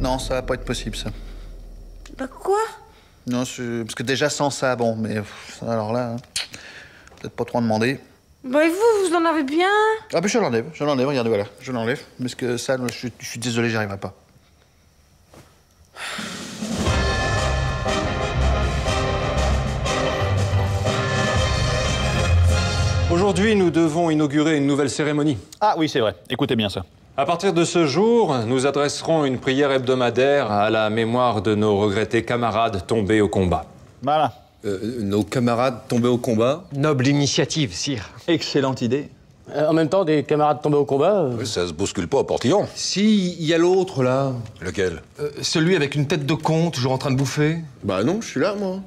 Non, ça va pas être possible, ça. Bah quoi? Non, parce que déjà sans ça, bon, mais alors là, peut-être pas trop en demander. Bah et vous en avez bien? Ah ben je l'enlève, regardez, voilà, je l'enlève. Parce que ça, je suis désolé, j'y arriverai pas. Aujourd'hui, nous devons inaugurer une nouvelle cérémonie. Ah oui, c'est vrai. Écoutez bien ça. À partir de ce jour, nous adresserons une prière hebdomadaire à la mémoire de nos regrettés camarades tombés au combat. Voilà. Nos camarades tombés au combat. Noble initiative, sire. Excellente idée. En même temps, des camarades tombés au combat. Oui, ça se bouscule pas au portillon. Si, il y a l'autre, là. Lequel? Celui avec une tête de con, toujours en train de bouffer. Bah non, je suis là, moi.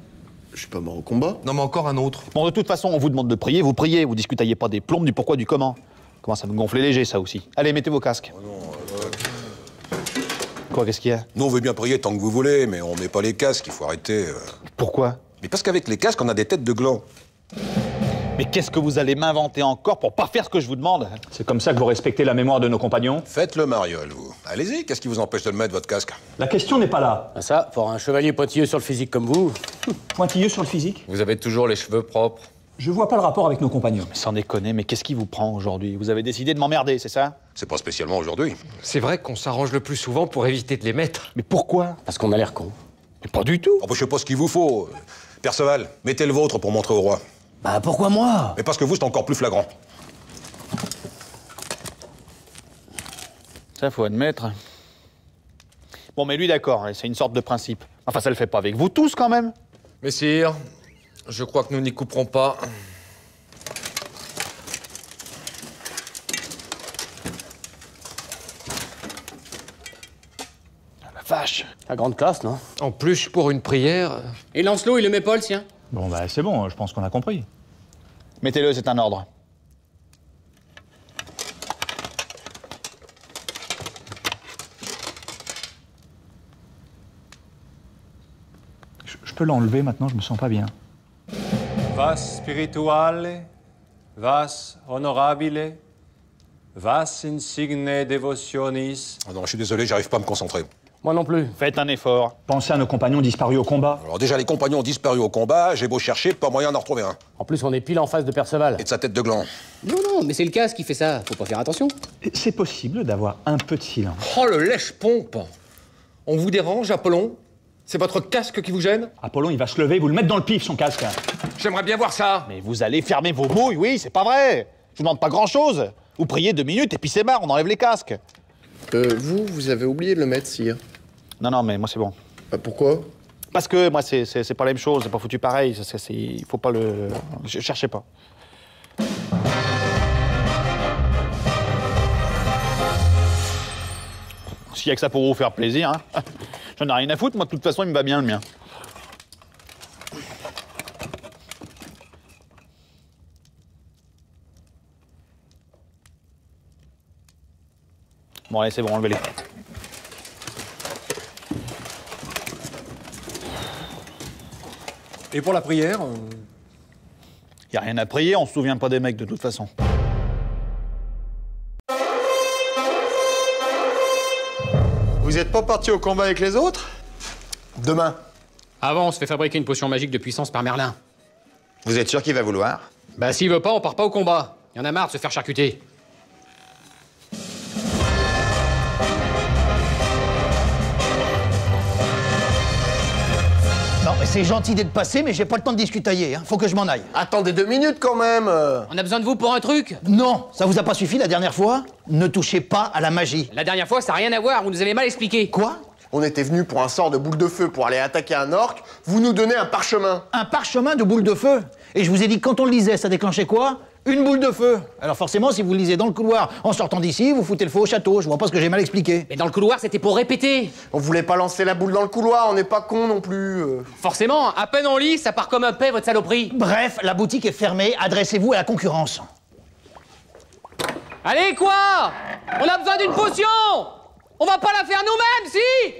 Je suis pas mort au combat. Non, mais encore un autre. Bon, de toute façon, on vous demande de prier, vous priez, vous discutez pas des plombes, du pourquoi, du comment. Comment ça me gonfler léger, ça aussi. Allez, mettez vos casques. Oh non, Quoi, qu'est-ce qu'il y a? Nous, on veut bien prier tant que vous voulez, mais on met pas les casques, il faut arrêter. Pourquoi? Mais parce qu'avec les casques, on a des têtes de gland. Mais qu'est-ce que vous allez m'inventer encore pour pas faire ce que je vous demande? C'est comme ça que vous respectez la mémoire de nos compagnons? Faites le mariole, vous. Allez-y, qu'est-ce qui vous empêche de le mettre, votre casque? La question n'est pas là. Ah ça, pour un chevalier pointilleux sur le physique comme vous. Pointilleux sur le physique? Vous avez toujours les cheveux propres. Je vois pas le rapport avec nos compagnons. Mais sans déconner, mais qu'est-ce qui vous prend aujourd'hui? Vous avez décidé de m'emmerder, c'est ça? C'est pas spécialement aujourd'hui. C'est vrai qu'on s'arrange le plus souvent pour éviter de les mettre. Mais pourquoi? Parce qu'on a l'air con. Mais pas du tout. Oh, bah, je sais pas ce qu'il vous faut. Perceval, mettez le vôtre pour montrer au roi. Bah pourquoi moi? Mais parce que vous, c'est encore plus flagrant. Ça, faut admettre. Bon, mais lui, d'accord, c'est une sorte de principe. Enfin, ça le fait pas avec vous tous, quand même. Messire, je crois que nous n'y couperons pas. La vache. La grande classe, non? En plus, pour une prière... Et Lancelot, il le met pas, le sien? Bon, bah, c'est bon, je pense qu'on a compris. Mettez-le, c'est un ordre. Je peux l'enlever maintenant, je me sens pas bien. Vas spirituale, vas honorabile, vas insigne devotionis. Ah non, je suis désolé, j'arrive pas à me concentrer. Moi non plus. Faites un effort. Pensez à nos compagnons disparus au combat. Alors déjà, les compagnons ont disparu au combat, j'ai beau chercher, pas moyen d'en retrouver un. En plus, on est pile en face de Perceval. Et de sa tête de gland. Non, mais c'est le casque qui fait ça. Faut pas faire attention. C'est possible d'avoir un peu de silence. Oh, le lèche-pompe! On vous dérange, Apollon? C'est votre casque qui vous gêne? Apollon, il va se lever, vous le mettre dans le pif, son casque. J'aimerais bien voir ça! Mais vous allez fermer vos bouilles, oui, c'est pas vrai. Je vous demande pas grand-chose. Vous priez 2 minutes et puis c'est marre, on enlève les casques. Vous avez oublié de le mettre, sire. Non, mais moi c'est bon. Bah pourquoi? Parce que moi c'est pas la même chose, c'est pas foutu pareil, il faut pas le... Cherchez pas. S'il y a que ça pour vous faire plaisir, hein. J'en ai rien à foutre, moi de toute façon il me va bien le mien. Bon allez c'est bon, enlevez-les. Et pour la prière Y a rien à prier, on se souvient pas des mecs de toute façon. Vous êtes pas parti au combat avec les autres? Demain. Avant, on se fait fabriquer une potion magique de puissance par Merlin. Vous êtes sûr qu'il va vouloir? Bah s'il veut pas, on part pas au combat. Y en a marre de se faire charcuter. Non, mais c'est gentil d'être passé, mais j'ai pas le temps de discutailler, hein. Faut que je m'en aille. Attendez 2 minutes quand même. On a besoin de vous pour un truc? Non, ça vous a pas suffi la dernière fois? Ne touchez pas à la magie. La dernière fois, ça a rien à voir, vous nous avez mal expliqué. Quoi? On était venus pour un sort de boule de feu pour aller attaquer un orque. Vous nous donnez un parchemin. Un parchemin de boule de feu? Et je vous ai dit que quand on le lisait, ça déclenchait quoi? Une boule de feu. Alors forcément, si vous le lisez dans le couloir en sortant d'ici, vous foutez le feu au château. Je vois pas ce que j'ai mal expliqué. Mais dans le couloir, c'était pour répéter. On voulait pas lancer la boule dans le couloir, on n'est pas cons non plus. Forcément, à peine on lit, ça part comme un paix, votre saloperie. Bref, la boutique est fermée, adressez-vous à la concurrence. Allez, quoi? On a besoin d'une potion! On va pas la faire nous-mêmes, si?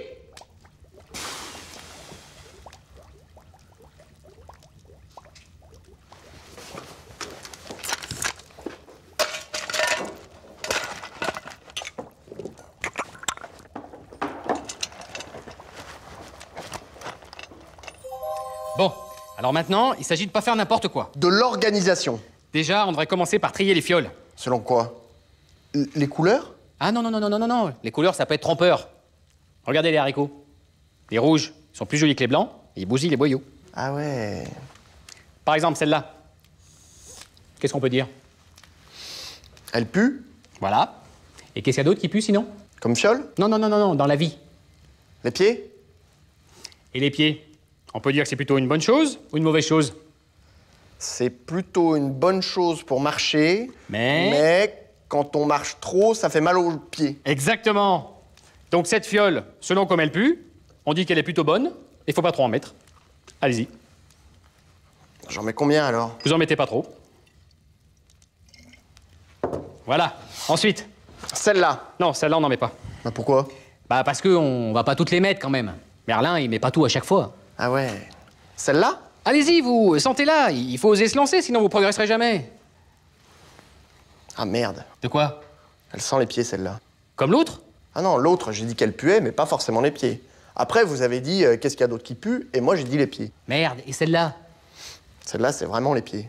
Alors maintenant, il s'agit de pas faire n'importe quoi. De l'organisation. Déjà, on devrait commencer par trier les fioles. Selon quoi? Les couleurs? Ah non, non, non, non, non, non, non. Les couleurs, ça peut être trompeur. Regardez les haricots. Les rouges sont plus jolis que les blancs, et ils bousillent les boyaux. Ah ouais. Par exemple, celle-là. Qu'est-ce qu'on peut dire? Elle pue? Voilà. Et qu'est-ce qu'il y a d'autre qui pue sinon? Comme fiole? Non, non, non, non, non, dans la vie. Les pieds? Et les pieds? On peut dire que c'est plutôt une bonne chose ou une mauvaise chose? C'est plutôt une bonne chose pour marcher, mais quand on marche trop, ça fait mal aux pieds. Exactement. Donc cette fiole, selon comme elle pue, on dit qu'elle est plutôt bonne, et faut pas trop en mettre. Allez-y. J'en mets combien alors? Vous en mettez pas trop. Voilà. Ensuite. Celle-là? Non, celle-là, on n'en met pas. Bah pourquoi? Bah parce qu'on va pas toutes les mettre quand même. Merlin, il met pas tout à chaque fois. Ah ouais. Celle-là? Allez-y, vous, sentez-la. Il faut oser se lancer, sinon vous progresserez jamais. Ah merde. De quoi? Elle sent les pieds, celle-là. Comme l'autre? Ah non, l'autre, j'ai dit qu'elle puait, mais pas forcément les pieds. Après, vous avez dit qu'est-ce qu'il y a d'autre qui pue, et moi j'ai dit les pieds. Merde, et celle-là? Celle-là, c'est vraiment les pieds.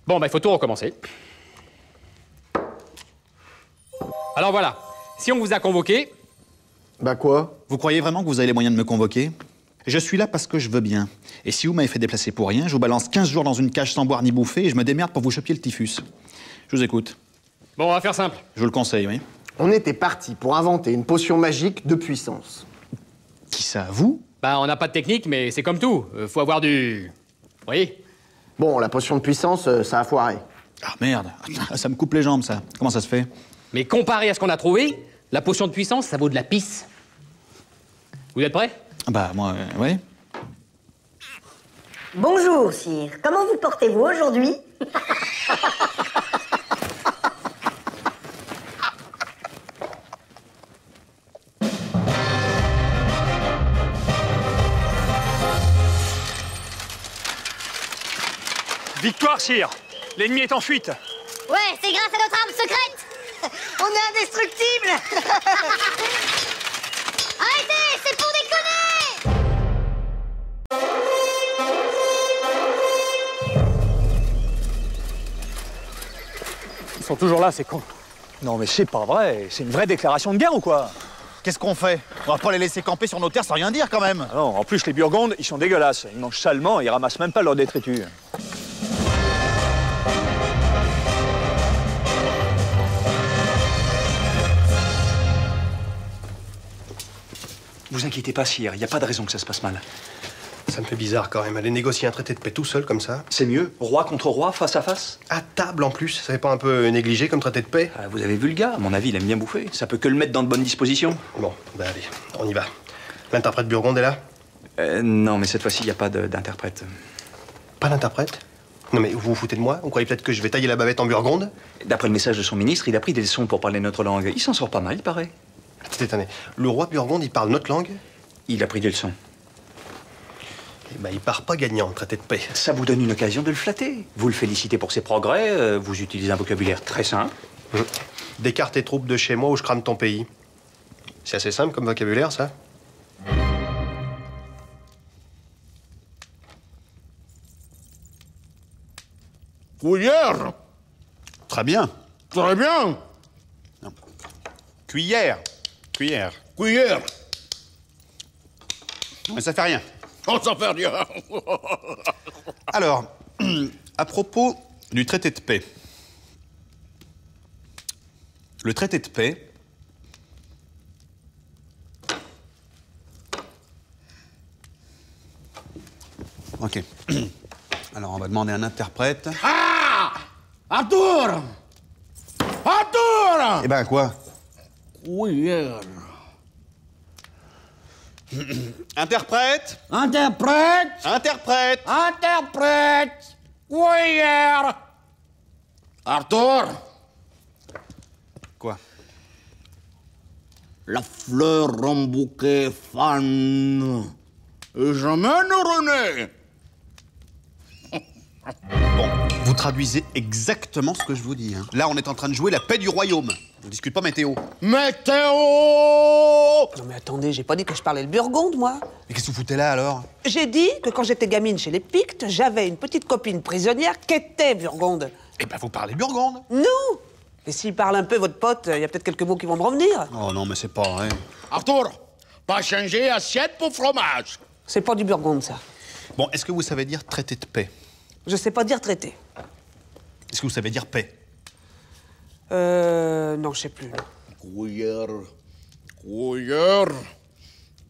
Bon, bah il faut tout recommencer. Alors voilà, si on vous a convoqué... Bah quoi? Vous croyez vraiment que vous avez les moyens de me convoquer? Je suis là parce que je veux bien. Et si vous m'avez fait déplacer pour rien, je vous balance 15 jours dans une cage sans boire ni bouffer et je me démerde pour vous choper le typhus. Je vous écoute. Bon, on va faire simple. Je vous le conseille, oui. On était parti pour inventer une potion magique de puissance. Qui ça, vous? Bah, on n'a pas de technique, mais c'est comme tout. Faut avoir du... Vous voyez? Bon, la potion de puissance, ça a foiré. Ah merde, ça me coupe les jambes, ça. Comment ça se fait? Mais comparé à ce qu'on a trouvé, la potion de puissance, ça vaut de la pisse. Vous êtes prêts? Bah, moi, ouais. Bonjour, sire. Comment vous portez-vous aujourd'hui? Victoire, sire! L'ennemi est en fuite! Ouais, c'est grâce à notre arme secrète. On est indestructible. Arrêtez, c'est pour déconner. Ils sont toujours là, ces cons. Non mais c'est pas vrai, c'est une vraie déclaration de guerre ou quoi? Qu'est-ce qu'on fait? On va pas les laisser camper sur nos terres sans rien dire, quand même. Ah non, en plus, les Burgondes, ils sont dégueulasses. Ils mangent salement et ils ramassent même pas leur détritus. Vous inquiétez pas, sire, il n'y a pas de raison que ça se passe mal. Ça me fait bizarre quand même, aller négocier un traité de paix tout seul comme ça. C'est mieux, roi contre roi, face à face. À table en plus, ça fait pas un peu négligé comme traité de paix? Ah, vous avez vu le gars, à mon avis, il aime bien bouffer. Ça peut que le mettre dans de bonnes dispositions. Bon, bah allez, on y va. L'interprète Burgonde est là? Non, mais cette fois-ci, il n'y a pas d'interprète. Pas d'interprète? Non mais vous vous foutez de moi? Vous croyez peut-être que je vais tailler la bavette en Burgonde? D'après le message de son ministre, il a pris des leçons pour parler notre langue. Il s'en sort pas mal, il paraît. Attendez, le roi Burgonde, il parle notre langue? Il a pris des leçons. Eh ben, il part pas gagnant en traité de paix. Ça vous donne une occasion de le flatter. Vous le félicitez pour ses progrès, vous utilisez un vocabulaire très simple. D'écarte tes troupes de chez moi ou je crame ton pays. C'est assez simple comme vocabulaire, ça? Cuillère. Très bien. Très bien. Non. Cuillère. Cuillère. Cuillère. Mais ça fait rien. Oh, ça fait rien. Alors, à propos du traité de paix. Le traité de paix... Ok. Alors, on va demander un interprète. Ah! Arthur! Arthur! Eh ben, quoi? Cuillère. Interprète! Interprète! Interprète! Interprète! Cuillère! Arthur! Quoi? La fleur en bouquet fan. Et j'amène René. Bon, vous traduisez exactement ce que je vous dis. Hein. Là, on est en train de jouer la paix du royaume. On discute pas météo. Météo! Non mais attendez, j'ai pas dit que je parlais le burgonde, moi. Mais qu'est-ce que vous foutez là, alors? J'ai dit que quand j'étais gamine chez les Pictes, j'avais une petite copine prisonnière qui était burgonde. Eh ben, vous parlez burgonde. Non. Et s'il parle un peu, votre pote, il y a peut-être quelques mots qui vont me revenir. Oh non, mais c'est pas vrai. Arthur, pas changer assiette pour fromage. C'est pas du burgonde, ça. Bon, est-ce que vous savez dire traité de paix? Je sais pas dire traité. Est-ce que vous savez dire paix? Non, je sais plus. Couillère, couillère,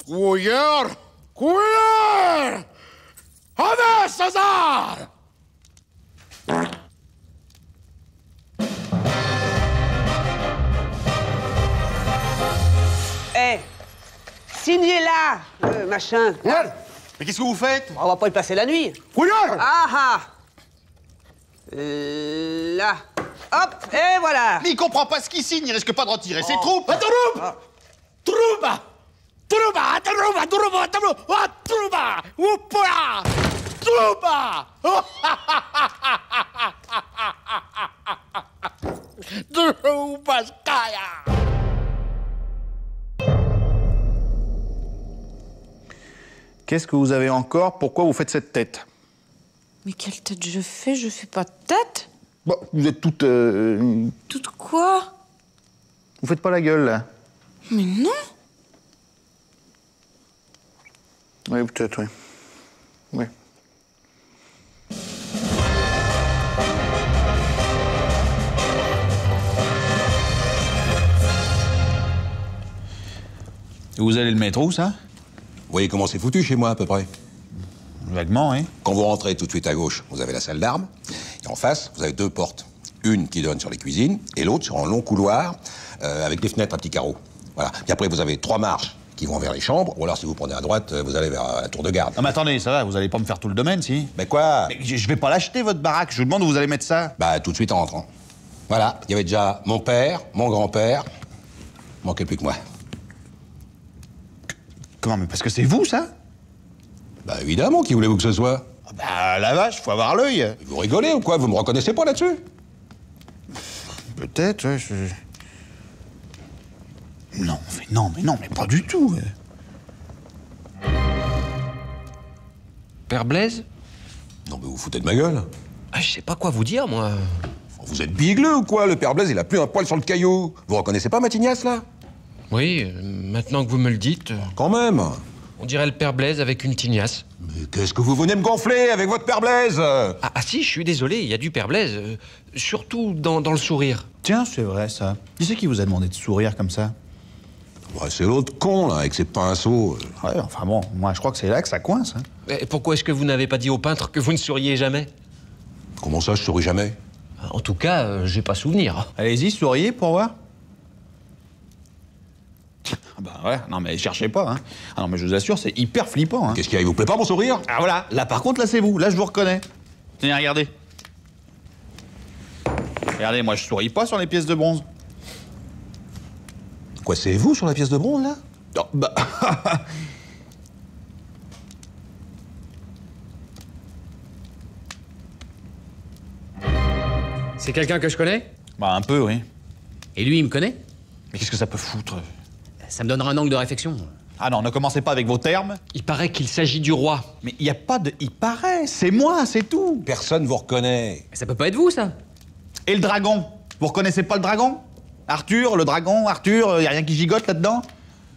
couillère, couillère. Avec César! Eh, signez là, machin. Mais qu'est-ce que vous faites? On va pas y passer la nuit. Couillère! Ah ah. Là. Hop, et voilà. Mais il comprend pas ce qu'il signe, il risque pas de retirer ses troupes. Trouba! Trouba! Trouba! Trouba! Trouba! Trouba! Trouba! Oupa! Trouba! Troubaskaya! Qu'est-ce que vous avez encore? Pourquoi vous faites cette tête? Mais quelle tête je fais? Je fais pas de tête. Bon, vous êtes toutes... Toute quoi? Vous faites pas la gueule, là? Mais non. Oui, peut-être, oui. Oui. Vous allez le mettre où, ça? Vous voyez comment c'est foutu chez moi, à peu près? Vaguement, hein. Quand vous rentrez tout de suite à gauche, vous avez la salle d'armes. Et en face, vous avez deux portes. Une qui donne sur les cuisines et l'autre sur un long couloir avec des fenêtres à petits carreaux. Voilà. Puis après, vous avez 3 marches qui vont vers les chambres. Ou alors, si vous prenez à droite, vous allez vers la tour de garde. Non, mais attendez, ça va, vous allez pas me faire tout le domaine, si? Mais quoi? Mais je vais pas l'acheter, votre baraque. Je vous demande où vous allez mettre ça. Bah, tout de suite en rentrant. Voilà. Il y avait déjà mon père, mon grand-père. Manquait plus que moi. Comment? Mais parce que c'est vous, ça? Bah, évidemment, qui voulez-vous que ce soit? Bah, la vache, faut avoir l'œil. Vous rigolez ou quoi? Vous me reconnaissez pas là-dessus? Peut-être, ouais, Non, mais pas du tout. Père Blaise? Non, mais vous foutez de ma gueule. Ah, je sais pas quoi vous dire, moi. Vous êtes bigleux ou quoi? Le père Blaise, il a plus un poil sur le caillou. Vous reconnaissez pas Matignas, là? Oui, maintenant que vous me le dites... Quand même. On dirait le père Blaise avec une tignasse. Mais qu'est-ce que vous venez me gonfler avec votre père Blaise? Ah si, je suis désolé, il y a du père Blaise. Surtout dans le sourire. Tiens, c'est vrai, ça. Qui c'est qui vous a demandé de sourire comme ça? Ouais, c'est l'autre con, là, avec ses pinceaux. Ouais, enfin bon, moi, je crois que c'est là que ça coince. Hein. Et pourquoi est-ce que vous n'avez pas dit au peintre que vous ne souriez jamais? Comment ça, je souris jamais? En tout cas, j'ai pas souvenir. Allez-y, souriez pour voir. Bah ouais, non mais cherchez pas, hein. Ah non mais je vous assure, c'est hyper flippant, hein. Qu'est-ce qu'il y a, il vous plaît pas mon sourire? Ah voilà, là par contre, là c'est vous, là je vous reconnais. Tenez, regardez. Regardez, moi je souris pas sur les pièces de bronze. Quoi, c'est vous sur la pièce de bronze, là? Non, bah... C'est quelqu'un que je connais? Bah un peu, oui. Et lui, il me connaît? Mais qu'est-ce que ça peut foutre? Ça me donnera un angle de réflexion. Ah non, ne commencez pas avec vos termes. Il paraît qu'il s'agit du roi. Mais il n'y a pas de... Il paraît, c'est moi, c'est tout. Personne vous reconnaît. Ça peut pas être vous, ça. Et le dragon? Vous reconnaissez pas le dragon? Arthur, le dragon, Arthur, y a rien qui gigote là-dedans?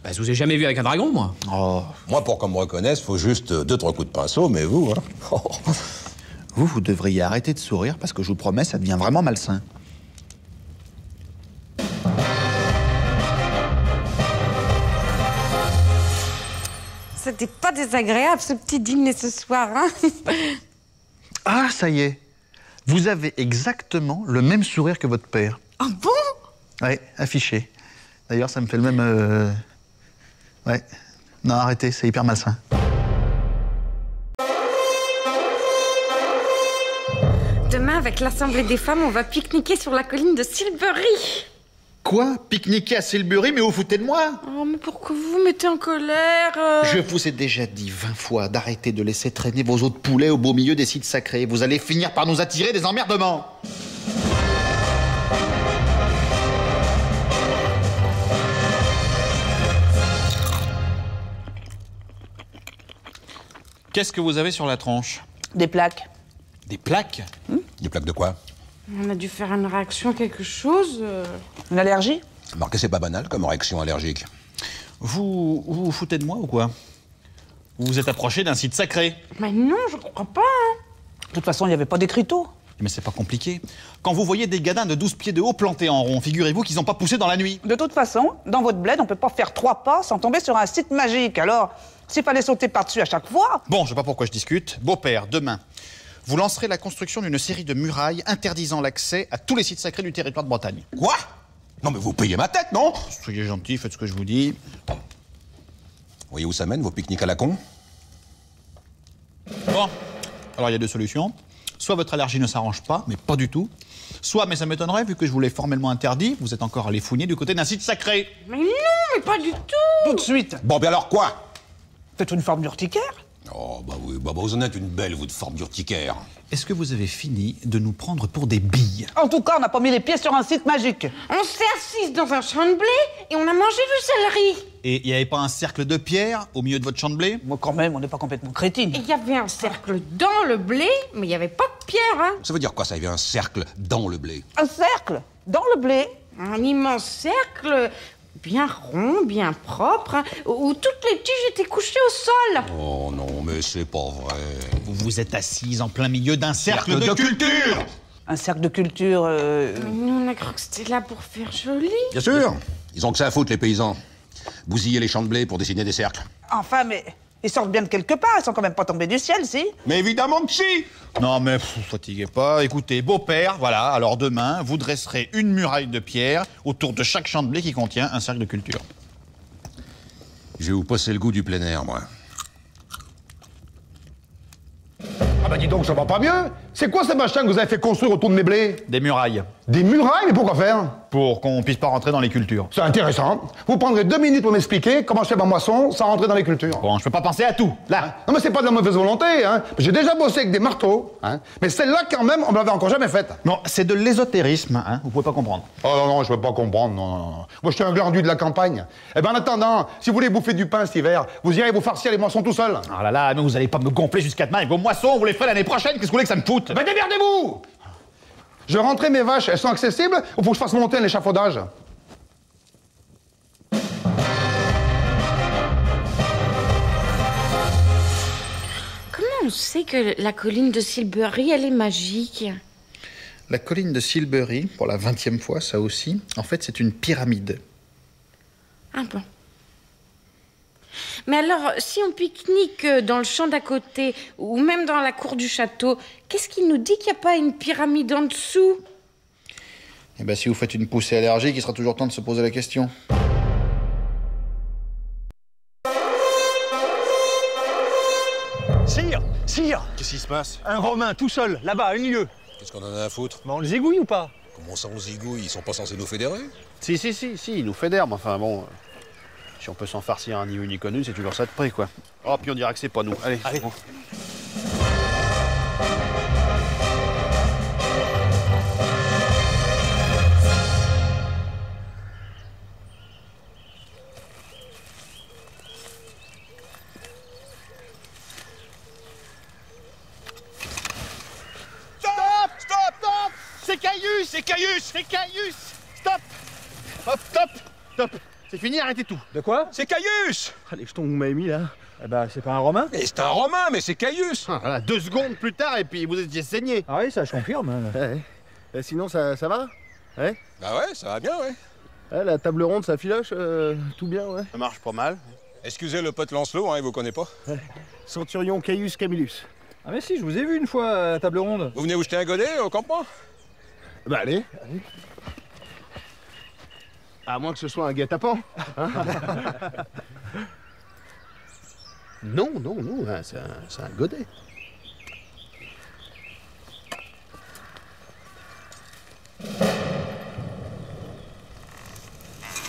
Bah, je vous ai jamais vu avec un dragon, moi. Oh. Moi, pour qu'on me reconnaisse, faut juste 2-3 coups de pinceau, mais vous, hein. Vous devriez arrêter de sourire parce que je vous promets, ça devient vraiment malsain. C'était pas désagréable, ce petit dîner ce soir, hein? Ah, ça y est. Vous avez exactement le même sourire que votre père. Ah bon? Ouais, affiché. D'ailleurs, ça me fait le même... Ouais. Non, arrêtez, c'est hyper malsain. Demain, avec l'Assemblée des femmes, on va pique-niquer sur la colline de Silbury. Quoi? Pique-niquer à Silbury, mais vous foutez de moi? Oh, mais pourquoi vous vous mettez en colère? Je vous ai déjà dit 20 fois d'arrêter de laisser traîner vos os de poulet au beau milieu des sites sacrés. Vous allez finir par nous attirer des emmerdements. Qu'est-ce que vous avez sur la tronche? Des plaques. Des plaques? Des plaques de quoi? On a dû faire une réaction, quelque chose. Une allergie? Remarquez, c'est pas banal comme réaction allergique. Vous foutez de moi ou quoi? Vous vous êtes approché d'un site sacré. Mais non, je crois pas. Hein. De toute façon, il n'y avait pas d'écriteau. Mais c'est pas compliqué. Quand vous voyez des gadins de 12 pieds de haut plantés en rond, figurez-vous qu'ils n'ont pas poussé dans la nuit. De toute façon, dans votre bled, on peut pas faire 3 pas sans tomber sur un site magique. Alors, s'il fallait sauter par-dessus à chaque fois... Bon, je sais pas pourquoi je discute. Beau-père, demain, vous lancerez la construction d'une série de murailles interdisant l'accès à tous les sites sacrés du territoire de Bretagne. Quoi? Non mais vous payez ma tête, non? Soyez gentil, faites ce que je vous dis. Vous voyez où ça mène, vos pique-niques à la con? Bon, alors il y a 2 solutions. Soit votre allergie ne s'arrange pas, mais pas du tout. Soit, mais ça m'étonnerait, vu que je vous l'ai formellement interdit, vous êtes encore allé fouiner du côté d'un site sacré. Mais non, mais pas du tout. Tout de suite. Bon, bien alors quoi? Faites une forme d'urticaire. Oh, bah oui, bah vous en êtes une belle, vous, de forme d'urticaire. Est-ce que vous avez fini de nous prendre pour des billes? En tout cas, on n'a pas mis les pieds sur un site magique. On s'est assis dans un champ de blé et on a mangé du céleri. Et il n'y avait pas un cercle de pierre au milieu de votre champ de blé? Moi, quand même, on n'est pas complètement crétine. Et il y avait un cercle dans le blé, mais il n'y avait pas de pierre, hein. Ça veut dire quoi, ça? Il y avait un cercle dans le blé? Un cercle dans le blé. Un immense cercle, bien rond, bien propre, hein, où toutes les tiges étaient couchées au sol. Oh non, mais c'est pas vrai. Vous vous êtes assise en plein milieu d'un cercle de culture. Un cercle de culture... Mais nous, on a cru que c'était là pour faire joli. Bien sûr. Ils ont que ça à foutre, les paysans. Bousiller les champs de blé pour dessiner des cercles. Enfin, mais ils sortent bien de quelque part. Ils sont quand même pas tombés du ciel, si? Mais évidemment que si. Non mais fatiguez pas. Écoutez, beau-père, voilà, alors demain, vous dresserez une muraille de pierre autour de chaque champ de blé qui contient un cercle de culture. Je vais vous passer le goût du plein air, moi. Ah bah dis donc, ça va pas mieux. C'est quoi ces machins que vous avez fait construire autour de mes blés? Des murailles. Des murailles? Mais pourquoi faire? Pour qu'on puisse pas rentrer dans les cultures. C'est intéressant. Vous prendrez 2 minutes pour m'expliquer comment je fais ma moisson sans rentrer dans les cultures. Bon, je peux pas penser à tout, là. Non mais c'est pas de la mauvaise volonté, hein. J'ai déjà bossé avec des marteaux, hein. Mais celle-là, quand même, on me l'avait encore jamais faite. Non, c'est de l'ésotérisme, hein. Vous pouvez pas comprendre. Oh non, non, je veux pas comprendre, non, non, non. Moi, je suis un glandu de la campagne. Eh ben, en attendant, si vous voulez bouffer du pain cet hiver, vous irez vous farcir les moissons tout seul. Oh là là, mais vous allez pas me gonfler jusqu'à demain. Et vos moissons, vous les ferez l'année prochaine. Qu'est-ce que vous voulez que ça me foute? Ben, démerdez-vous! Je vais rentrer mes vaches, elles sont accessibles ou faut que je fasse monter un échafaudage? Comment on sait que la colline de Silbury, elle est magique? La colline de Silbury, pour la 20e fois, ça aussi, en fait, c'est une pyramide. Ah bon. Mais alors, si on pique-nique dans le champ d'à côté, ou même dans la cour du château, qu'est-ce qui nous dit qu'il n'y a pas une pyramide en dessous? Eh ben, si vous faites une poussée allergique, il sera toujours temps de se poser la question. Sire! Sire! Qu'est-ce qui se passe? Un Romain tout seul, là-bas, à une lieue. Qu'est-ce qu'on en a à foutre? Mais on les égouille ou pas? Comment ça on zigouille? Ils sont pas censés nous fédérer? Si, ils nous fédèrent, mais enfin bon... si on peut s'en farcir un ni vu ni connu, c'est toujours ça de prix, quoi. Oh, puis on dira que c'est pas nous. Allez, allez. Bon. C'est Caius! C'est Caius! C'est Caius! Stop! Hop, stop! Stop! C'est fini, arrêtez tout. De quoi? C'est Caius! Ah, les jetons que vous m'avez mis là, eh ben, c'est pas un Romain? Et c'est un Romain, mais c'est Caius! Ah, voilà, 2 secondes plus tard, et puis vous étiez saigné. Ah oui, ça je confirme. Ouais. Et sinon, ça va? Ouais? Bah ouais, ça va bien, ouais. Ouais, la table ronde, ça filoche, tout bien, ouais. Ça marche pas mal. Excusez le pote Lancelot, hein, il vous connaît pas. Ouais. Centurion Caius Camillus. Ah mais si, je vous ai vu une fois à la table ronde. Vous venez vous jeter un godet au campement? Bah allez. À moins que ce soit un guet-apens. Hein. Non, hein, c'est un godet.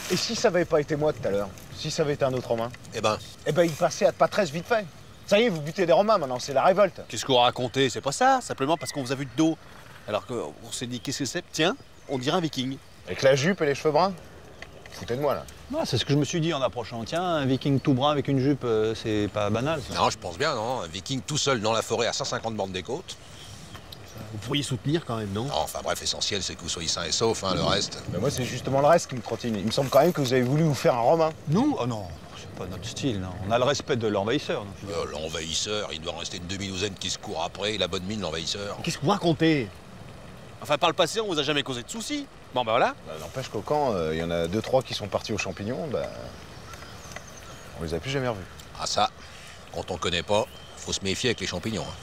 Et si ça avait pas été moi tout à l'heure? Si ça avait été un autre Romain? Eh ben, il passait à pas 13 vite fait. Ça y est, vous butez des Romains maintenant, c'est la révolte. Qu'est-ce qu'on racontait? C'est pas ça, simplement parce qu'on vous a vu de dos. Alors qu'on s'est dit, qu'est-ce que c'est? Tiens, on dirait un viking. Avec la jupe et les cheveux bruns? foutez de moi, là. Ah, c'est ce que je me suis dit en approchant. Tiens, un viking tout brun avec une jupe, c'est pas banal, ça. Non, je pense bien, non. Un viking tout seul dans la forêt à 150 bornes des côtes. Vous pourriez soutenir quand même, non? Non, enfin bref, l'essentiel, c'est que vous soyez sains et saufs, hein, le reste. Ben moi, c'est justement le reste qui me trottine. Il me semble quand même que vous avez voulu vous faire un romain. Nous? Oh non, c'est pas notre style, non. On a le respect de l'envahisseur. L'envahisseur, il doit en rester une demi-douzaine qui se court après. La bonne mine, l'envahisseur. Qu'est-ce que vous racontez? Enfin, par le passé, on vous a jamais causé de soucis. Bon, ben voilà. N'empêche qu'au camp, il y en a 2-3 qui sont partis aux champignons, on les a plus jamais revus. Ah ça, quand on connaît pas, faut se méfier avec les champignons. Hein.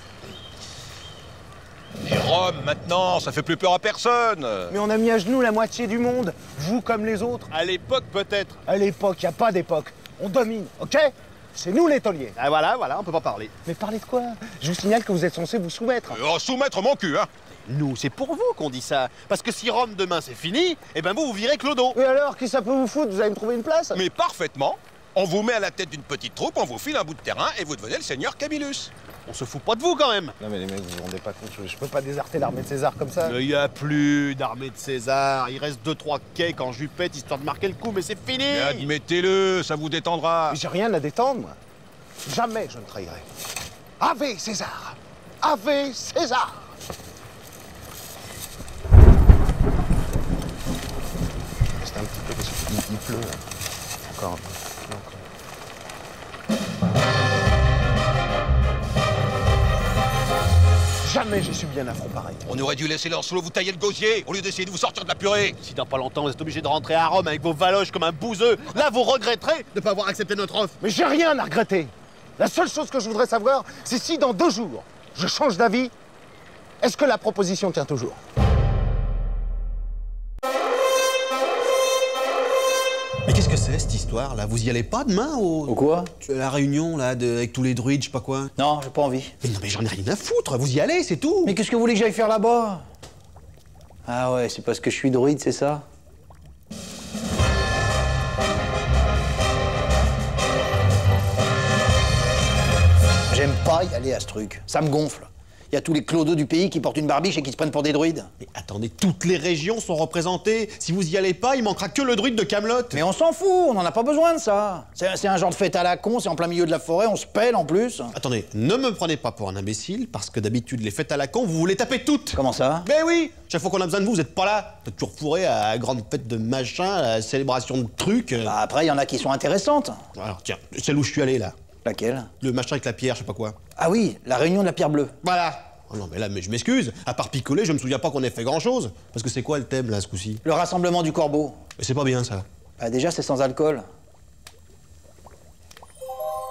Et Rome, maintenant, ça fait plus peur à personne. Mais on a mis à genoux la moitié du monde, vous comme les autres. À l'époque, peut-être. À l'époque, y a pas d'époque. On domine, ok? C'est nous les tauliers. Ah voilà, on peut pas parler. Mais parlez de quoi? Je vous signale que vous êtes censé vous soumettre. Soumettre mon cul, hein? Nous, c'est pour vous qu'on dit ça. Parce que si Rome demain c'est fini, eh ben vous virez Clodo. Et alors, qui ça peut vous foutre? Vous allez me trouver une place? Mais parfaitement. On vous met à la tête d'une petite troupe, on vous file un bout de terrain et vous devenez le seigneur Camillus. On se fout pas de vous quand même. Non mais les mecs, vous vous rendez pas compte, je peux pas déserter l'armée de César comme ça. Il y a plus d'armée de César. Il reste 2-3 cakes en jupette histoire de marquer le coup, mais c'est fini. Mais admettez-le, ça vous détendra. Mais j'ai rien à détendre, moi. Jamais je ne trahirai. Ave César! Ave César! Reste un petit peu parce qu'il pleut. Là. Encore un peu. Jamais j'ai subi un affront pareil. On aurait dû laisser Lancelot vous tailler le gosier au lieu d'essayer de vous sortir de la purée. Si dans pas longtemps vous êtes obligé de rentrer à Rome avec vos valoches comme un bouseux, là vous regretterez de ne pas avoir accepté notre offre. Mais j'ai rien à regretter. La seule chose que je voudrais savoir, c'est si dans 2 jours, je change d'avis, est-ce que la proposition tient toujours? Mais qu'est-ce que c'est cette histoire là? Vous y allez pas demain au quoi? La réunion là avec tous les druides, je sais pas quoi. Non, j'ai pas envie. Mais non mais j'en ai rien à foutre, vous y allez, c'est tout. Mais qu'est-ce que vous voulez que j'aille faire là-bas? Ah ouais, c'est parce que je suis druide, c'est ça? J'aime pas y aller à ce truc, ça me gonfle. Il y a tous les clodos du pays qui portent une barbiche et qui se prennent pour des druides. Mais attendez, toutes les régions sont représentées. Si vous y allez pas, il manquera que le druide de Camelot. Mais on s'en fout, on en a pas besoin de ça. C'est un genre de fête à la con, c'est en plein milieu de la forêt, on se pèle en plus. Attendez, ne me prenez pas pour un imbécile, parce que d'habitude, les fêtes à la con, vous les tapez toutes. Comment ça? Mais oui, chaque fois qu'on a besoin de vous, vous êtes pas là. Vous êtes toujours fourré à la grande fête de machin, à la célébration de trucs. Bah après, il y en a qui sont intéressantes. Alors tiens, celle où je suis allé là. Laquelle? Le machin avec la pierre, je sais pas quoi. Ah oui, la réunion de la pierre bleue. Voilà. Oh non mais là, mais je m'excuse. À part picoler, je me souviens pas qu'on ait fait grand chose. Parce que c'est quoi le thème là, ce coup-ci? Le rassemblement du corbeau. Mais c'est pas bien ça. Bah déjà, c'est sans alcool.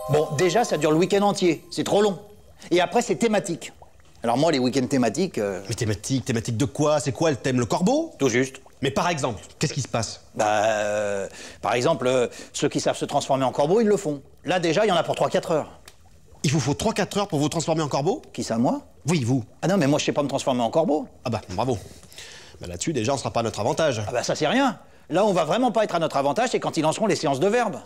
Bon, déjà, ça dure le week-end entier. C'est trop long. Et après, c'est thématique. Alors moi, les week-ends thématiques... Mais thématique de quoi? C'est quoi le thème? Le corbeau? Tout juste. Mais par exemple, qu'est-ce qui se passe? Bah, par exemple, ceux qui savent se transformer en corbeau, ils le font. Là, déjà, il y en a pour 3-4 heures. Il vous faut 3-4 heures pour vous transformer en corbeau? Qui ça, moi? Oui, vous. Ah non, mais moi, je sais pas me transformer en corbeau. Ah bah, bravo. Bah là-dessus, déjà, on sera pas à notre avantage. Ah bah ça, c'est rien. Là, on va vraiment pas être à notre avantage, c'est quand ils lanceront les séances de verbes.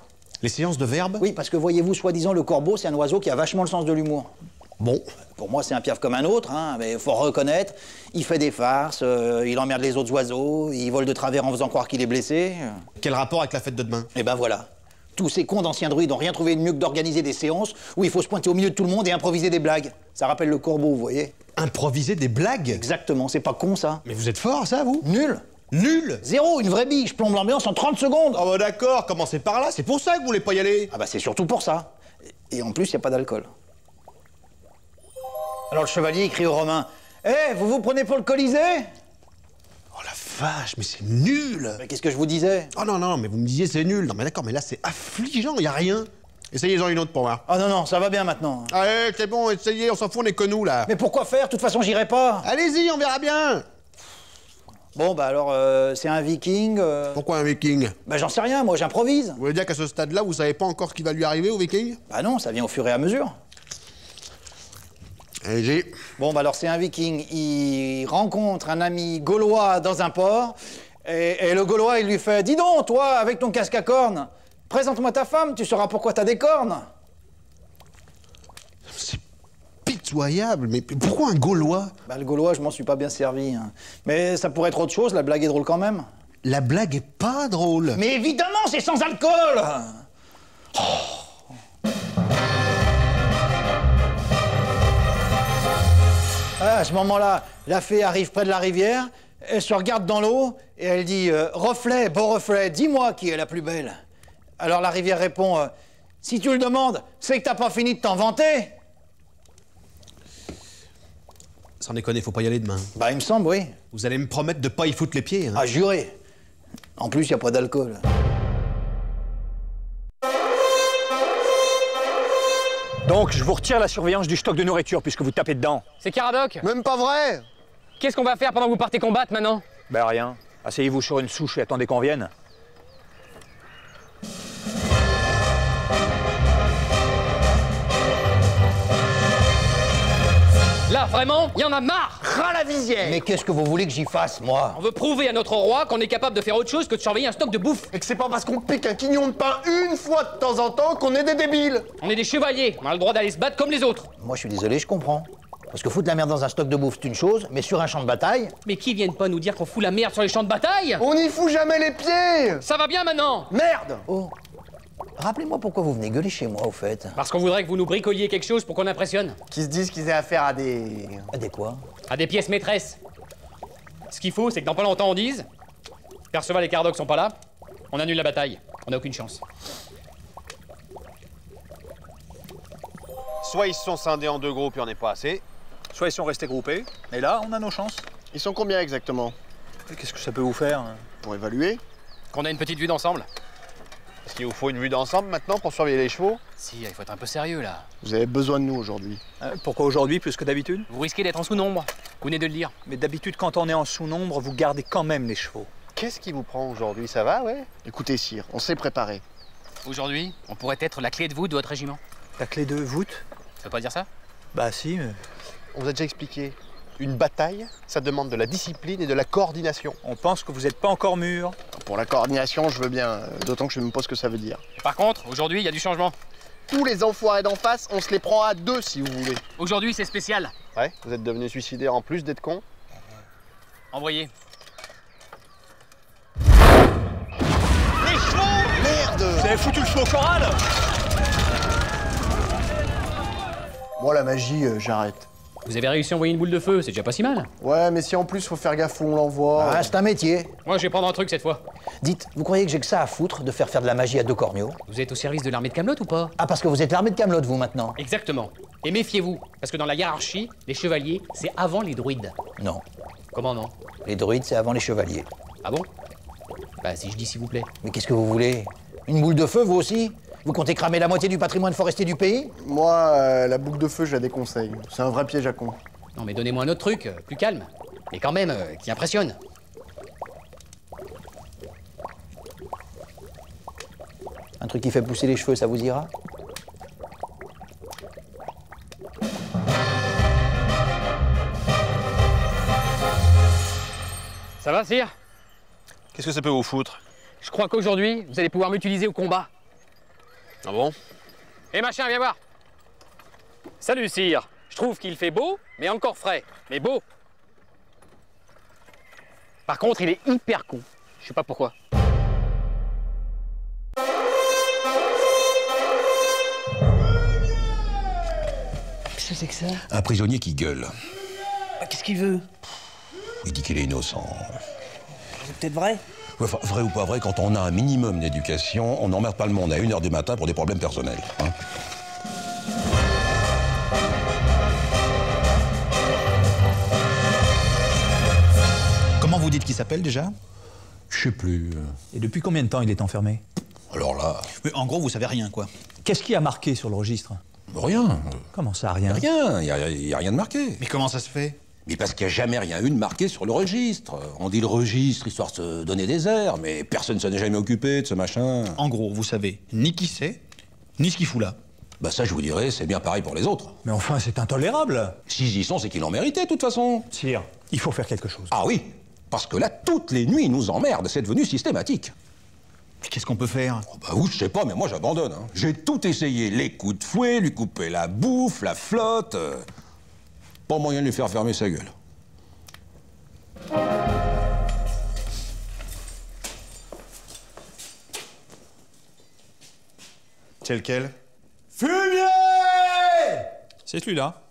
Les séances de verbes? Oui, parce que voyez-vous, soi-disant, le corbeau, c'est un oiseau qui a vachement le sens de l'humour. Bon. Pour moi, c'est un piaf comme un autre, hein, mais faut reconnaître, il fait des farces, il emmerde les autres oiseaux, il vole de travers en faisant croire qu'il est blessé. Quel rapport avec la fête de demain? Eh ben voilà. Tous ces cons d'anciens druides n'ont rien trouvé de mieux que d'organiser des séances où il faut se pointer au milieu de tout le monde et improviser des blagues. Ça rappelle le corbeau, vous voyez. Improviser des blagues? Exactement, c'est pas con, ça. Mais vous êtes fort, ça, vous? Nul. Nul? Zéro, une vraie bille, je plombe l'ambiance en 30 secondes. Oh bah d'accord, commencez par là, c'est pour ça que vous voulez pas y aller. Ah bah c'est surtout pour ça. Et en plus, il n'y a pas d'alcool. Alors le chevalier, il crie aux Romains, « Eh, vous vous prenez pour le Colisée ?» Oh la vache, mais c'est nul. Mais qu'est-ce que je vous disais? Oh non, non, mais vous me disiez c'est nul. Non mais d'accord, mais là c'est affligeant, y a rien. Essayez-en une autre pour moi. Ah non, non, ça va bien maintenant. Allez, c'est bon, essayez, on s'en fout, on est que nous là. Mais pourquoi faire? De toute façon, j'irai pas. Allez-y, on verra bien. Bon, bah alors, c'est un viking... Pourquoi un viking? Bah j'en sais rien, moi j'improvise. Vous voulez dire qu'à ce stade-là, vous savez pas encore ce qui va lui arriver au viking? Bah non, ça vient au fur et à mesure. Allez-y. Bon, bah alors c'est un viking, il rencontre un ami gaulois dans un port, et le gaulois, il lui fait « Dis donc, toi, avec ton casque à cornes, présente-moi ta femme, tu sauras pourquoi t'as des cornes. » C'est pitoyable, mais pourquoi un gaulois? Bah le gaulois, je m'en suis pas bien servi. Hein. Mais ça pourrait être autre chose, la blague est drôle quand même. La blague est pas drôle. Mais évidemment, c'est sans alcool. À ce moment-là, la fée arrive près de la rivière, elle se regarde dans l'eau et elle dit « Reflet, beau reflet, dis-moi qui est la plus belle ?» Alors la rivière répond « Si tu le demandes, c'est que t'as pas fini de t'en vanter !» Sans déconner, faut pas y aller demain. Bah, il me semble, oui. Vous allez me promettre de pas y foutre les pieds, hein. Ah, juré. En plus, y a pas d'alcool. Donc, je vous retire la surveillance du stock de nourriture puisque vous tapez dedans. C'est Caradoc. Même pas vrai. Qu'est-ce qu'on va faire pendant que vous partez combattre maintenant? Ben rien. Asseyez-vous sur une souche et attendez qu'on vienne. Là, vraiment, il y en a marre. Ras la visière. Mais qu'est-ce que vous voulez que j'y fasse, moi? On veut prouver à notre roi qu'on est capable de faire autre chose que de surveiller un stock de bouffe. Et que c'est pas parce qu'on pique un quignon de pain une fois de temps en temps qu'on est des débiles. On est des chevaliers, on a le droit d'aller se battre comme les autres. Moi, je suis désolé, je comprends. Parce que foutre la merde dans un stock de bouffe, c'est une chose, mais sur un champ de bataille... Mais qui viennent pas nous dire qu'on fout la merde sur les champs de bataille? On n'y fout jamais les pieds. Ça va bien maintenant? Merde. Oh. Rappelez-moi pourquoi vous venez gueuler chez moi, au fait. Parce qu'on voudrait que vous nous bricoliez quelque chose pour qu'on impressionne. Qui se disent qu'ils aient affaire à des... À des quoi? À des pièces maîtresses. Ce qu'il faut, c'est que dans pas longtemps on dise... Perceval et Caradoc sont pas là, on annule la bataille. On n'a aucune chance. Soit ils se sont scindés en deux groupes et on n'est pas assez. Soit ils sont restés groupés, et là, on a nos chances. Ils sont combien exactement? Qu'est-ce que ça peut vous faire? Pour évaluer. Qu'on a une petite vue d'ensemble. Est-ce qu'il vous faut une vue d'ensemble maintenant pour surveiller les chevaux? Si, il faut être un peu sérieux là. Vous avez besoin de nous aujourd'hui. Pourquoi aujourd'hui plus que d'habitude? Vous risquez d'être en sous-nombre. Vous venez de le dire. Mais d'habitude, quand on est en sous-nombre, vous gardez quand même les chevaux. Qu'est-ce qui vous prend aujourd'hui? Ça va, ouais? Écoutez, sire, on s'est préparé. Aujourd'hui, on pourrait être la clé de voûte de votre régiment. La clé de voûte? Ça veut pas dire ça? Bah si, mais... On vous a déjà expliqué. Une bataille, ça demande de la discipline et de la coordination. On pense que vous n'êtes pas encore mûr. Pour la coordination, je veux bien, d'autant que je ne me pose ce que ça veut dire. Par contre, aujourd'hui, il y a du changement. Tous les enfoirés d'en face, on se les prend à deux si vous voulez. Aujourd'hui, c'est spécial. Ouais, vous êtes devenus suicidaires en plus d'être cons. Envoyez. Les chevaux! Merde! Vous avez foutu le feu au choral? Moi, la magie, j'arrête. Vous avez réussi à envoyer une boule de feu, c'est déjà pas si mal. Ouais, mais si en plus faut faire gaffe où on l'envoie... Ah, c'est un métier. Moi, je vais prendre un truc cette fois. Dites, vous croyez que j'ai que ça à foutre de faire de la magie à deux corneaux? Vous êtes au service de l'armée de Camelot ou pas? Ah, parce que vous êtes l'armée de Camelot, vous, maintenant? Exactement. Et méfiez-vous, parce que dans la hiérarchie, les chevaliers, c'est avant les druides. Non. Comment non? Les druides, c'est avant les chevaliers. Ah bon? Bah, si je dis s'il vous plaît. Mais qu'est-ce que vous voulez? Une boule de feu, vous aussi? Vous comptez cramer la moitié du patrimoine forestier du pays? Moi, la boucle de feu, je la déconseille. C'est un vrai piège à con. Non mais donnez-moi un autre truc, plus calme. Mais quand même, qui impressionne. Un truc qui fait pousser les cheveux, ça vous ira? Ça va, sire? Qu'est-ce que ça peut vous foutre? Je crois qu'aujourd'hui, vous allez pouvoir m'utiliser au combat. Ah bon? Eh machin, viens voir. Salut, sire. Je trouve qu'il fait beau, mais encore frais. Mais beau. Par contre, il est hyper con. Je sais pas pourquoi. Qu'est-ce que c'est que ça? Un prisonnier qui gueule. Qu'est-ce qu'il veut? Il dit qu'il est innocent. C'est peut-être vrai. Ouais, enfin, vrai ou pas vrai, quand on a un minimum d'éducation, on n'emmerde pas le monde à 1h du matin pour des problèmes personnels. Hein. Comment vous dites qu'il s'appelle déjà? Je sais plus. Et depuis combien de temps il est enfermé? Alors là... Mais en gros, vous savez rien, quoi. Qu'est-ce qui a marqué sur le registre? Rien. Comment ça, rien? Rien, il n'y a rien de marqué. Mais comment ça se fait? Mais parce qu'il n'y a jamais rien eu de marqué sur le registre. On dit le registre, histoire de se donner des airs, mais personne ne s'en est jamais occupé de ce machin. En gros, vous savez ni qui c'est, ni ce qu'il fout là. Bah ça, je vous dirais, c'est bien pareil pour les autres. Mais enfin, c'est intolérable. S'ils y sont, c'est qu'ils l'ont mérité, de toute façon. Sire, il faut faire quelque chose. Ah oui, parce que là, toutes les nuits, ils nous emmerdent, c'est devenu systématique. Qu'est-ce qu'on peut faire? Oh bah oui, je sais pas, mais moi j'abandonne. Hein. J'ai tout essayé, les coups de fouet, lui couper la bouffe, la flotte... Pas moyen de lui faire fermer sa gueule. C'est lequel? Fumier! C'est celui-là.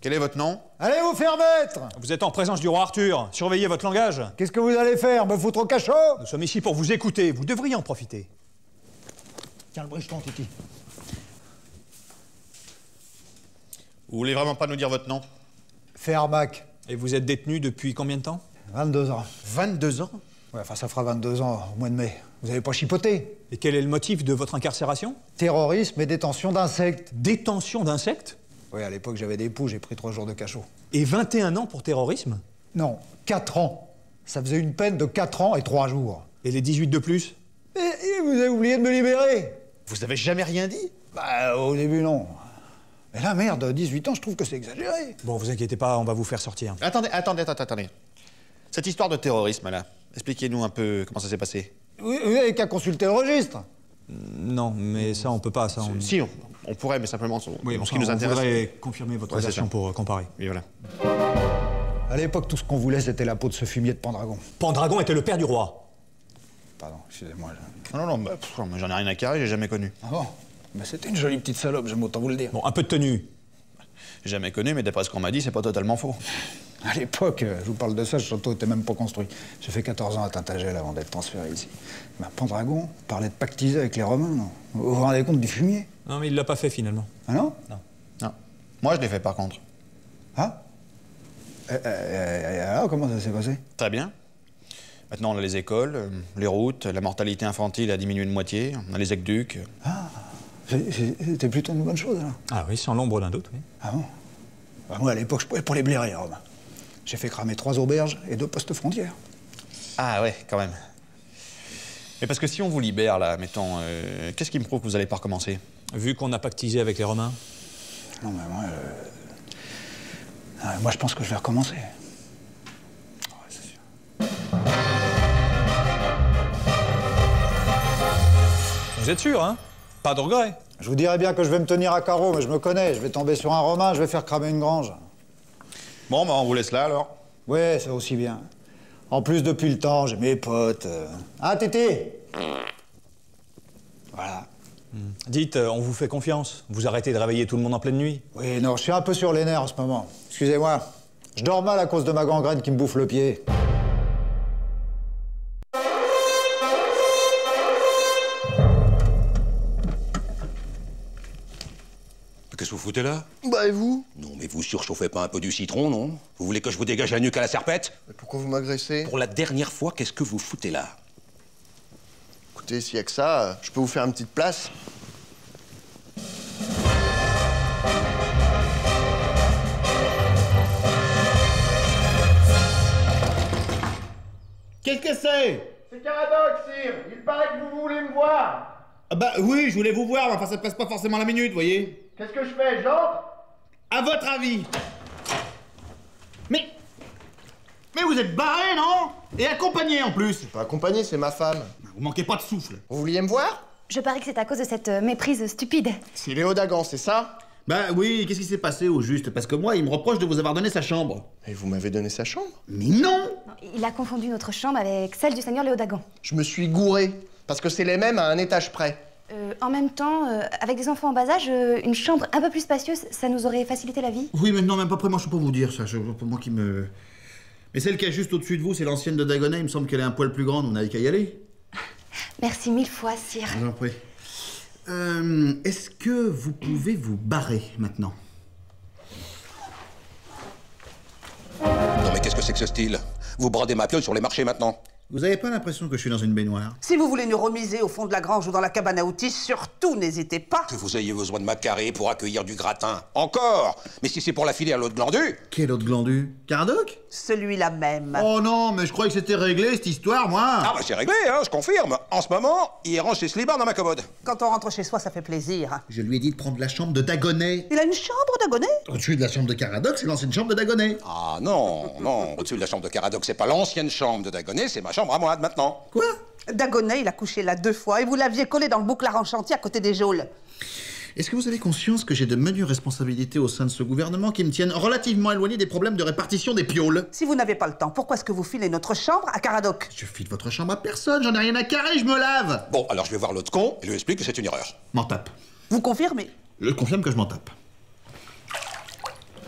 Quel est votre nom? Allez vous faire mettre! Vous êtes en présence du roi Arthur. Surveillez votre langage. Qu'est-ce que vous allez faire? Me foutre au cachot? Nous sommes ici pour vous écouter. Vous devriez en profiter. Tiens le bricheton, Titi. Vous voulez vraiment pas nous dire votre nom? Fermac. Et vous êtes détenu depuis combien de temps? 22 ans. 22 ans? Ouais, enfin ça fera 22 ans au mois de mai. Vous avez pas chipoté? Et quel est le motif de votre incarcération? Terrorisme et détention d'insectes. Détention d'insectes? Oui, à l'époque j'avais des poux, j'ai pris 3 jours de cachot. Et 21 ans pour terrorisme? Non, 4 ans. Ça faisait une peine de 4 ans et 3 jours. Et les 18 de plus? Et vous avez oublié de me libérer. Vous avez jamais rien dit? Bah, au début, non. Mais là, merde, 18 ans, je trouve que c'est exagéré. Bon, vous inquiétez pas, on va vous faire sortir. Attendez. Cette histoire de terrorisme, là, expliquez-nous un peu comment ça s'est passé. Vous n'avez qu'à consulter le registre. Non, mais ça, on peut pas, ça. Si, on pourrait, mais simplement, Oui, ce qui nous intéresse... On voudrait confirmer votre version pour comparer. Oui, voilà. À l'époque, tout ce qu'on voulait, c'était la peau de ce fumier de Pendragon. Pendragon était le père du roi. Pardon, excusez-moi. Non, mais j'en ai rien à carrer, j'ai jamais connu. Ah bon? Bah, c'était une jolie petite salope, j'aime autant vous le dire. Bon, un peu de tenue. J'ai jamais connu, mais d'après ce qu'on m'a dit, c'est pas totalement faux. À l'époque, je vous parle de ça, le château était même pas construit. J'ai fait 14 ans à Tintagel avant d'être transféré ici. Mais Pendragon parlait de pactiser avec les Romains, non? Vous vous rendez compte du fumier? Non, mais il l'a pas fait, finalement. Ah non? Non. Moi, je l'ai fait, par contre. Ah? Alors, comment ça s'est passé? Très bien. Maintenant, on a les écoles, les routes, la mortalité infantile a diminué de moitié, on a les aqueducs. Ah, c'était plutôt une bonne chose, alors. Ah oui, sans l'ombre d'un doute, oui. Ah bon? Bah, moi, à l'époque, je pouvais pas les blairer, Rome. J'ai fait cramer 3 auberges et 2 postes frontières. Ah ouais, quand même. Mais parce que si on vous libère, là, mettons, qu'est-ce qui me prouve que vous allez pas recommencer? Vu qu'on a pactisé avec les Romains? Non, mais moi, je pense que je vais recommencer. Vous êtes sûr, hein? Pas de regret? Je vous dirais bien que je vais me tenir à carreau, mais je me connais. Je vais tomber sur un Romain, je vais faire cramer une grange. Bon, bah on vous laisse là, alors. Ouais, c'est aussi bien. En plus, depuis le temps, j'ai mes potes. Ah, Tété? Voilà. Dites, on vous fait confiance. Vous arrêtez de réveiller tout le monde en pleine nuit. Oui, non, je suis un peu sur les nerfs en ce moment. Excusez-moi. Je dors mal à cause de ma gangrène qui me bouffe le pied. Qu'est-ce que vous foutez là? Bah et vous? Non, mais vous surchauffez pas un peu du citron, non? Vous voulez que je vous dégage la nuque à la serpette? Mais pourquoi vous m'agressez? Pour la dernière fois, qu'est-ce que vous foutez là? Écoutez, s'il y a que ça, je peux vous faire une petite place. Qu'est-ce que c'est? C'est Caradoc, sire. Il paraît que vous voulez me voir. Ah bah oui, je voulais vous voir, mais enfin ça te passe pas forcément la minute, voyez. Qu'est-ce que je fais? J'entre? À votre avis? Mais vous êtes barré, non? Et accompagné en plus. Pas accompagné, c'est ma femme. Vous manquez pas de souffle. Vous vouliez me voir? Je parie que c'est à cause de cette méprise stupide. C'est Léo Dagan, c'est ça? Bah oui, qu'est-ce qui s'est passé au juste? Parce que moi, il me reproche de vous avoir donné sa chambre. Et vous m'avez donné sa chambre? Mais non! Il a confondu notre chambre avec celle du seigneur Léodagan. Je me suis gouré, parce que c'est les mêmes à un étage près. En même temps, avec des enfants en bas âge, une chambre un peu plus spacieuse, ça nous aurait facilité la vie. Oui, mais non, même pas près, moi je peux pas vous dire ça, pour moi qui me... Mais celle qui est juste au-dessus de vous, c'est l'ancienne de Dagonet, il me semble qu'elle est un poil plus grande, on n'a qu'à y aller. Merci 1000 fois, sire. Je vous en prie. Est-ce que vous pouvez vous barrer maintenant? Non, mais qu'est-ce que c'est que ce style? Vous bradez ma piole sur les marchés maintenant. Vous avez pas l'impression que je suis dans une baignoire? Si vous voulez nous remiser au fond de la grange ou dans la cabane à outils, surtout n'hésitez pas. Que vous ayez besoin de ma carrée pour accueillir du gratin. Encore! Mais si c'est pour la filer à l'autre glandu? Quel autre glandu? Caradoc? Celui-là même. Oh non, mais je croyais que c'était réglé, cette histoire, moi. Ah bah c'est réglé, hein, je confirme. En ce moment, il range ses slibards dans ma commode. Quand on rentre chez soi, ça fait plaisir. Je lui ai dit de prendre la chambre de Dagonet. Il a une chambre, Dagonet? Au-dessus de la chambre de Caradoc, c'est l'ancienne chambre de Dagonet. Ah non, non, au-dessus de la chambre de Caradoc, c'est pas l'ancienne chambre de Dagonet, c'est ma chambre à moi de maintenant. Quoi? Dagonet, il a couché là 2 fois et vous l'aviez collé dans le bouclard en chantier à côté des geôles. Est-ce que vous avez conscience que j'ai de menues responsabilités au sein de ce gouvernement qui me tiennent relativement éloigné des problèmes de répartition des pioles? Si vous n'avez pas le temps, pourquoi est-ce que vous filez notre chambre à Caradoc? Je file votre chambre à personne, j'en ai rien à carrer, je me lave. Bon, alors je vais voir l'autre con et je lui explique que c'est une erreur. M'en tape. Vous confirmez? Je confirme que je m'en tape.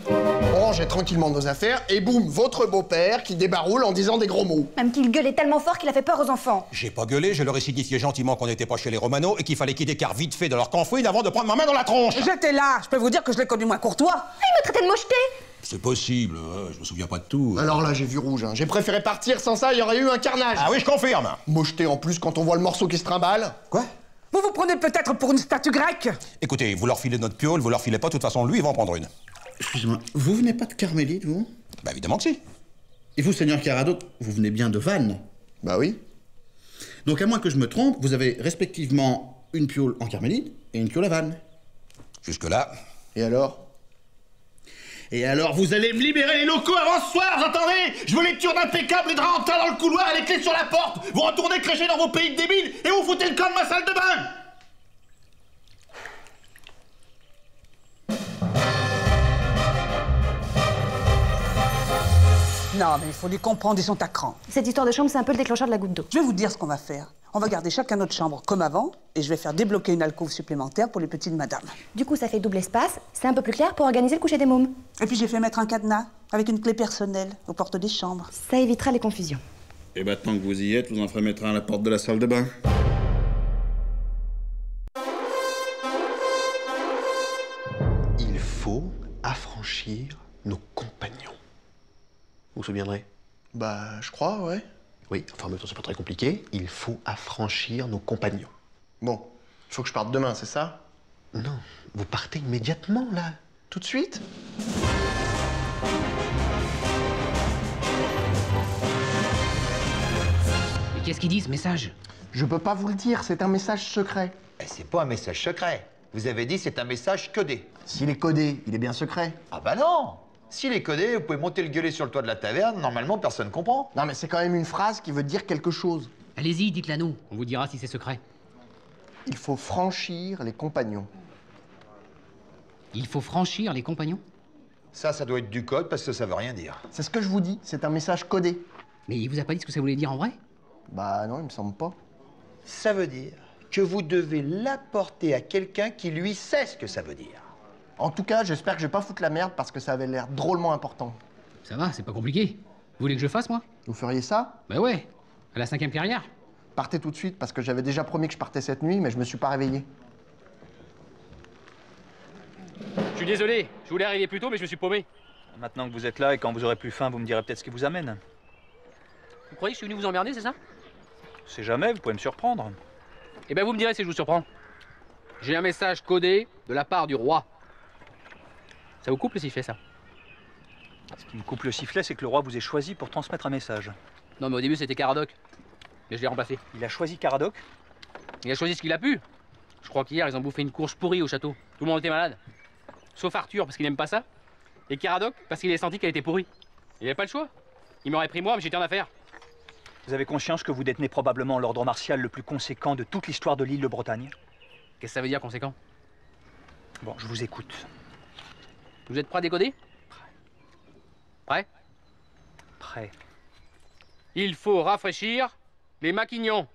On rangeait tranquillement nos affaires et boum, votre beau-père qui débaroule en disant des gros mots. Même qu'il gueulait tellement fort qu'il a fait peur aux enfants. J'ai pas gueulé, je leur ai signifié gentiment qu'on n'était pas chez les Romano et qu'il fallait qu'ils décarrent vite fait de leur camp fouine avant de prendre ma main dans la tronche. J'étais là, je peux vous dire que je l'ai connu moins courtois. Il me traitait de mocheté. C'est possible, je me souviens pas de tout. Alors là, j'ai vu rouge. J'ai préféré partir, sans ça, il y aurait eu un carnage. Ah oui, je confirme. Mocheté en plus quand on voit le morceau qui se trimballe. Quoi? Vous vous prenez peut-être pour une statue grecque? Écoutez, vous leur filez notre piole, vous leur filez pas, de toute façon, lui, il va en prendre une. Excusez-moi, vous venez pas de Carmélite, vous? Bah évidemment que si. Et vous, Seigneur Caradoc, vous venez bien de Vannes? Bah oui. Donc à moins que je me trompe, vous avez respectivement une piole en Carmélite et une piole à Vannes. Jusque-là. Et alors? Et alors, vous allez me libérer les locaux avant ce soir, vous entendez? Je veux les turnes impeccables, les draps en tas dans le couloir et les clés sur la porte. Vous retournez crécher dans vos pays de débiles et vous foutez le camp de ma salle de bain. Non, mais il faut les comprendre, ils sont à cran. Cette histoire de chambre, c'est un peu le déclencheur de la goutte d'eau. Je vais vous dire ce qu'on va faire. On va garder chacun notre chambre comme avant, et je vais faire débloquer une alcôve supplémentaire pour les petites madames. Du coup, ça fait double espace, c'est un peu plus clair pour organiser le coucher des mômes. Et puis j'ai fait mettre un cadenas avec une clé personnelle aux portes des chambres. Ça évitera les confusions. Et maintenant que vous y êtes, vous en ferez mettre un à la porte de la salle de bain. Il faut affranchir nos compagnons. Vous vous souviendrez? Bah, je crois, ouais. Oui, enfin, en même temps, c'est pas très compliqué. Il faut affranchir nos compagnons. Bon, il faut que je parte demain, c'est ça? Non, vous partez immédiatement, là. Tout de suite? Mais qu'est-ce qu'il dit, ce message? Je peux pas vous le dire, c'est un message secret. Eh, c'est pas un message secret. Vous avez dit c'est un message codé. S'il est codé, il est bien secret. Ah bah non! S'il est codé, vous pouvez monter le gueuler sur le toit de la taverne, normalement personne comprend. Non mais c'est quand même une phrase qui veut dire quelque chose. Allez-y, dites-la nous. On vous dira si c'est secret. Il faut franchir les compagnons. Il faut franchir les compagnons? Ça doit être du code parce que ça veut rien dire. C'est ce que je vous dis, c'est un message codé. Mais il vous a pas dit ce que ça voulait dire en vrai? Bah non, il me semble pas. Ça veut dire que vous devez l'apporter à quelqu'un qui lui sait ce que ça veut dire. En tout cas, j'espère que je vais pas foutre la merde parce que ça avait l'air drôlement important. Ça va, c'est pas compliqué. Vous voulez que je fasse, moi? Vous feriez ça? Bah ouais, à la 5e carrière. Partez tout de suite parce que j'avais déjà promis que je partais cette nuit, mais je me suis pas réveillé. Je suis désolé, je voulais arriver plus tôt, mais je me suis paumé. Maintenant que vous êtes là et quand vous aurez plus faim, vous me direz peut-être ce qui vous amène. Vous croyez que je suis venu vous emmerder, c'est ça? C'est jamais, vous pouvez me surprendre. Eh ben vous me direz si je vous surprends. J'ai un message codé de la part du roi. Ça vous coupe le sifflet, ça? Ce qui me coupe le sifflet, c'est que le roi vous ait choisi pour transmettre un message. Non, mais au début, c'était Caradoc. Mais je l'ai remplacé. Il a choisi Caradoc? Il a choisi ce qu'il a pu. Je crois qu'hier, ils ont bouffé une courge pourrie au château. Tout le monde était malade. Sauf Arthur, parce qu'il n'aime pas ça. Et Caradoc, parce qu'il a senti qu'elle était pourrie. Il n'avait pas le choix. Il m'aurait pris moi, mais j'étais en affaire. Vous avez conscience que vous détenez probablement l'ordre martial le plus conséquent de toute l'histoire de l'île de Bretagne? Qu'est-ce que ça veut dire, conséquent? Bon, je vous écoute. Vous êtes prêt à décoder? Prêt? Prêt. Il faut rafraîchir les maquignons.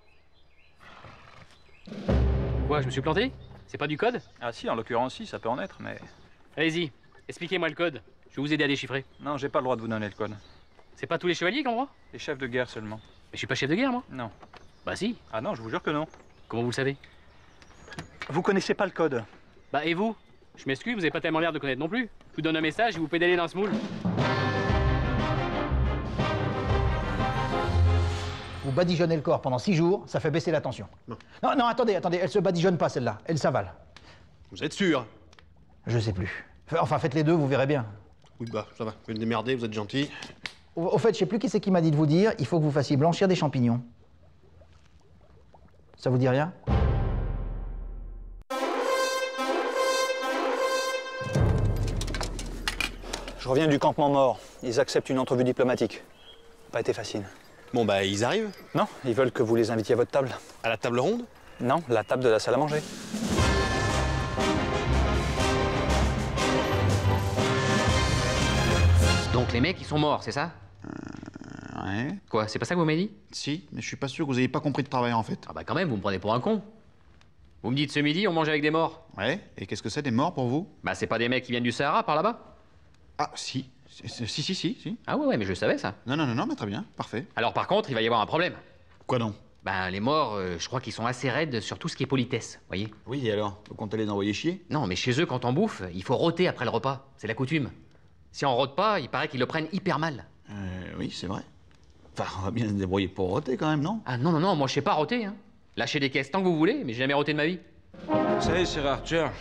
Quoi, je me suis planté? C'est pas du code? Ah si, en l'occurrence, si, ça peut en être, mais... Allez-y, expliquez-moi le code. Je vais vous aider à déchiffrer. Non, j'ai pas le droit de vous donner le code. C'est pas tous les chevaliers qui ont le droit? Les chefs de guerre seulement. Mais je suis pas chef de guerre, moi? Non. Bah si. Ah non, je vous jure que non. Comment vous le savez? Vous connaissez pas le code. Bah et vous? Je m'excuse, vous avez pas tellement l'air de connaître non plus. Je vous donne un message et vous pédalez dans ce moule. Vous badigeonnez le corps pendant 6 jours, ça fait baisser la tension. Non, attendez, elle se badigeonne pas celle-là, elle s'avale. Vous êtes sûr? Je sais plus. Enfin, faites les deux, vous verrez bien. Oui, bah, ça va. Vous pouvez le démerder, vous êtes gentil. Au fait, je sais plus qui c'est qui m'a dit de vous dire, il faut que vous fassiez blanchir des champignons. Ça vous dit rien? Je reviens du campement mort. Ils acceptent une entrevue diplomatique. Pas été facile. Bon, bah, ils arrivent? Non, ils veulent que vous les invitiez à votre table. À la table ronde? Non, la table de la salle à manger. Donc les mecs, ils sont morts, c'est ça? Ouais. Quoi, c'est pas ça que vous m'avez dit? Si, mais je suis pas sûr que vous ayez pas compris de travail en fait. Ah bah quand même, vous me prenez pour un con. Vous me dites ce midi, on mange avec des morts. Ouais, et qu'est-ce que c'est des morts pour vous? Bah c'est pas des mecs qui viennent du Sahara par là-bas? Ah, si. Si. Ah ouais, mais je savais ça. Non, mais très bien, parfait. Alors par contre, il va y avoir un problème. Quoi donc? Bah les morts, je crois qu'ils sont assez raides sur tout ce qui est politesse, voyez? Oui, et alors? Vous comptez les envoyer chier? Non, mais chez eux, quand on bouffe, il faut rôter après le repas. C'est la coutume. Si on rôte pas, il paraît qu'ils le prennent hyper mal. Oui, c'est vrai. Enfin, on va bien se débrouiller pour rôter quand même, non? Ah non, moi je sais pas rôter, hein. Lâchez des caisses tant que vous voulez, mais j'ai jamais rôté de ma vie. Vous savez, Sir Arthur,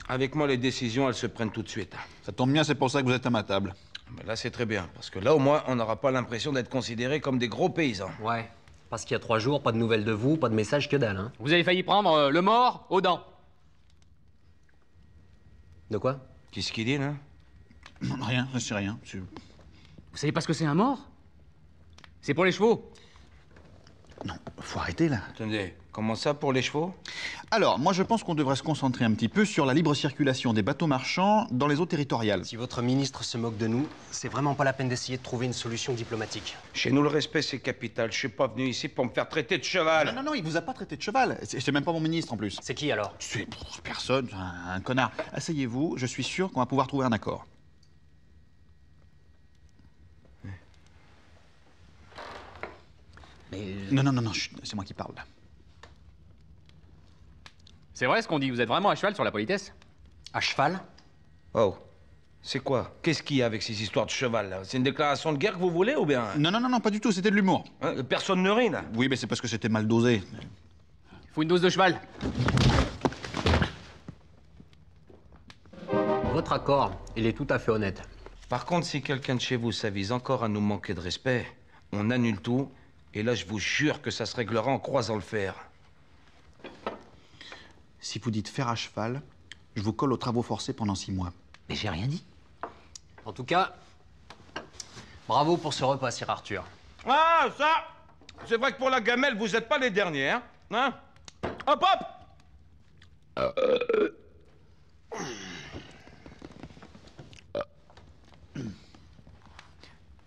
avec moi, les décisions, elles se prennent tout de suite. Ça tombe bien, c'est pour ça que vous êtes à ma table. Mais là, c'est très bien, parce que là, au moins, on n'aura pas l'impression d'être considérés comme des gros paysans. Ouais. Parce qu'il y a 3 jours, pas de nouvelles de vous, pas de message que dalle, hein. Vous avez failli prendre le mort aux dents. De quoi? Qu'est-ce qu'il dit, là? Rien, je sais rien. Vous savez pas ce que c'est un mort? C'est pour les chevaux. Non, faut arrêter là. Attendez, comment ça pour les chevaux? Alors, moi je pense qu'on devrait se concentrer un petit peu sur la libre circulation des bateaux marchands dans les eaux territoriales. Si votre ministre se moque de nous, c'est vraiment pas la peine d'essayer de trouver une solution diplomatique. Chez nous, le respect, c'est capital. Je suis pas venu ici pour me faire traiter de cheval. Non, il vous a pas traité de cheval. C'est même pas mon ministre en plus. C'est qui alors? C'est personne, un connard. Asseyez-vous, je suis sûr qu'on va pouvoir trouver un accord. Mais... Non, c'est moi qui parle là. C'est vrai ce qu'on dit, vous êtes vraiment à cheval sur la politesse? À cheval? Oh, c'est quoi? Qu'est-ce qu'il y a avec ces histoires de cheval, là? C'est une déclaration de guerre que vous voulez, ou bien? Non, pas du tout, c'était de l'humour. Hein, personne ne rit, là? Oui, mais c'est parce que c'était mal dosé. Faut une dose de cheval. Votre accord, il est tout à fait honnête. Par contre, si quelqu'un de chez vous s'avise encore à nous manquer de respect, on annule tout, et là, je vous jure que ça se réglera en croisant le fer. Si vous dites fer à cheval, je vous colle aux travaux forcés pendant 6 mois. Mais j'ai rien dit. En tout cas, bravo pour ce repas, Sir Arthur. Ah, ça! C'est vrai que pour la gamelle, vous êtes pas les derniers, hein? Hop!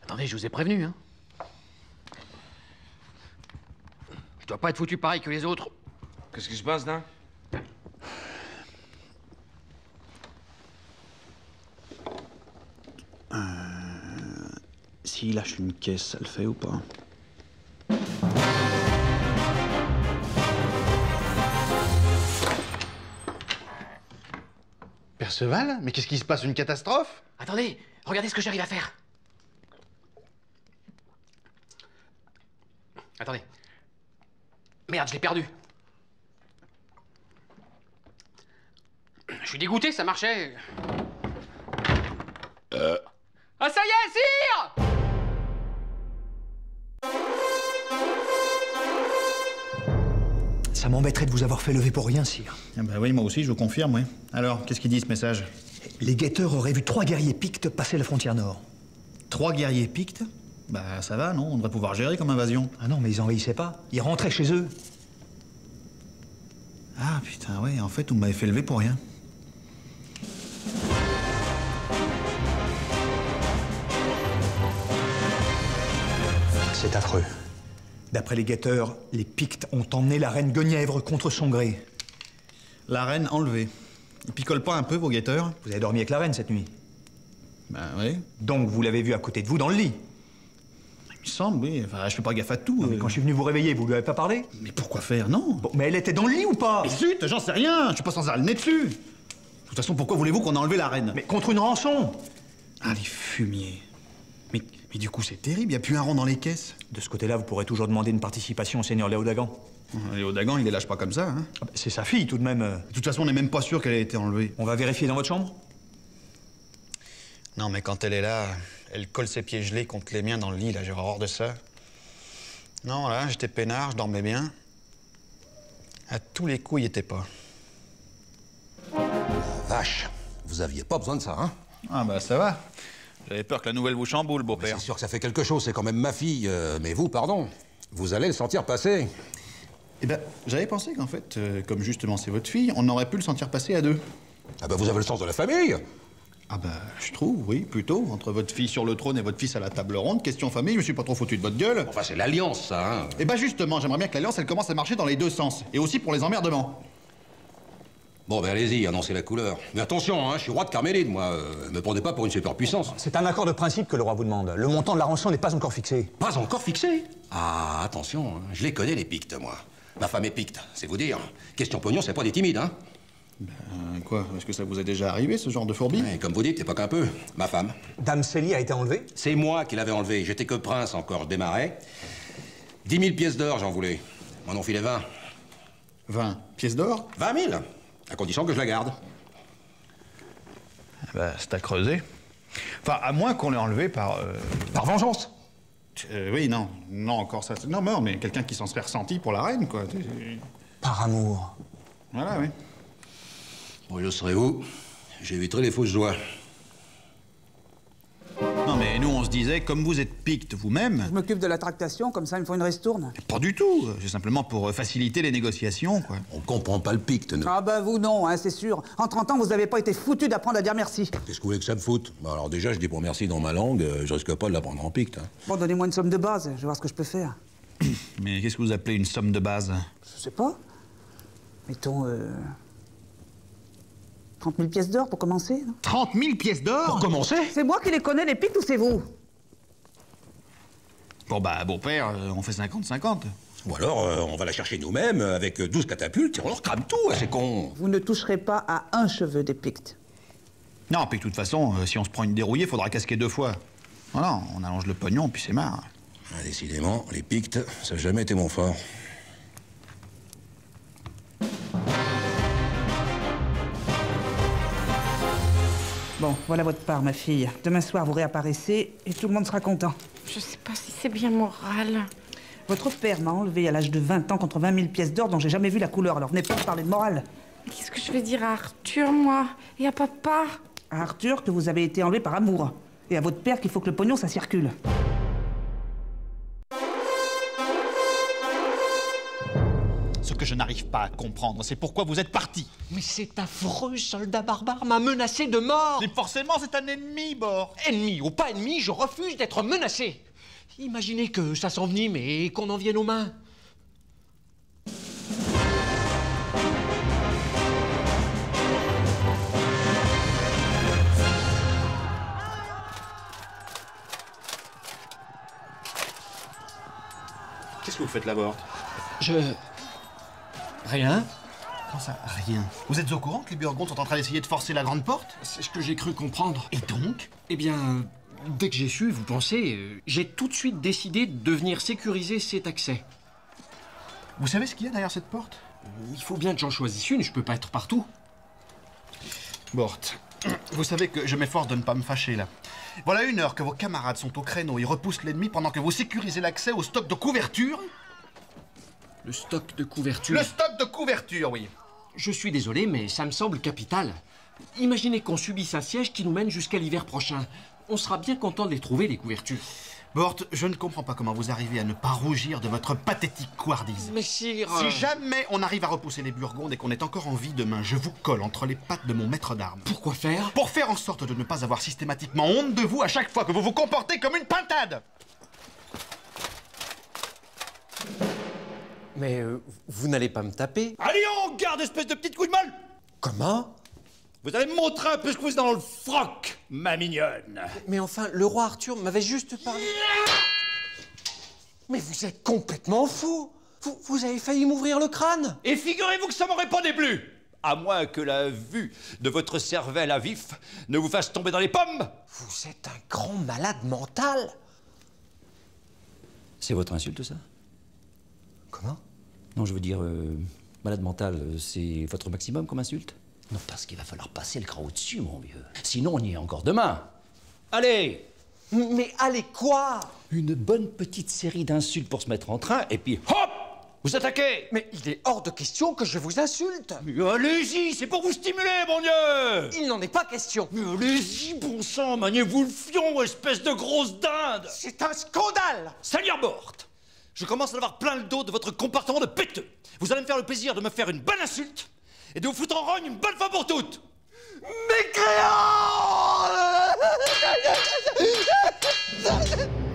Attendez, je vous ai prévenu, hein. Je dois pas être foutu pareil que les autres. Qu'est-ce qui se passe, là? S'il lâche une caisse, ça le fait ou pas? Perceval? Mais qu'est-ce qui se passe? Une catastrophe? Attendez, regardez ce que j'arrive à faire. Attendez. Merde, je l'ai perdu. Je suis dégoûté, ça marchait. Ah, ça y est, sire! Ça m'embêterait de vous avoir fait lever pour rien, sire. Ah bah oui, moi aussi, je vous confirme, oui. Alors, qu'est-ce qu'il dit, ce message? Les guetteurs auraient vu 3 guerriers pictes passer la frontière nord. 3 guerriers pictes? Bah ça va, non? On devrait pouvoir gérer comme invasion. Ah non, mais ils envahissaient pas. Ils rentraient chez eux. Ah putain, ouais, en fait, vous m'avez fait lever pour rien. C'est affreux. D'après les guetteurs, les Pictes ont emmené la reine Guenièvre contre son gré. La reine enlevée. Ils picolent pas un peu, vos guetteurs? Vous avez dormi avec la reine cette nuit? Ben oui. Donc vous l'avez vue à côté de vous dans le lit? Il me semble, oui. Enfin, je fais pas gaffe à tout. Non, mais quand je suis venu vous réveiller, vous lui avez pas parlé? Mais pourquoi faire? Non. Bon, mais elle était dans le lit ou pas? Mais zut, j'en sais rien. Je suis pas sans avoir le nez dessus. De toute façon, pourquoi voulez-vous qu'on a enlevé la reine? Mais contre une rançon. Ah, les fumiers. Mais du coup, c'est terrible. Y a plus un rond dans les caisses. De ce côté-là, vous pourrez toujours demander une participation au seigneur Léo Dagan. Léo Dagan, il les lâche pas comme ça, hein. Ah bah, c'est sa fille, tout de même. De toute façon, on n'est même pas sûr qu'elle ait été enlevée. On va vérifier dans votre chambre? Non, mais quand elle est là, elle colle ses pieds gelés contre les miens dans le lit, là, j'ai horreur de ça. Non, là, j'étais peinard, je dormais bien. À tous les coups, il était pas. Vache, vous aviez pas besoin de ça, hein? Ah bah ça va. J'avais peur que la nouvelle vous chamboule, beau-père. C'est sûr que ça fait quelque chose, c'est quand même ma fille. Mais vous, pardon, vous allez le sentir passer. Eh ben, j'avais pensé qu'en fait, comme justement c'est votre fille, on aurait pu le sentir passer à 2. Ah ben vous avez le sens de la famille. Ah bah, je trouve, oui, plutôt. Entre votre fille sur le trône et votre fils à la table ronde, question famille, je me suis pas trop foutu de votre gueule. Enfin, c'est l'alliance, ça, hein. Eh bah justement, j'aimerais bien que l'alliance, elle commence à marcher dans les deux sens. Et aussi pour les emmerdements. Bon, ben allez-y, annoncez la couleur. Mais attention, hein, je suis roi de Carmélide, moi. Me prenez pas pour une superpuissance. C'est un accord de principe que le roi vous demande. Le montant de la rançon n'est pas encore fixé. Pas encore fixé? Ah, attention, hein, je les connais, les Pictes, moi. Ma femme est Picte, c'est vous dire. Question pognon, c'est pas des timides, hein. Ben, quoi? Est-ce que ça vous est déjà arrivé, ce genre de fourbi? Ouais, comme vous dites, c'est pas qu'un peu. Ma femme. Dame Célie a été enlevée? C'est moi qui l'avais enlevée. J'étais que prince encore, je démarrais. 10 000 pièces d'or, j'en voulais. M'en ont filé 20. 20 pièces d'or? 20 000, à condition que je la garde. Bah, c'est à creuser. Enfin, à moins qu'on l'ait enlevé par... Par vengeance? Oui, non. Non, encore ça. Non, mais quelqu'un qui s'en serait ressenti pour la reine, quoi. Par amour. Voilà, oui. Bon, je serai vous. J'éviterai les fausses joies. Non, mais nous, on se disait, comme vous êtes Picte vous-même... Je m'occupe de la tractation, comme ça, il me faut une ristourne. Pas du tout. C'est simplement pour faciliter les négociations, quoi. On comprend pas le Picte, nous. Ah bah vous non, hein, c'est sûr. En 30 ans, vous avez pas été foutu d'apprendre à dire merci. Qu'est-ce que vous voulez que ça me foute? Bah, alors déjà, je dis pour merci dans ma langue, je risque pas de l'apprendre en Picte. Hein. Bon, donnez-moi une somme de base, je vais voir ce que je peux faire. Mais qu'est-ce que vous appelez une somme de base? Je sais pas. Mettons, 30 000 pièces d'or pour commencer, non? 30 000 pièces d'or? Pour commencer? C'est moi qui les connais, les Pictes, ou c'est vous? Bon, bah, beau-père, on fait 50-50. Ou alors, on va la chercher nous-mêmes, avec 12 catapultes, et on leur crame tout, c'est con. Vous ne toucherez pas à un cheveu des Pictes. Non, puis de toute façon, si on se prend une dérouillée, faudra casquer 2 fois. Voilà, on allonge le pognon, puis c'est marre. Ah, décidément, les Pictes, ça n'a jamais été mon fort. Bon, voilà votre part, ma fille. Demain soir, vous réapparaissez et tout le monde sera content. Je sais pas si c'est bien moral. Votre père m'a enlevé à l'âge de 20 ans contre 20 000 pièces d'or dont j'ai jamais vu la couleur. Alors venez pas me parler de morale. Qu'est-ce que je vais dire à Arthur, moi? Et à papa? À Arthur que vous avez été enlevé par amour. Et à votre père qu'il faut que le pognon, ça circule. Ce que je n'arrive pas à comprendre, c'est pourquoi vous êtes parti. Mais cet affreux soldat barbare m'a menacé de mort. Mais forcément, c'est un ennemi, Bort. Ennemi ou pas ennemi, je refuse d'être menacé. Imaginez que ça s'envenime et qu'on en vienne aux mains. Qu'est-ce que vous faites là, Bort? Rien. Comment ça, rien? Vous êtes au courant que les Burgondes sont en train d'essayer de forcer la grande porte? C'est ce que j'ai cru comprendre. Et donc? Eh bien, dès que j'ai su, vous pensez, j'ai tout de suite décidé de venir sécuriser cet accès. Vous savez ce qu'il y a derrière cette porte? Il faut bien que j'en choisisse une, je peux pas être partout. Bort, vous savez que je m'efforce de ne pas me fâcher, là. Voilà 1 heure que vos camarades sont au créneau, ils repoussent l'ennemi pendant que vous sécurisez l'accès au stock de couverture. Le stock de couverture. Le stock de couverture, oui. Je suis désolé, mais ça me semble capital. Imaginez qu'on subisse un siège qui nous mène jusqu'à l'hiver prochain. On sera bien content de les trouver, les couvertures. Bort, je ne comprends pas comment vous arrivez à ne pas rougir de votre pathétique couardise. Mais sire... Si jamais on arrive à repousser les Burgondes et qu'on est encore en vie demain, je vous colle entre les pattes de mon maître d'armes. Pourquoi faire? Pour faire en sorte de ne pas avoir systématiquement honte de vous à chaque fois que vous vous comportez comme une pintade. Mais vous n'allez pas me taper? Allez, on garde, espèce de petite couille de molle! Comment? Vous allez me montrer un peu ce que vous êtes dans le froc, ma mignonne. Mais enfin, le roi Arthur m'avait juste parlé... Mais vous êtes complètement fou! Vous avez failli m'ouvrir le crâne! Et figurez-vous que ça m'aurait pas déplu! À moins que la vue de votre cervelle à vif ne vous fasse tomber dans les pommes! Vous êtes un grand malade mental! C'est votre insulte, ça? Comment? Non, je veux dire, malade mental, c'est votre maximum comme insulte? Non, parce qu'il va falloir passer le cran au-dessus, mon vieux. Sinon, on y est encore demain. Allez! Mais allez quoi? Une bonne petite série d'insultes pour se mettre en train, et puis hop! Vous attaquez! Mais il est hors de question que je vous insulte! Mais allez-y, c'est pour vous stimuler, mon Dieu! Il n'en est pas question! Mais allez-y, bon sang, maniez-vous le fion, espèce de grosse dinde! C'est un scandale! Seigneur Bort! Je commence à avoir plein le dos de votre comportement de péteux. Vous allez me faire le plaisir de me faire une bonne insulte et de vous foutre en rogne une bonne fois pour toutes.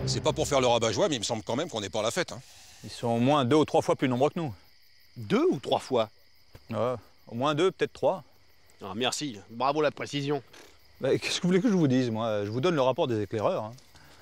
C'est pas pour faire le rabat-joie, mais il me semble quand même qu'on n'est pas à la fête. Hein. Ils sont au moins 2 ou 3 fois plus nombreux que nous. 2 ou 3 fois? Au moins 2, peut-être 3. Ah, merci, bravo la précision. Bah, qu'est-ce que vous voulez que je vous dise, moi? Je vous donne le rapport des éclaireurs. Hein.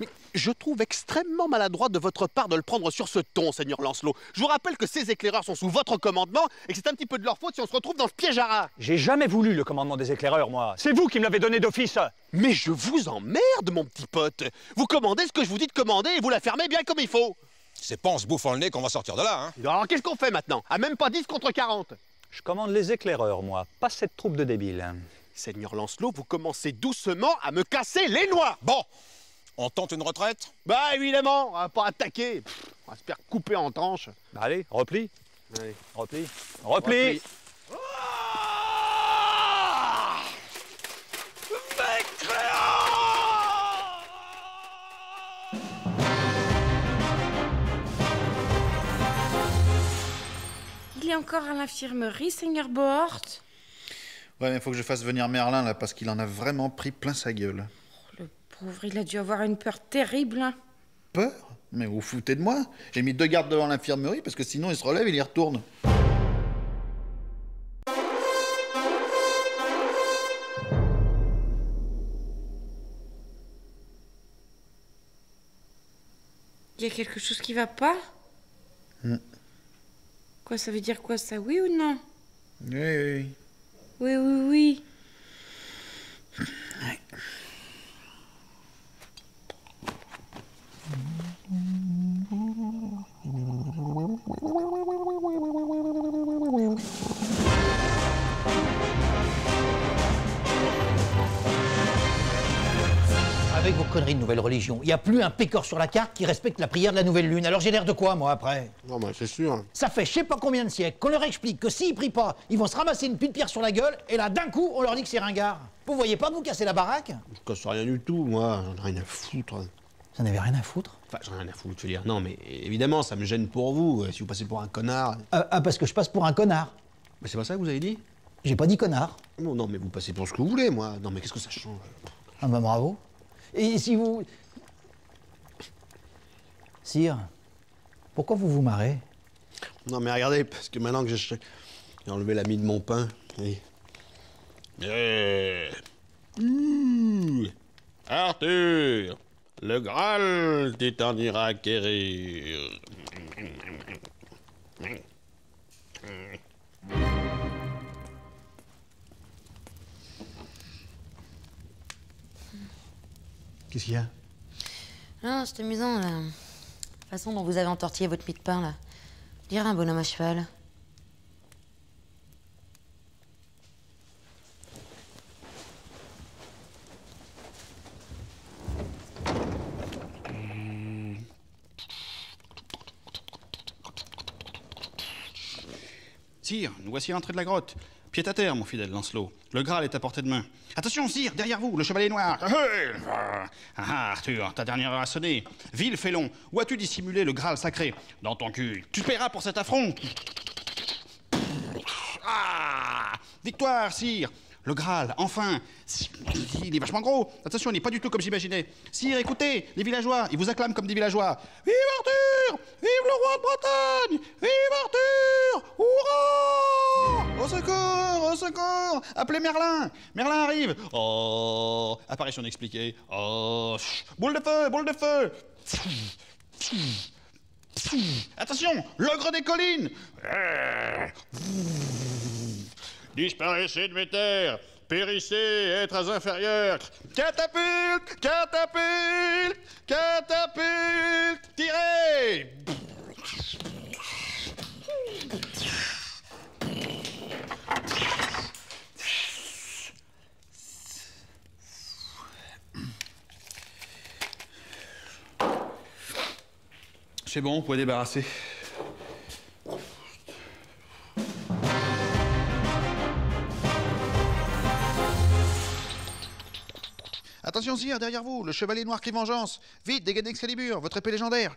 Mais je trouve extrêmement maladroit de votre part de le prendre sur ce ton, Seigneur Lancelot. Je vous rappelle que ces éclaireurs sont sous votre commandement et que c'est un petit peu de leur faute si on se retrouve dans ce piège à rats. J'ai jamais voulu le commandement des éclaireurs, moi. C'est vous qui me l'avez donné d'office. Mais je vous emmerde, mon petit pote. Vous commandez ce que je vous dis de commander et vous la fermez bien comme il faut. C'est pas en se bouffant le nez qu'on va sortir de là, hein. Alors qu'est-ce qu'on fait maintenant? À même pas 10 contre 40. Je commande les éclaireurs, moi, pas cette troupe de débiles. Seigneur Lancelot, vous commencez doucement à me casser les noix. Bon, on tente une retraite? Bah évidemment, on va pas attaquer. On va se faire couper en tranches. Bah, allez, repli. Allez. Repli. Repli. Il est encore à l'infirmerie, Seigneur Bohort? Ouais, mais il faut que je fasse venir Merlin, là, parce qu'il en a vraiment pris plein sa gueule. Le pauvre, il a dû avoir une peur terrible. Hein. Peur? Mais vous foutez de moi? J'ai mis 2 gardes devant l'infirmerie, parce que sinon il se relève et il y retourne. Il y a quelque chose qui va pas? Quoi, ça veut dire quoi, ça? Oui ou non? Oui, oui. Oui, oui, oui. Ouais. Avec vos conneries de nouvelle religion, il n'y a plus un pécor sur la carte qui respecte la prière de la nouvelle lune. Alors j'ai l'air de quoi, moi, après? Non, bah c'est sûr. Ça fait je sais pas combien de siècles qu'on leur explique que s'ils prient pas, ils vont se ramasser une pile de pierre sur la gueule, et là, d'un coup, on leur dit que c'est ringard. Vous voyez pas de vous casser la baraque? Je casse rien du tout, moi. J'en ai rien à foutre. Ça n'avait rien à foutre? Enfin, j'en ai rien à foutre, je veux dire. Non, mais évidemment, ça me gêne pour vous, si vous passez pour un connard. Parce que je passe pour un connard. Mais c'est pas ça que vous avez dit? J'ai pas dit connard. Non, non, mais vous passez pour ce que vous voulez, moi. Non, mais qu'est-ce que ça change? Ah bah bravo. Et si vous... Sire, pourquoi vous vous marrez? Non, mais regardez, parce que maintenant que j'ai enlevé la mie de mon pain... Arthur, le Graal t'éternira acquérir. Qu'est-ce qu'il y a? Non, c'est amusant, là. La façon dont vous avez entortillé votre mie de pain, là. Dirait un bonhomme à cheval. Sire, nous voici à l'entrée de la grotte. Pied à terre, mon fidèle Lancelot. Le Graal est à portée de main. Attention, sire, derrière vous, le chevalier noir. Ah, Arthur, ta dernière heure a sonné. Vil félon, où as-tu dissimulé le Graal sacré? Dans ton cul. Tu paieras pour cet affront. Ah! Victoire, sire. Le Graal, enfin. Il est vachement gros. Attention, il n'est pas du tout comme j'imaginais. Sire, écoutez, les villageois, ils vous acclament comme des villageois. Vive Arthur! Vive le roi de Bretagne! Vive Arthur! Hurrah! Au secours! Au secours! Appelez Merlin! Merlin arrive! Oh! Apparition inexpliquée. Oh! Boule de feu! Boule de feu! Attention! L'ogre des collines! Disparaissez de mes terres! Périssez, êtres inférieurs! Catapulte! Catapulte! Catapulte! Tirez! C'est bon, vous pouvez débarrasser. Attention, sire, derrière vous, le chevalier noir crie vengeance. Vite, dégainez Excalibur, votre épée légendaire.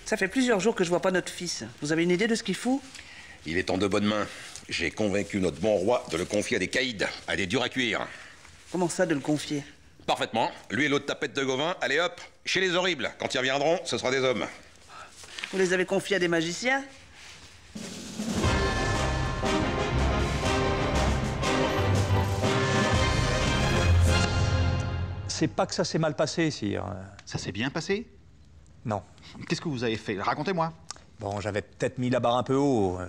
Ça fait plusieurs jours que je vois pas notre fils. Vous avez une idée de ce qu'il fout? Il est en de bonnes mains. J'ai convaincu notre bon roi de le confier à des caïds, à des durs à cuire. Comment ça, de le confier? Parfaitement. Lui et l'autre tapette de Gauvin, allez hop, chez les horribles. Quand ils reviendront, ce sera des hommes. Vous les avez confiés à des magiciens? C'est pas que ça s'est mal passé, sire. Ça s'est bien passé? Non. Qu'est-ce que vous avez fait? Racontez-moi. Bon, j'avais peut-être mis la barre un peu haut.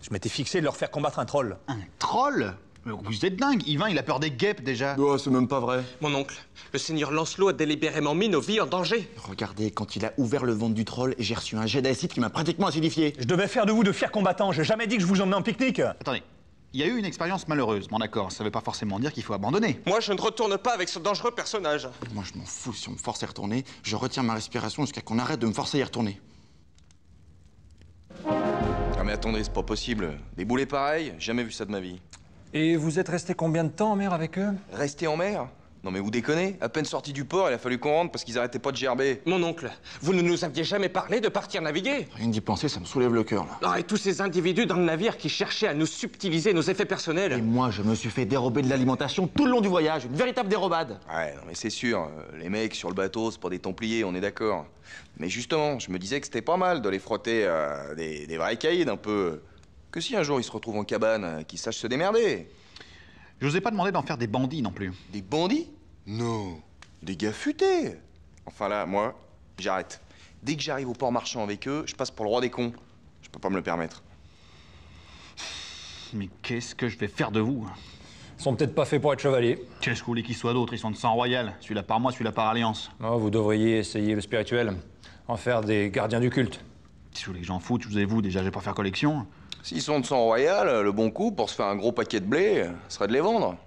Je m'étais fixé de leur faire combattre un troll. Un troll? Mais vous êtes dingue, Yvain, il a peur des guêpes déjà. Oh, c'est même pas vrai. Mon oncle, le seigneur Lancelot a délibérément mis nos vies en danger. Regardez, quand il a ouvert le ventre du troll, j'ai reçu un jet d'acide qui m'a pratiquement acidifié. Je devais faire de vous de fiers combattants. J'ai jamais dit que je vous emmenais en pique-nique. Attendez. Il y a eu une expérience malheureuse, bon d'accord, ça veut pas forcément dire qu'il faut abandonner. Moi, je ne retourne pas avec ce dangereux personnage. Moi, je m'en fous si on me force à y retourner. Je retiens ma respiration jusqu'à qu'on arrête de me forcer à y retourner. Ah mais attendez, c'est pas possible. Des boulets pareils, jamais vu ça de ma vie. Et vous êtes resté combien de temps en mer avec eux? Rester en mer? Non mais vous déconnez? À peine sorti du port, il a fallu qu'on rentre parce qu'ils arrêtaient pas de gerber. Mon oncle, vous ne nous aviez jamais parlé de partir naviguer. Rien d'y penser, ça me soulève le cœur, là. Ah, et tous ces individus dans le navire qui cherchaient à nous subtiliser nos effets personnels. Et moi, je me suis fait dérober de l'alimentation tout le long du voyage. Une véritable dérobade. Ouais, non mais c'est sûr, les mecs sur le bateau, c'est pas des Templiers, on est d'accord. Mais justement, je me disais que c'était pas mal de les frotter à des vrais caïds un peu. Que si un jour ils se retrouvent en cabane, qu'ils sachent se démerder. Je vous ai pas demandé d'en faire des bandits non plus. Des bandits? Non, des gars futés. Enfin là, moi, j'arrête. Dès que j'arrive au port marchand avec eux, je passe pour le roi des cons. Je peux pas me le permettre. Mais qu'est-ce que je vais faire de vous? Ils sont peut-être pas faits pour être chevaliers. Qu'est-ce que vous voulez qu'ils soient d'autres? Ils sont de sang royal. Celui-là par moi, celui-là par alliance. Oh, vous devriez essayer le spirituel. En faire des gardiens du culte. Si vous voulez que j'en foute, je vous ai vous, déjà, je vais pas faire collection. S'ils sont de sang royal, le bon coup, pour se faire un gros paquet de blé, serait de les vendre.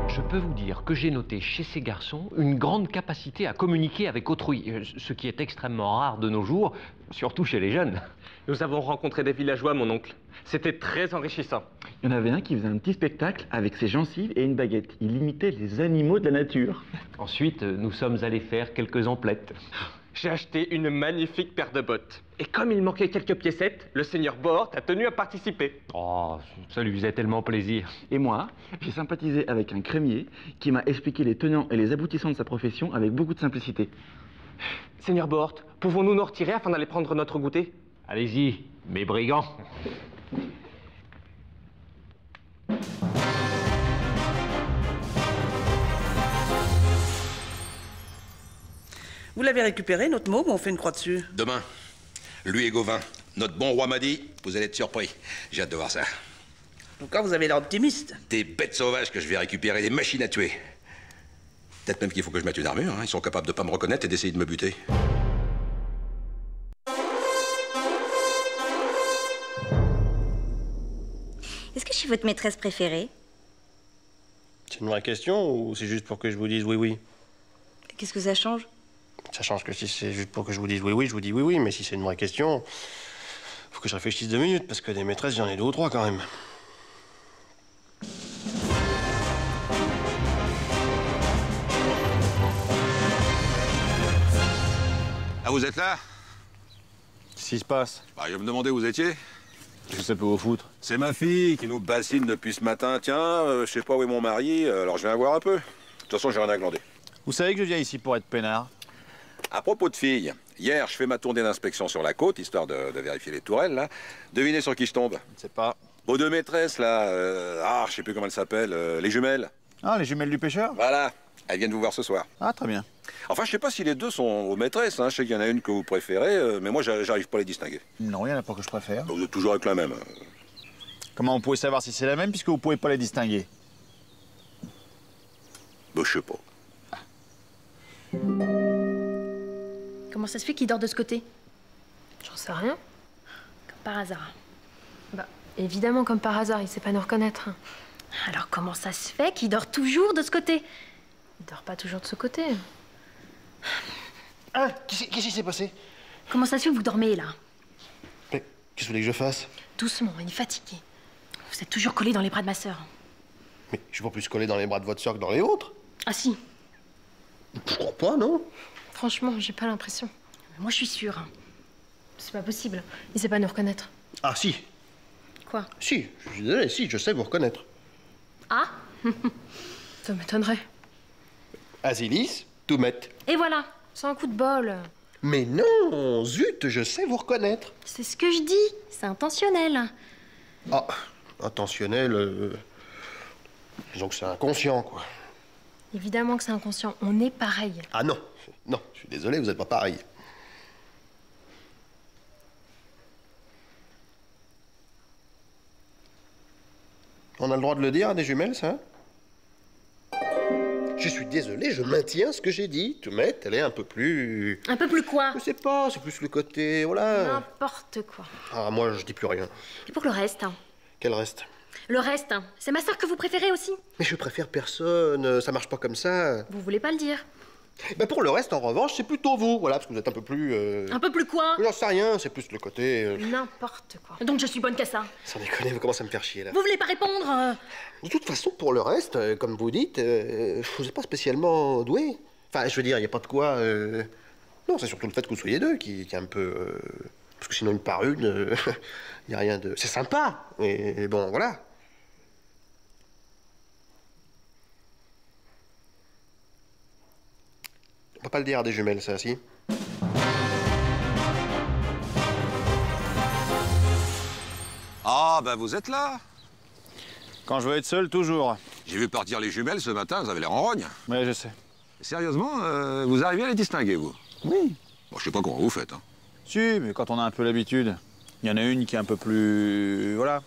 Je peux vous dire que j'ai noté chez ces garçons une grande capacité à communiquer avec autrui, ce qui est extrêmement rare de nos jours, surtout chez les jeunes. Nous avons rencontré des villageois, mon oncle. C'était très enrichissant. Il y en avait un qui faisait un petit spectacle avec ses gencives et une baguette. Il imitait les animaux de la nature. Ensuite, nous sommes allés faire quelques emplettes. J'ai acheté une magnifique paire de bottes. Et comme il manquait quelques piécettes, le seigneur Bohort a tenu à participer. Oh, ça lui faisait tellement plaisir. Et moi, j'ai sympathisé avec un crémier qui m'a expliqué les tenants et les aboutissants de sa profession avec beaucoup de simplicité. Seigneur Bohort, pouvons-nous nous retirer afin d'aller prendre notre goûter? Allez-y, mes brigands. Vous l'avez récupéré, notre môme, ou on fait une croix dessus? Demain, lui et Gauvin, notre bon roi m'a dit, vous allez être surpris. J'ai hâte de voir ça. En tout cas, vous avez l'air optimiste. Des bêtes sauvages que je vais récupérer, des machines à tuer. Peut-être même qu'il faut que je mette une armure, hein. Ils sont capables de pas me reconnaître et d'essayer de me buter. Est-ce que je suis votre maîtresse préférée? C'est une vraie question ou c'est juste pour que je vous dise oui, oui? Qu'est-ce que ça change? Ça change que si c'est juste pour que je vous dise oui, oui, je vous dis oui, oui. Mais si c'est une vraie question, faut que je réfléchisse 2 minutes parce que des maîtresses, j'en ai 2 ou 3 quand même. Ah, vous êtes là? Qu'est-ce qui se passe? Bah, je me demandais où vous étiez. Qu'est-ce que ça peut vous foutre? C'est ma fille qui nous bassine depuis ce matin. Tiens, je sais pas où est mon mari, alors je viens voir un peu. De toute façon, j'ai rien à glander. Vous savez que je viens ici pour être peinard? À propos de filles, hier, je fais ma tournée d'inspection sur la côte, histoire de vérifier les tourelles, là. Devinez sur qui je tombe? Je sais pas. Vos 2 maîtresses, là, je sais plus comment elles s'appellent, les jumelles. Ah, les jumelles du pêcheur? Voilà, elles viennent vous voir ce soir. Ah, très bien. Enfin, je sais pas si les 2 sont vos maîtresses, hein. Je sais qu'il y en a une que vous préférez, mais moi, j'arrive pas à les distinguer. Non, il y en a pas que je préfère. Vous êtes toujours avec la même. Comment vous pouvez savoir si c'est la même puisque vous pouvez pas les distinguer? Bah, je sais pas. Comment ça se fait qu'il dort de ce côté? J'en sais rien. Comme par hasard. Bah, évidemment, comme par hasard, il sait pas nous reconnaître. Alors comment ça se fait qu'il dort toujours de ce côté? Il dort pas toujours de ce côté. Ah, qu'est-ce qui s'est passé? Comment ça se fait que vous dormez, là? Mais qu'est-ce que vous voulez que je fasse? Doucement, il est fatigué. Vous êtes toujours collé dans les bras de ma sœur. Mais je vais pas plus coller dans les bras de votre soeur que dans les vôtres. Ah si. Je crois pas, non? Franchement, j'ai pas l'impression. Moi, je suis sûre. Hein. C'est pas possible. Il sait pas nous reconnaître. Ah, si. Quoi? Si, je suis désolé, si, je sais vous reconnaître. Ah? Ça m'étonnerait. Asilis, Toumet. Et voilà, c'est un coup de bol. Mais non, zut, je sais vous reconnaître. C'est ce que je dis, c'est intentionnel. Ah, intentionnel, disons que c'est inconscient, quoi. Évidemment que c'est inconscient, on est pareil. Ah non, non, je suis désolé, vous êtes pas pareil. On a le droit de le dire à des jumelles, ça? Je suis désolé, je maintiens ce que j'ai dit. Toumet, elle est un peu plus... Un peu plus quoi? Je sais pas, c'est plus le côté, voilà... N'importe quoi. Ah, moi, je dis plus rien. Et pour le reste? Quel reste? Le reste, c'est ma sœur que vous préférez aussi? Mais je préfère personne, ça marche pas comme ça. Vous voulez pas le dire? Ben pour le reste, en revanche, c'est plutôt vous, voilà, parce que vous êtes un peu plus... Un peu plus quoi? J'en sais rien, c'est plus le côté... N'importe quoi. Donc je suis bonne qu'à ça? Sans déconner, vous commencez à me faire chier, là. Vous voulez pas répondre? De toute façon, pour le reste, comme vous dites, vous n'êtes pas spécialement doué. Enfin, je veux dire, il n'y a pas de quoi... Non, c'est surtout le fait que vous soyez deux qui est un peu... Parce que sinon, une par une, il n'y a rien de... C'est sympa, mais bon, voilà. On peut pas le dire à des jumelles, ça, si? Ah, ben vous êtes là. Quand je veux être seul, toujours. J'ai vu partir les jumelles ce matin, vous avez l'air en rogne. Ouais, je sais. Sérieusement, vous arrivez à les distinguer, vous? Oui. Bon, je sais pas comment vous faites, hein. Si, mais quand on a un peu l'habitude. Il y en a une qui est un peu plus... Voilà.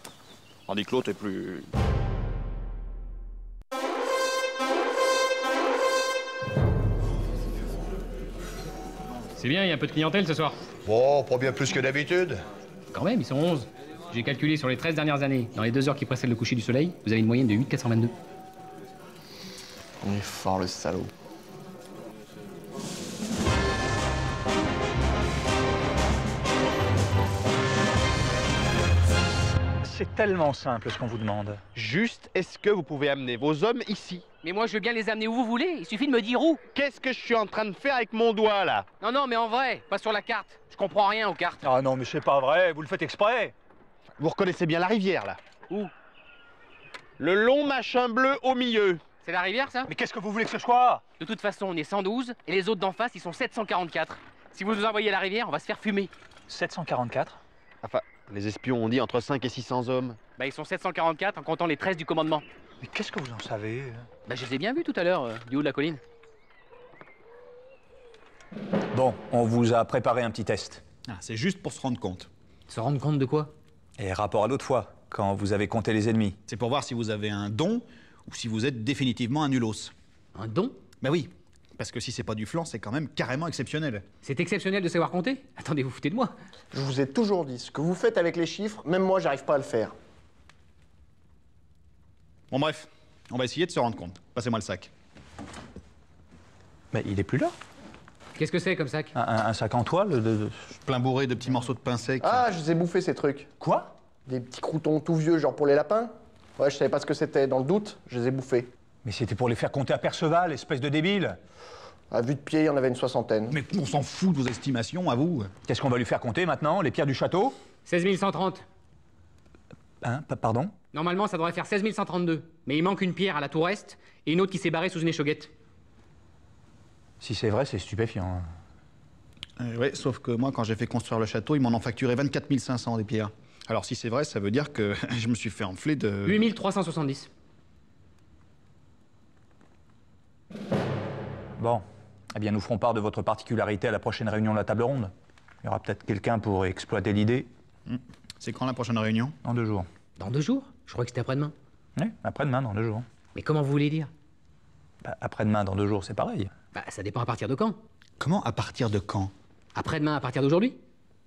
Tandis que l'autre est plus... C'est bien, il y a un peu de clientèle ce soir. Bon, pas bien plus que d'habitude. Quand même, ils sont 11. J'ai calculé sur les 13 dernières années, dans les 2 heures qui précèdent le coucher du soleil, vous avez une moyenne de 8,422. On est fort, le salaud. C'est tellement simple ce qu'on vous demande. Juste, est-ce que vous pouvez amener vos hommes ici? Mais moi, je veux bien les amener où vous voulez, il suffit de me dire où. Qu'est-ce que je suis en train de faire avec mon doigt, là? Non, non, mais en vrai, pas sur la carte. Je comprends rien aux cartes. Ah non, mais c'est pas vrai, vous le faites exprès. Vous reconnaissez bien la rivière, là? Où? Le long machin bleu au milieu. C'est la rivière, ça? Mais qu'est-ce que vous voulez que ce soit? De toute façon, on est 112, et les autres d'en face, ils sont 744. Si vous nous envoyez à la rivière, on va se faire fumer. 744? Enfin, les espions ont dit entre 5 et 600 hommes. Bah, ils sont 744 en comptant les 13 du commandement. Mais qu'est-ce que vous en savez? Bah, je les ai bien vus tout à l'heure, du haut de la colline. Bon, on vous a préparé un petit test. Ah, c'est juste pour se rendre compte. Se rendre compte de quoi? Et rapport à l'autre fois, quand vous avez compté les ennemis. C'est pour voir si vous avez un don ou si vous êtes définitivement un nulos. Un don? Ben oui, parce que si c'est pas du flan, c'est quand même carrément exceptionnel. C'est exceptionnel de savoir compter? Attendez, vous foutez de moi? Je vous ai toujours dit, ce que vous faites avec les chiffres, même moi, j'arrive pas à le faire. Bon bref, on va essayer de se rendre compte. Passez-moi le sac. Mais il est plus là. Qu'est-ce que c'est comme sac? Un sac en toile plein bourré de petits morceaux de pain sec. Ah, je les ai bouffés, ces trucs. Quoi? Des petits croutons tout vieux, genre pour les lapins. Ouais, je savais pas ce que c'était. Dans le doute, je les ai bouffés. Mais c'était pour les faire compter à Perceval, espèce de débile. À vue de pied, il y en avait une 60aine. Mais on s'en fout de vos estimations, à vous. Qu'est-ce qu'on va lui faire compter maintenant? Les pierres du château? 16 130. Hein? Pardon? Normalement, ça devrait faire 16 132. Mais il manque une pierre à la tour est et une autre qui s'est barrée sous une échauguette. Si c'est vrai, c'est stupéfiant. Ouais, sauf que moi, quand j'ai fait construire le château, ils m'en ont facturé 24 500 des pierres. Alors si c'est vrai, ça veut dire que je me suis fait enfler de... 8 370. Bon. Eh bien, nous ferons part de votre particularité à la prochaine réunion de la table ronde. Il y aura peut-être quelqu'un pour exploiter l'idée. C'est quand la prochaine réunion? Dans 2 jours. Dans 2 jours? Je crois que c'était après-demain. Oui, après-demain, dans 2 jours. Mais comment vous voulez dire? Bah, après-demain, dans 2 jours, c'est pareil. Bah, ça dépend à partir de quand. Comment à partir de quand? Après-demain, à partir d'aujourd'hui?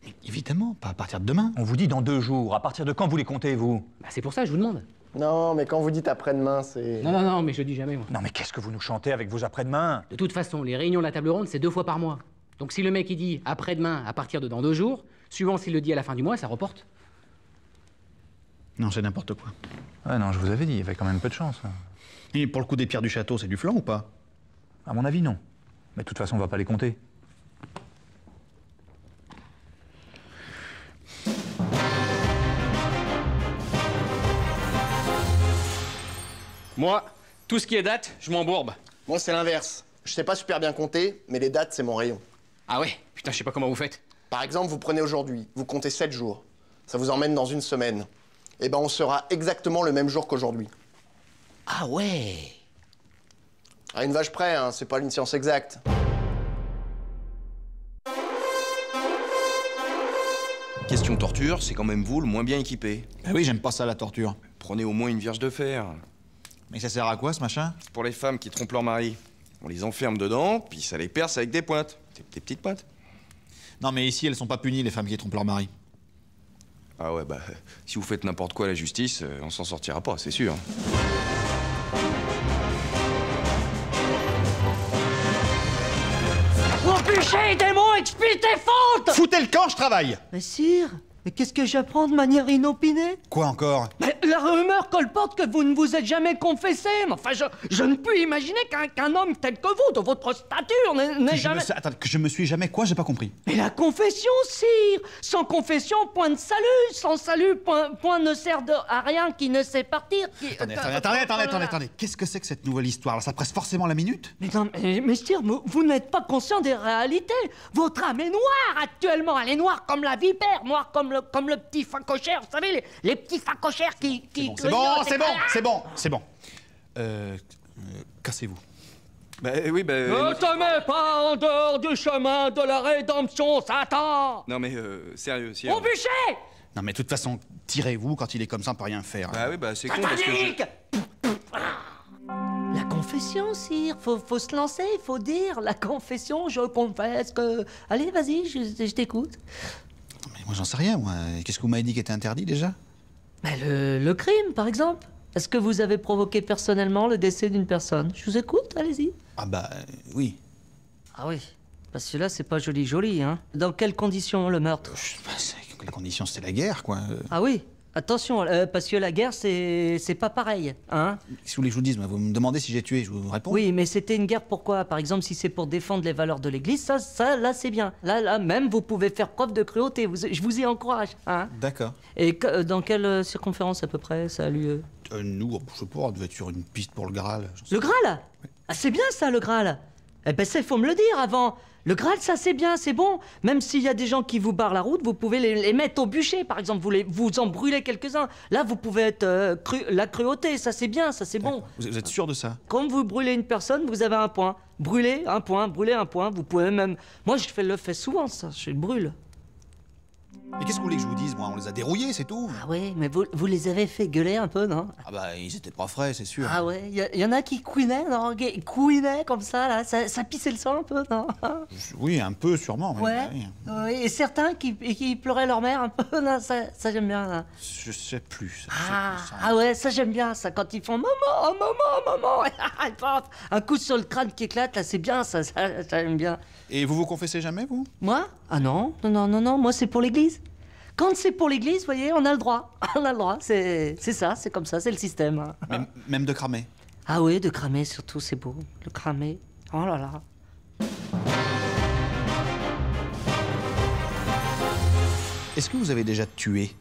Mais évidemment, pas à partir de demain. On vous dit dans 2 jours. À partir de quand vous les comptez, vous? Bah, c'est pour ça que je vous demande. Non, mais quand vous dites après-demain, c'est... Non, non, non, mais je dis jamais, moi. Non, mais qu'est-ce que vous nous chantez avec vos après-demain? De toute façon, les réunions de la table ronde, c'est 2 fois par mois. Donc si le mec, il dit après-demain, à partir de dans 2 jours, suivant s'il le dit à la fin du mois, ça reporte. Non, c'est n'importe quoi. Ouais, non, je vous avais dit, il y avait quand même peu de chance. Et pour le coup des pierres du château, c'est du flan ou pas? À mon avis, non. Mais de toute façon, on va pas les compter. Moi, tout ce qui est date, je m'embourbe. Moi, c'est l'inverse. Je sais pas super bien compter, mais les dates, c'est mon rayon. Ah ouais? Putain, je sais pas comment vous faites. Par exemple, vous prenez aujourd'hui, vous comptez 7 jours. Ça vous emmène dans une semaine. Eh ben, on sera exactement le même jour qu'aujourd'hui. Ah ouais? À une vache près, hein, c'est pas une science exacte. Question torture, c'est quand même vous le moins bien équipé. Ah oui, j'aime pas ça, la torture. Prenez au moins une vierge de fer. Mais ça sert à quoi, ce machin? Pour les femmes qui trompent leur mari. On les enferme dedans, puis ça les perce avec des pointes. Des petites pointes. Non, mais ici, elles sont pas punies, les femmes qui trompent leur mari. Ah ouais, bah, si vous faites n'importe quoi à la justice, on s'en sortira pas, c'est sûr. Mon bûcher, démon, expie tes fautes! Foutez le camp, je travaille! Mais sire, mais qu'est-ce que j'apprends de manière inopinée? Quoi encore? Mais la rumeur colporte que vous ne vous êtes jamais confessé. Mais enfin, je ne peux imaginer qu'un homme tel que vous, de votre stature, n'ait jamais... Attends, que je me suis jamais quoi? J'ai pas compris. Mais la confession, sire! Sans confession, point de salut! Sans salut, point ne sert à rien qui ne sait partir. Attendez. Qu'est-ce que c'est que cette nouvelle histoire là? Ça presse forcément la minute? Mais non, mais sire, vous n'êtes pas conscient des réalités. Votre âme est noire actuellement. Elle est noire comme la vipère, noire comme le petit facochère. Vous savez, les petits facochères qui C'est bon. Cassez-vous. Bah oui, bah... Ne te mets pas en dehors du chemin de la rédemption, Satan! Non mais, sérieux, si... Mon bûcher! Non mais de toute façon, tirez-vous quand il est comme ça, on peut rien faire. Bah oui, bah c'est con parce que La confession, sire, faut se lancer, faut dire la confession, je confesse que... Allez, vas-y, je t'écoute. Mais moi j'en sais rien, moi. Qu'est-ce que vous m'avez dit qui était interdit déjà? Bah, le crime, par exemple. Est-ce que vous avez provoqué personnellement le décès d'une personne? Je vous écoute, allez-y. Ah bah, oui. Ah oui, parce que là, c'est pas joli, hein. Dans quelles conditions, le meurtre? Les conditions, c'était la guerre, quoi. Ah oui, attention, parce que la guerre, c'est pas pareil, hein. Si vous voulez que je vous dise, vous me demandez si j'ai tué, je vous réponds. Oui, mais c'était une guerre pourquoi? Par exemple, si c'est pour défendre les valeurs de l'Église, ça, là, c'est bien. Là, même, vous pouvez faire preuve de cruauté, je vous y encourage, hein. D'accord. Et dans quelle circonférence, à peu près, ça a lieu? Nous, je sais pas, on devait être sur une piste pour le Graal. Le Graal? Ah, c'est bien ça, le Graal. Eh ben, ça, il faut me le dire avant. Le Graal, ça, c'est bien, c'est bon. Même s'il y a des gens qui vous barrent la route, vous pouvez les mettre au bûcher, par exemple. Vous en brûlez quelques-uns. Là, vous pouvez être la cruauté. Ça, c'est bien, ça, c'est bon. Vous êtes sûr de ça? Quand vous brûlez une personne, vous avez un point. Brûler, un point. Brûler, un point. Vous pouvez même... Moi, je le fais souvent, ça. Je brûle. Mais qu'est-ce que vous voulez que je vous dise, moi? On les a dérouillés, c'est tout. Ah oui, mais vous les avez fait gueuler un peu, non? Ah bah, ils étaient pas frais, c'est sûr. Ah ouais, y en a qui couinaient, non? Couinaient comme ça, là, ça pissait le sang un peu, non? Oui, un peu, sûrement. Ouais, oui. Et certains qui pleuraient leur mère un peu, non, ça j'aime bien, là. Je sais plus. Ah ouais, ça j'aime bien, ça, quand ils font « Maman, maman !» Un coup sur le crâne qui éclate, là, c'est bien, ça j'aime bien. Et vous vous confessez jamais, vous? Moi? Ah non, moi c'est pour l'église. Quand c'est pour l'église, vous voyez, on a le droit. On a le droit, c'est ça, c'est comme ça, c'est le système. Même de cramer? Ah oui, de cramer surtout, c'est beau. Le cramer, oh là là. Est-ce que vous avez déjà tué?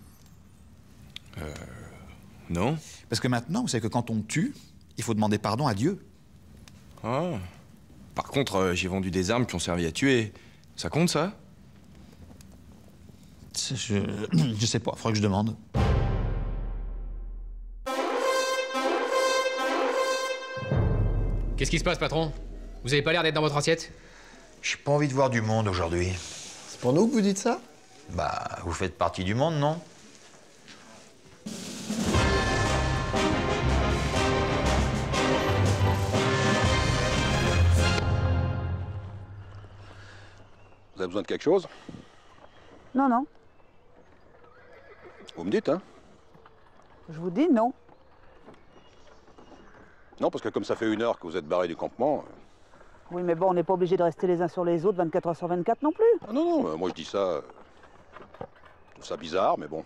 Non. Parce que maintenant, vous savez que quand on tue, il faut demander pardon à Dieu. Ah. Par contre, j'ai vendu des armes qui ont servi à tuer. Ça compte, ça? Je sais pas, faudrait que je demande. Qu'est-ce qui se passe, patron? Vous avez pas l'air d'être dans votre assiette? J'ai pas envie de voir du monde aujourd'hui. C'est pour nous que vous dites ça? Bah, vous faites partie du monde, non? Vous avez besoin de quelque chose? Non. Vous me dites, hein? Je vous dis non. Non, parce que comme ça fait 1 heure que vous êtes barré du campement... Oui, mais bon, on n'est pas obligé de rester les uns sur les autres 24 heures sur 24 non plus. Ah non, moi je dis ça... je trouve ça bizarre, mais bon.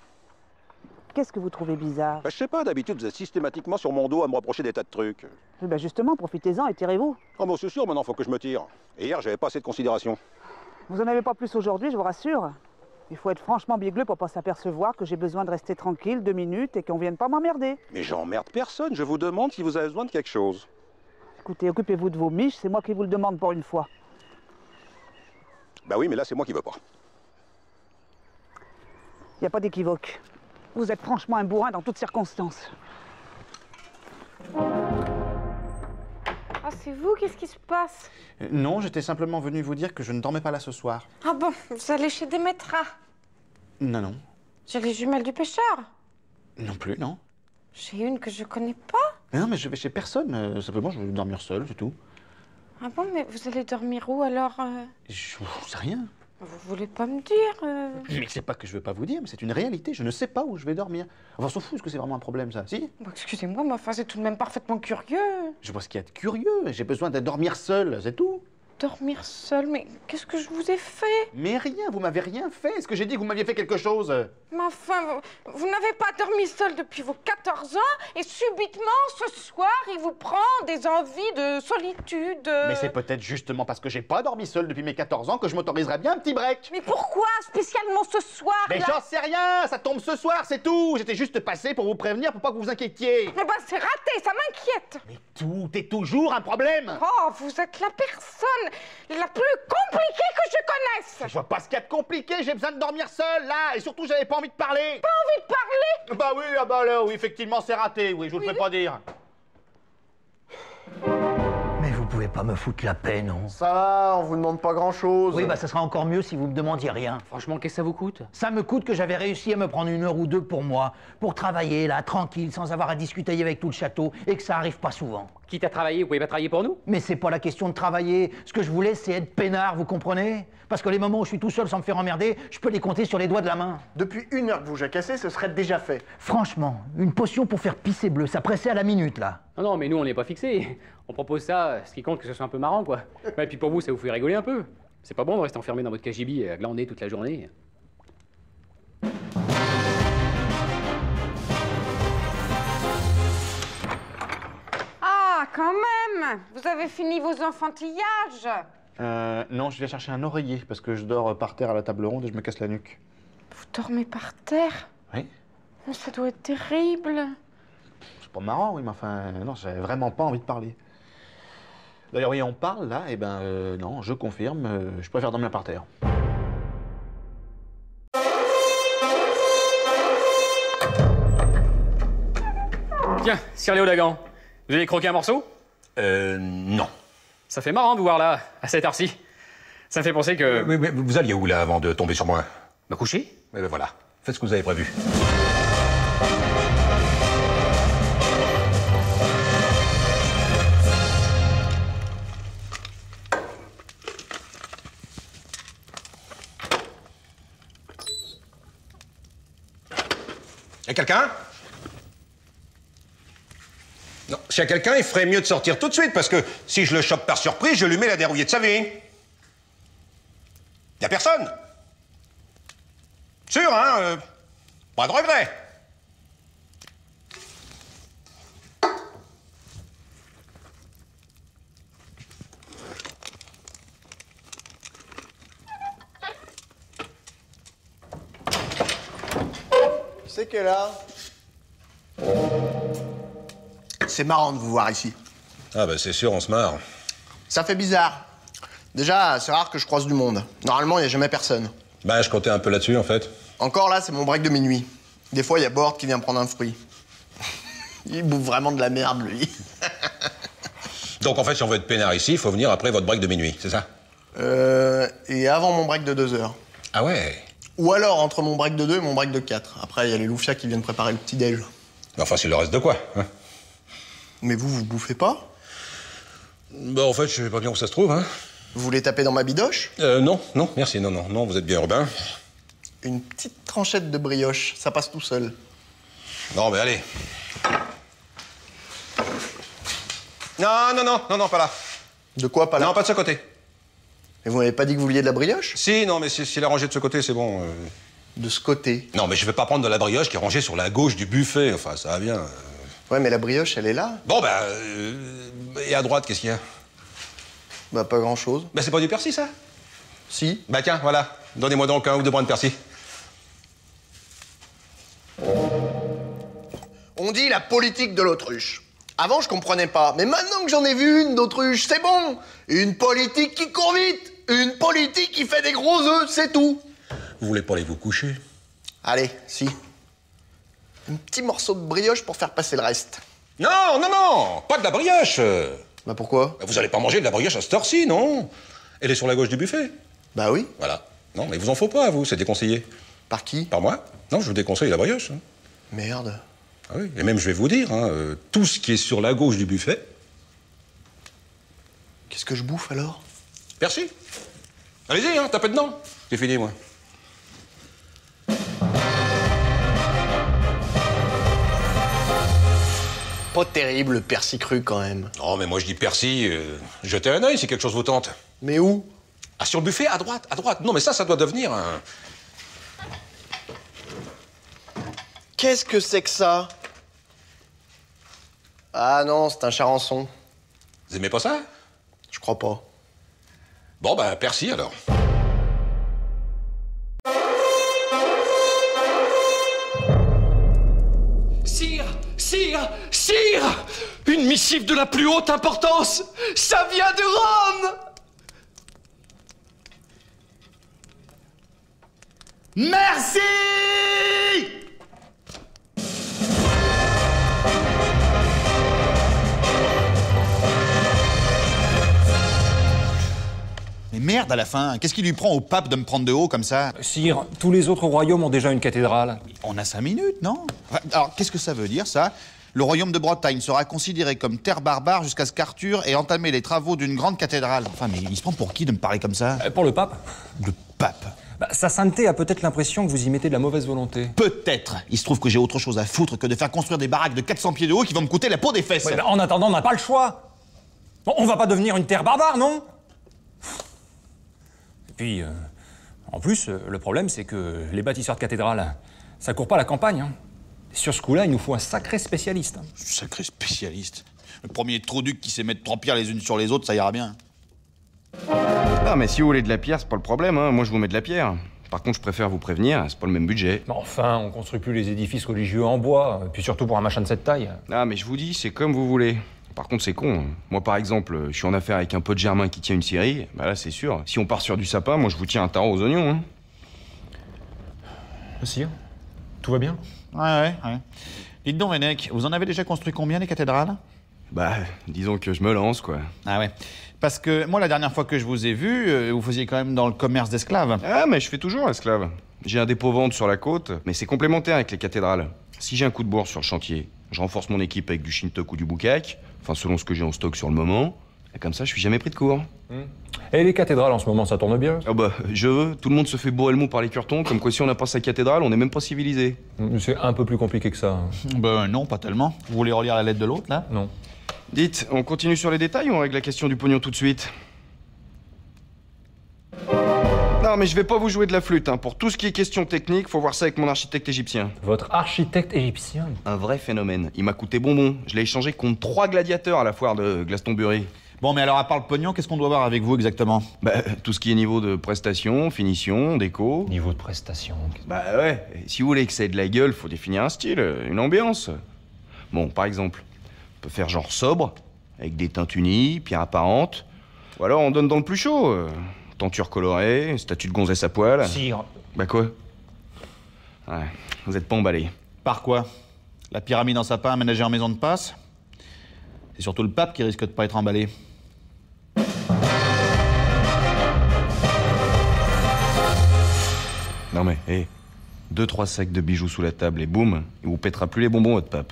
Qu'est-ce que vous trouvez bizarre? Bah, je sais pas, d'habitude, vous êtes systématiquement sur mon dos à me reprocher des tas de trucs. Eh ben justement, profitez-en et tirez-vous. Oh, bon, c'est sûr, maintenant, faut que je me tire. Et hier, j'avais pas assez de considération. Vous en avez pas plus aujourd'hui, je vous rassure. Il faut être franchement bigleux pour pas s'apercevoir que j'ai besoin de rester tranquille 2 minutes et qu'on vienne pas m'emmerder. Mais j'emmerde personne, je vous demande si vous avez besoin de quelque chose. Écoutez, occupez-vous de vos miches, c'est moi qui vous le demande pour une fois. Bah oui, mais là, c'est moi qui veux pas. Y a pas d'équivoque. Vous êtes franchement un bourrin dans toutes circonstances. Ah, c'est vous? Qu'est-ce qui se passe? Non, j'étais simplement venu vous dire que je ne dormais pas là ce soir. Ah bon, vous allez chez Démétra? Non, non. J'ai les jumelles du pêcheur. Non plus, non. J'ai une que je connais pas. Mais non, mais je vais chez personne. Simplement, je veux dormir seul, c'est tout. Ah bon, mais vous allez dormir où alors? Je sais rien. Vous voulez pas me dire Mais c'est pas que je veux pas vous dire, mais c'est une réalité. Je ne sais pas où je vais dormir. Enfin, on s'en fout, est-ce que c'est vraiment un problème, ça? Si? Bon, excusez-moi, mais enfin, c'est tout de même parfaitement curieux. Je vois ce qu'il y a de curieux. J'ai besoin de dormir seul, c'est tout. Dormir seul? Mais qu'est-ce que je vous ai fait? Mais rien, vous m'avez rien fait. Est-ce que j'ai dit que vous m'aviez fait quelque chose? Mais enfin, vous n'avez pas dormi seul depuis vos 14 ans et subitement, ce soir, il vous prend des envies de solitude. Mais c'est peut-être justement parce que j'ai pas dormi seul depuis mes 14 ans que je m'autoriserais bien un petit break. Mais pourquoi spécialement ce soir? Mais là j'en sais rien, ça tombe ce soir, c'est tout. J'étais juste passé pour vous prévenir, pour pas que vous vous inquiétiez. Mais ben c'est raté, ça m'inquiète. Mais tout est toujours un problème. Oh, vous êtes la personne la plus compliquée que je connaisse. Je vois pas ce qu'il y a de compliqué, j'ai besoin de dormir seul, là. Et surtout, j'avais pas envie de parler. Pas envie de parler? Bah oui, ah bah là, oui, effectivement, c'est raté, oui, je vous le fais pas dire. Mais vous pouvez pas me foutre la paix, non? Ça va, on vous demande pas grand-chose. Oui, bah ça sera encore mieux si vous me demandiez rien. Franchement, qu'est-ce que ça vous coûte? Ça me coûte que j'avais réussi à me prendre 1 heure ou 2 pour moi, pour travailler là, tranquille, sans avoir à discuter avec tout le château, et que ça arrive pas souvent. Quitte à travailler, vous pouvez pas travailler pour nous? Mais c'est pas la question de travailler. Ce que je voulais, c'est être peinard, vous comprenez? Parce que les moments où je suis tout seul sans me faire emmerder, je peux les compter sur les doigts de la main. Depuis 1 heure que vous jacassez, ce serait déjà fait. Franchement, une potion pour faire pisser bleu, ça pressait à la minute, là. Non, non, mais nous, on n'est pas fixés. On propose ça, ce qui compte, que ce soit un peu marrant, quoi. Ouais, et puis pour vous, ça vous fait rigoler un peu. C'est pas bon de rester enfermé dans votre cagibi à glander toute la journée. Ah, quand même. Vous avez fini vos enfantillages. Non, je vais chercher un oreiller parce que je dors par terre à la table ronde et je me casse la nuque. Vous dormez par terre? Oui. Oh, ça doit être terrible. C'est pas marrant, oui, mais enfin, non, j'avais vraiment pas envie de parler. D'ailleurs, oui, on parle là, et ben non, je confirme, je préfère dormir par terre. Tiens, Sir Léo Dagan, vous avez croqué un morceau? Non. Ça fait marrant de vous voir là, à cette heure-ci. Ça me fait penser que... Mais vous alliez où là avant de tomber sur moi? Me coucher? Eh ben voilà, faites ce que vous avez prévu. Y'a quelqu'un? Non, s'il y a quelqu'un, il ferait mieux de sortir tout de suite, parce que si je le chope par surprise, je lui mets la dérouillée de sa vie. Y'a personne? Sûr, hein? Pas de regret. C'est qu'elle là? C'est marrant de vous voir ici. Ah bah c'est sûr, on se marre. Ça fait bizarre. Déjà, c'est rare que je croise du monde. Normalement, il n'y a jamais personne. Bah je comptais un peu là-dessus en fait. Encore là, c'est mon break de minuit. Des fois, il y a Bord qui vient prendre un fruit. Il bouffe vraiment de la merde, lui. Donc en fait, si on veut être peinard ici, il faut venir après votre break de minuit, c'est ça? Et avant mon break de 2 heures. Ah ouais? Ou alors entre mon break de 2 et mon break de 4. Après, il y a les loufias qui viennent préparer le petit-déj. Mais enfin, c'est le reste de quoi, hein? Mais vous bouffez pas? Bah en fait, je sais pas bien où ça se trouve, hein. Vous voulez taper dans ma bidoche? Non, non, merci, non, non, non, vous êtes bien urbain. Une petite tranchette de brioche, ça passe tout seul. Non, mais allez. Non, non, non, non, non, pas là. De quoi, pas là? Non, pas de ce côté. Mais vous m'avez pas dit que vous vouliez de la brioche? Si, non, mais si la rangée de ce côté, c'est bon. De ce côté. Non, mais je vais pas prendre de la brioche qui est rangée sur la gauche du buffet. Enfin, ça va bien. Ouais, mais la brioche, elle est là. Bon, bah... et à droite, qu'est-ce qu'il y a? Bah, pas grand-chose. Bah, c'est pas du persil, ça? Si. Bah, tiens, voilà. Donnez-moi donc 1 ou 2 brins de persil. On dit la politique de l'autruche. Avant, je comprenais pas. Mais maintenant que j'en ai vu une d'autruche, c'est bon. Une politique qui court vite. Une politique qui fait des gros œufs, c'est tout. Vous voulez pas aller vous coucher? Allez, si. Un petit morceau de brioche pour faire passer le reste. Non, non, non! Pas de la brioche! Bah pourquoi? Vous allez pas manger de la brioche à cette heure-ci, non? Elle est sur la gauche du buffet. Bah oui. Voilà. Non, mais vous en faut pas, vous, c'est déconseillé. Par qui? Par moi? Non, je vous déconseille la brioche. Hein. Merde. Ah oui, et même je vais vous dire, hein, tout ce qui est sur la gauche du buffet... Qu'est-ce que je bouffe alors? Persil. Allez-y, hein, tapez dedans. J'ai fini, moi. Pas terrible, le persil cru, quand même. Non, mais moi, je dis persil, jetez un œil si quelque chose vous tente. Mais où? Ah, sur le buffet, à droite, à droite. Non, mais ça doit devenir un... Qu'est-ce que c'est que ça? Ah non, c'est un charançon. Vous aimez pas ça? Je crois pas. Bon, ben, persil, alors. Sire! Sire! Sire! Une missive de la plus haute importance! Ça vient de Rome! Merci! Mais merde, à la fin, qu'est-ce qui lui prend au pape de me prendre de haut comme ça? Sire, tous les autres royaumes ont déjà une cathédrale. On a 5 minutes, non? Alors, qu'est-ce que ça veut dire, ça? Le royaume de Bretagne sera considéré comme terre barbare jusqu'à ce qu'Arthur ait entamé les travaux d'une grande cathédrale. Enfin, mais il se prend pour qui de me parler comme ça? Pour le pape. Le pape? Sa sainteté a peut-être l'impression que vous y mettez de la mauvaise volonté. Peut-être. Il se trouve que j'ai autre chose à foutre que de faire construire des baraques de 400 pieds de haut qui vont me coûter la peau des fesses. Ouais, en attendant, on n'a pas le choix. Bon, on va pas devenir une terre barbare, non? Et puis, en plus, le problème, c'est que les bâtisseurs de cathédrales, ça court pas la campagne. Hein. Sur ce coup-là, il nous faut un sacré spécialiste. Sacré spécialiste. Le premier trou-duc qui sait mettre 3 pierres les unes sur les autres, ça ira bien. Non, mais si vous voulez de la pierre, c'est pas le problème, hein. Moi, je vous mets de la pierre. Par contre, je préfère vous prévenir, c'est pas le même budget. Mais enfin, on construit plus les édifices religieux en bois, puis surtout pour un machin de cette taille. Ah, mais je vous dis, c'est comme vous voulez. Par contre, c'est con. Moi, par exemple, je suis en affaire avec un pote germain qui tient une scierie. Bah là, c'est sûr. Si on part sur du sapin, moi, je vous tiens un tarot aux oignons, hein. Sire, tout va bien? Ouais. Dites donc, Vénec, vous en avez déjà construit combien, les cathédrales? Bah, disons que je me lance, quoi. Ah ouais. Parce que moi, la dernière fois que je vous ai vu, vous faisiez quand même dans le commerce d'esclaves. Ah, mais je fais toujours esclave. J'ai un dépôt-vente sur la côte, mais c'est complémentaire avec les cathédrales. Si j'ai un coup de bourre sur le chantier, je renforce mon équipe avec du shintok ou du bukak, enfin selon ce que j'ai en stock sur le moment, et comme ça, je suis jamais pris de court. Et les cathédrales, en ce moment, ça tourne bien? Ah bah, je veux. Tout le monde se fait bourrer le mou par les curtons, comme quoi si on n'a pas sa cathédrale, on n'est même pas civilisé. C'est un peu plus compliqué que ça. Ben non, pas tellement. Vous voulez relire la lettre de l'autre, là? Non. Dites, on continue sur les détails ou on règle la question du pognon tout de suite? Non, mais je vais pas vous jouer de la flûte, hein. Pour tout ce qui est question technique, faut voir ça avec mon architecte égyptien. Votre architecte égyptien? Un vrai phénomène. Il m'a coûté bonbon. Je l'ai échangé contre 3 gladiateurs à la foire de Glastonbury. Bon, mais alors, à part le pognon, qu'est-ce qu'on doit voir avec vous exactement? Bah, tout ce qui est niveau de prestation, finition, déco. Niveau de prestation? Bah ouais, si vous voulez que ça ait de la gueule, faut définir un style, une ambiance. Bon, par exemple, on peut faire genre sobre, avec des teintes unies, pierres apparentes. Ou alors on donne dans le plus chaud. Tenture colorée, statue de gonzesse à poil. Sire. Bah quoi? Ouais, vous êtes pas emballé. Par quoi? La pyramide en sapin aménagée en maison de passe? C'est surtout le pape qui risque de pas être emballé. Non mais, hé, 2-3 sacs de bijoux sous la table et boum, il vous pètera plus les bonbons, votre pape.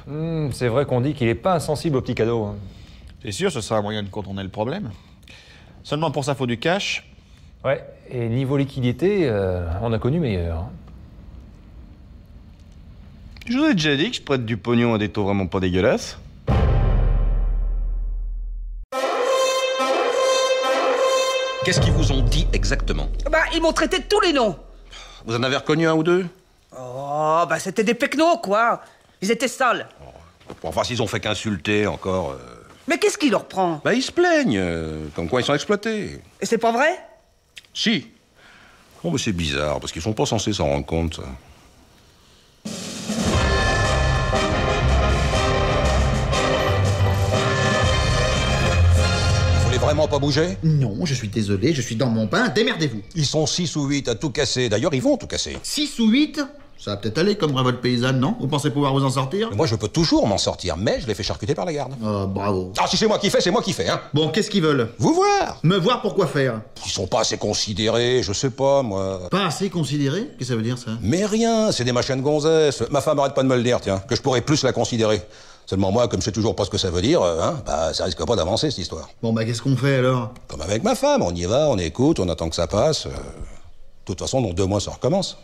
C'est vrai qu'on dit qu'il est pas insensible aux petits cadeaux. Hein. C'est sûr, ce sera un moyen de contourner le problème. Seulement pour ça, faut du cash. Ouais, et niveau liquidité, on a connu meilleur. Je vous ai déjà dit que je prête du pognon à des taux vraiment pas dégueulasses. Qu'est-ce qu'ils vous ont dit exactement? Bah, ils m'ont traité de tous les noms. Vous en avez reconnu un ou deux? Oh, bah c'était des pecnos, quoi. Ils étaient sales. Enfin, s'ils ont fait qu'insulter encore... Mais qu'est-ce qui leur prend? Bah, ils se plaignent, comme quoi ils sont exploités. Et c'est pas vrai? Si. Oh, mais c'est bizarre, parce qu'ils sont pas censés s'en rendre compte, ça. Vous voulez vraiment pas bouger? Non, je suis désolé, je suis dans mon bain, démerdez-vous. Ils sont 6 ou 8 à tout casser. D'ailleurs, ils vont tout casser. 6 ou 8? Ça va peut-être aller comme révolte paysanne, non? Vous pensez pouvoir vous en sortir? Mais moi, je peux toujours m'en sortir, mais je les fais charcuter par la garde. Oh, bravo. Ah, si c'est moi qui fais, c'est moi qui fais, hein. Bon, qu'est-ce qu'ils veulent? Vous voir. Me voir pour quoi faire? Ils sont pas assez considérés, je sais pas, moi. Pas assez considérés? Qu'est-ce que ça veut dire, ça? Mais rien, c'est des machins de gonzesses. Ma femme arrête pas de me le dire, tiens, que je pourrais plus la considérer. Seulement moi, comme je sais toujours pas ce que ça veut dire, bah ça risque pas d'avancer, cette histoire. Bon, bah qu'est-ce qu'on fait, alors? Comme avec ma femme, on y va, on écoute, on attend que ça passe. De toute façon, dans 2 mois, ça recommence.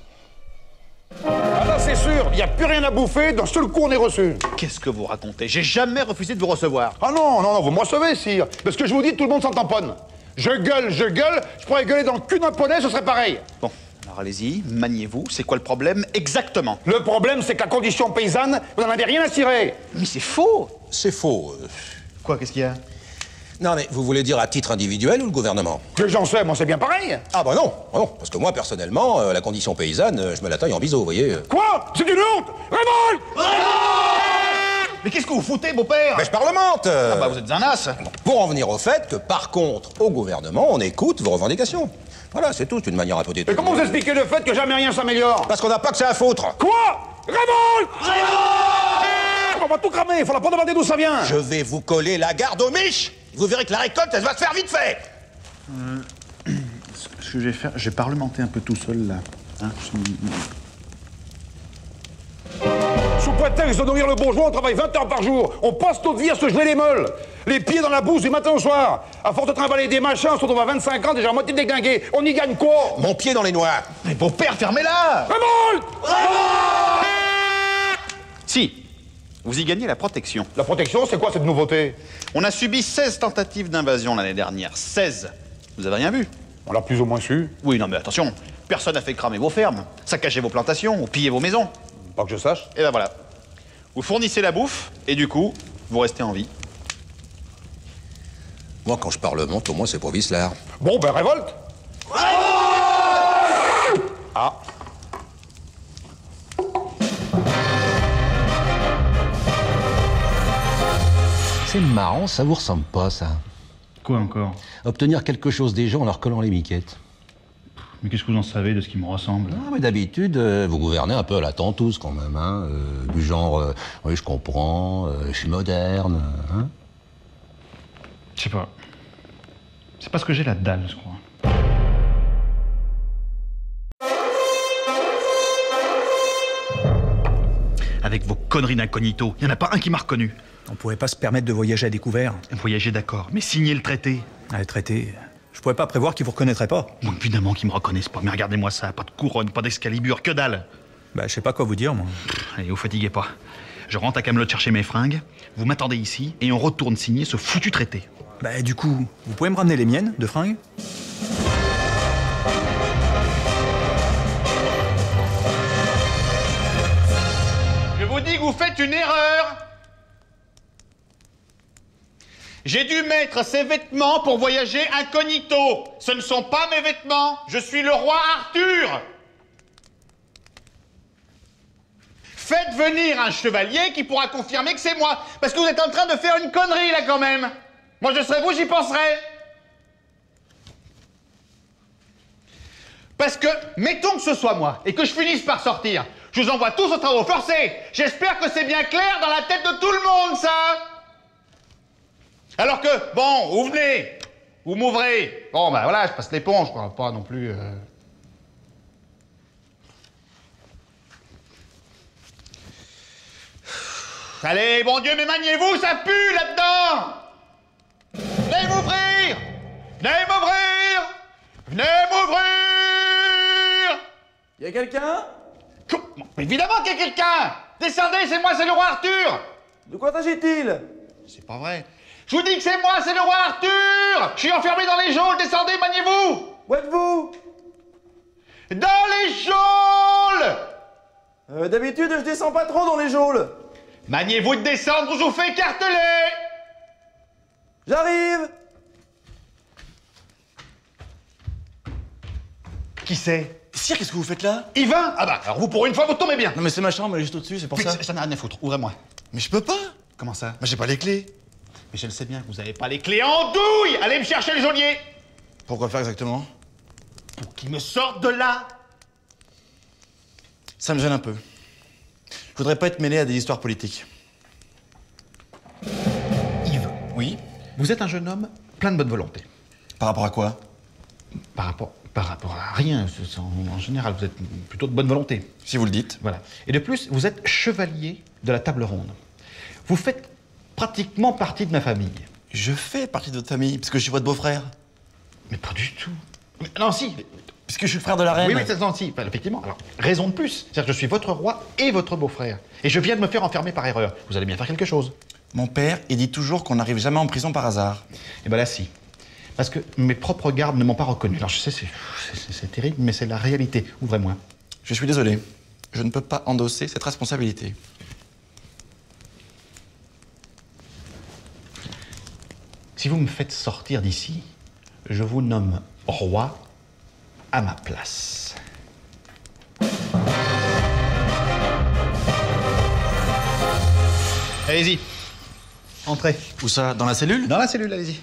Ah là, c'est sûr, il n'y a plus rien à bouffer, d'un seul coup on est reçu. Qu'est-ce que vous racontez? J'ai jamais refusé de vous recevoir. Ah non, non, non, vous me recevez, sire. Parce que je vous dis, tout le monde s'en tamponne. Je gueule, je pourrais gueuler dans le cul d'un poney, ce serait pareil. Bon, alors allez-y, maniez-vous, c'est quoi le problème exactement? Le problème, c'est que la condition paysanne, vous n'en avez rien à cirer. Mais c'est faux. C'est faux. Quoi, qu'est-ce qu'il y a? Non, mais vous voulez dire à titre individuel ou le gouvernement? Que j'en sais, moi c'est bien pareil. Ah bah non, parce que moi, personnellement, la condition paysanne, je me la taille en biseau, vous voyez. Quoi? C'est une honte! Révolte! Mais qu'est-ce que vous foutez, beau-père? Mais je parlemente. Ah bah vous êtes un as. Pour en venir au fait que, par contre, au gouvernement, on écoute vos revendications. Voilà, c'est tout, d'une manière un peu détournée. Et comment vous expliquez le fait que jamais rien s'améliore? Parce qu'on n'a pas que ça à foutre. Quoi? Révolte! Révolte! On va tout cramer, il faudra pas demander d'où ça vient. Je vais vous coller la garde aux miches. Vous verrez que la récolte, elle va se faire vite fait. Ce que je vais faire, je vais parlementer un peu tout seul, là. Hein, Sous prétexte de nourrir le bourgeois, on travaille 20 heures par jour. On passe notre vie à se geler les meules. Les pieds dans la bouse du matin au soir. À force de trimballer des machins, on se retrouve à 25 ans, déjà à moitié déglingué. On y gagne quoi? Mon pied dans les noix. Mais beau-père, fermez-la! Révolte! Si. Vous y gagnez la protection. La protection, c'est quoi cette nouveauté? On a subi 16 tentatives d'invasion l'année dernière. 16. Vous avez rien vu? On l'a plus ou moins su. Oui, non mais attention. Personne n'a fait cramer vos fermes, saccager vos plantations ou piller vos maisons. Pas que je sache. Et ben voilà. Vous fournissez la bouffe, et du coup, vous restez en vie. Moi, quand je parlemente, au moins, c'est pour Vislar. Bon, ben révolte! Ah. C'est marrant, ça vous ressemble pas, ça. Quoi encore? Obtenir quelque chose des gens en leur collant les miquettes. Mais qu'est-ce que vous en savez de ce qui me ressemble? Ah, mais d'habitude, vous gouvernez un peu à la tentouse, quand même, hein. Du genre, oui, je comprends, je suis moderne, hein. Je sais pas. C'est parce que j'ai la dalle, je crois. Avec vos conneries d'incognito, y en a pas un qui m'a reconnu. On pouvait pas se permettre de voyager à découvert. Voyager, d'accord, mais signer le traité. Ah, le traité. Je pouvais pas prévoir qu'ils vous reconnaîtraient pas. Bon, évidemment qu'ils me reconnaissent pas, mais regardez-moi ça, pas de couronne, pas d'excalibur, que dalle. Bah, je sais pas quoi vous dire, moi. Allez, vous fatiguez pas. Je rentre à Camelot chercher mes fringues, vous m'attendez ici, et on retourne signer ce foutu traité. Bah, du coup, vous pouvez me ramener les miennes, de fringues? Je vous dis que vous faites une erreur. J'ai dû mettre ces vêtements pour voyager incognito. Ce ne sont pas mes vêtements. Je suis le roi Arthur. Faites venir un chevalier qui pourra confirmer que c'est moi. Parce que vous êtes en train de faire une connerie, là, quand même. Moi, je serais vous, j'y penserais. Parce que, mettons que ce soit moi, et que je finisse par sortir, je vous envoie tous aux travaux forcés. J'espère que c'est bien clair dans la tête de tout le monde, ça. Alors que, bon, vous venez, vous m'ouvrez. Bon, ben voilà, je passe l'éponge, quoi, pas non plus... Allez, bon Dieu, mais maniez-vous, ça pue là-dedans. Venez m'ouvrir. Venez m'ouvrir. Venez m'ouvrir. Y a quelqu'un? Évidemment qu'il y a quelqu'un. Descendez, c'est moi, c'est le roi Arthur. De quoi s'agit-il? C'est pas vrai. Je vous dis que c'est moi, c'est le roi Arthur. Je suis enfermé dans les geôles, descendez, maniez-vous. Où êtes-vous? Dans les geôles. D'habitude, je descends pas trop dans les geôles. Maniez-vous de descendre ou je vous fais écarteler! J'arrive. Qui c'est? Sire, qu'est-ce que vous faites là? Yvain! Ah bah, alors vous, pour une fois, vous tombez bien! Non mais c'est ma chambre, elle est juste au-dessus, c'est pour ça. Ça n'a rien à foutre, ouvrez-moi. Mais je peux pas. Comment ça? Bah j'ai pas les clés. Mais je le sais bien que vous avez pas les clés en douille! Allez me chercher le geôlier! Pourquoi faire exactement? Pour qu'il me sorte de là! Ça me gêne un peu. Je voudrais pas être mêlé à des histoires politiques. Yves, Oui? vous êtes un jeune homme plein de bonne volonté. Par rapport à quoi? Par rapport à rien, en général, vous êtes plutôt de bonne volonté. Si vous le dites. Voilà. Et de plus, vous êtes chevalier de la table ronde. Vous faites pratiquement partie de ma famille. Je fais partie de votre famille, parce que je suis votre beau-frère. Mais pas du tout. Mais, non, si. Puisque je suis le frère de la reine. Oui, c'est si. Enfin, effectivement. Alors, raison de plus. C'est-à-dire que je suis votre roi et votre beau-frère. Et je viens de me faire enfermer par erreur. Vous allez bien faire quelque chose. Mon père, il dit toujours qu'on n'arrive jamais en prison par hasard. Et ben là, si. Parce que mes propres gardes ne m'ont pas reconnu. Alors je sais, c'est terrible, mais c'est la réalité. Ouvrez-moi. Je suis désolé. Je ne peux pas endosser cette responsabilité. Si vous me faites sortir d'ici, je vous nomme roi à ma place. Allez-y. Entrez. Où ça? Dans la cellule? Dans la cellule, allez-y.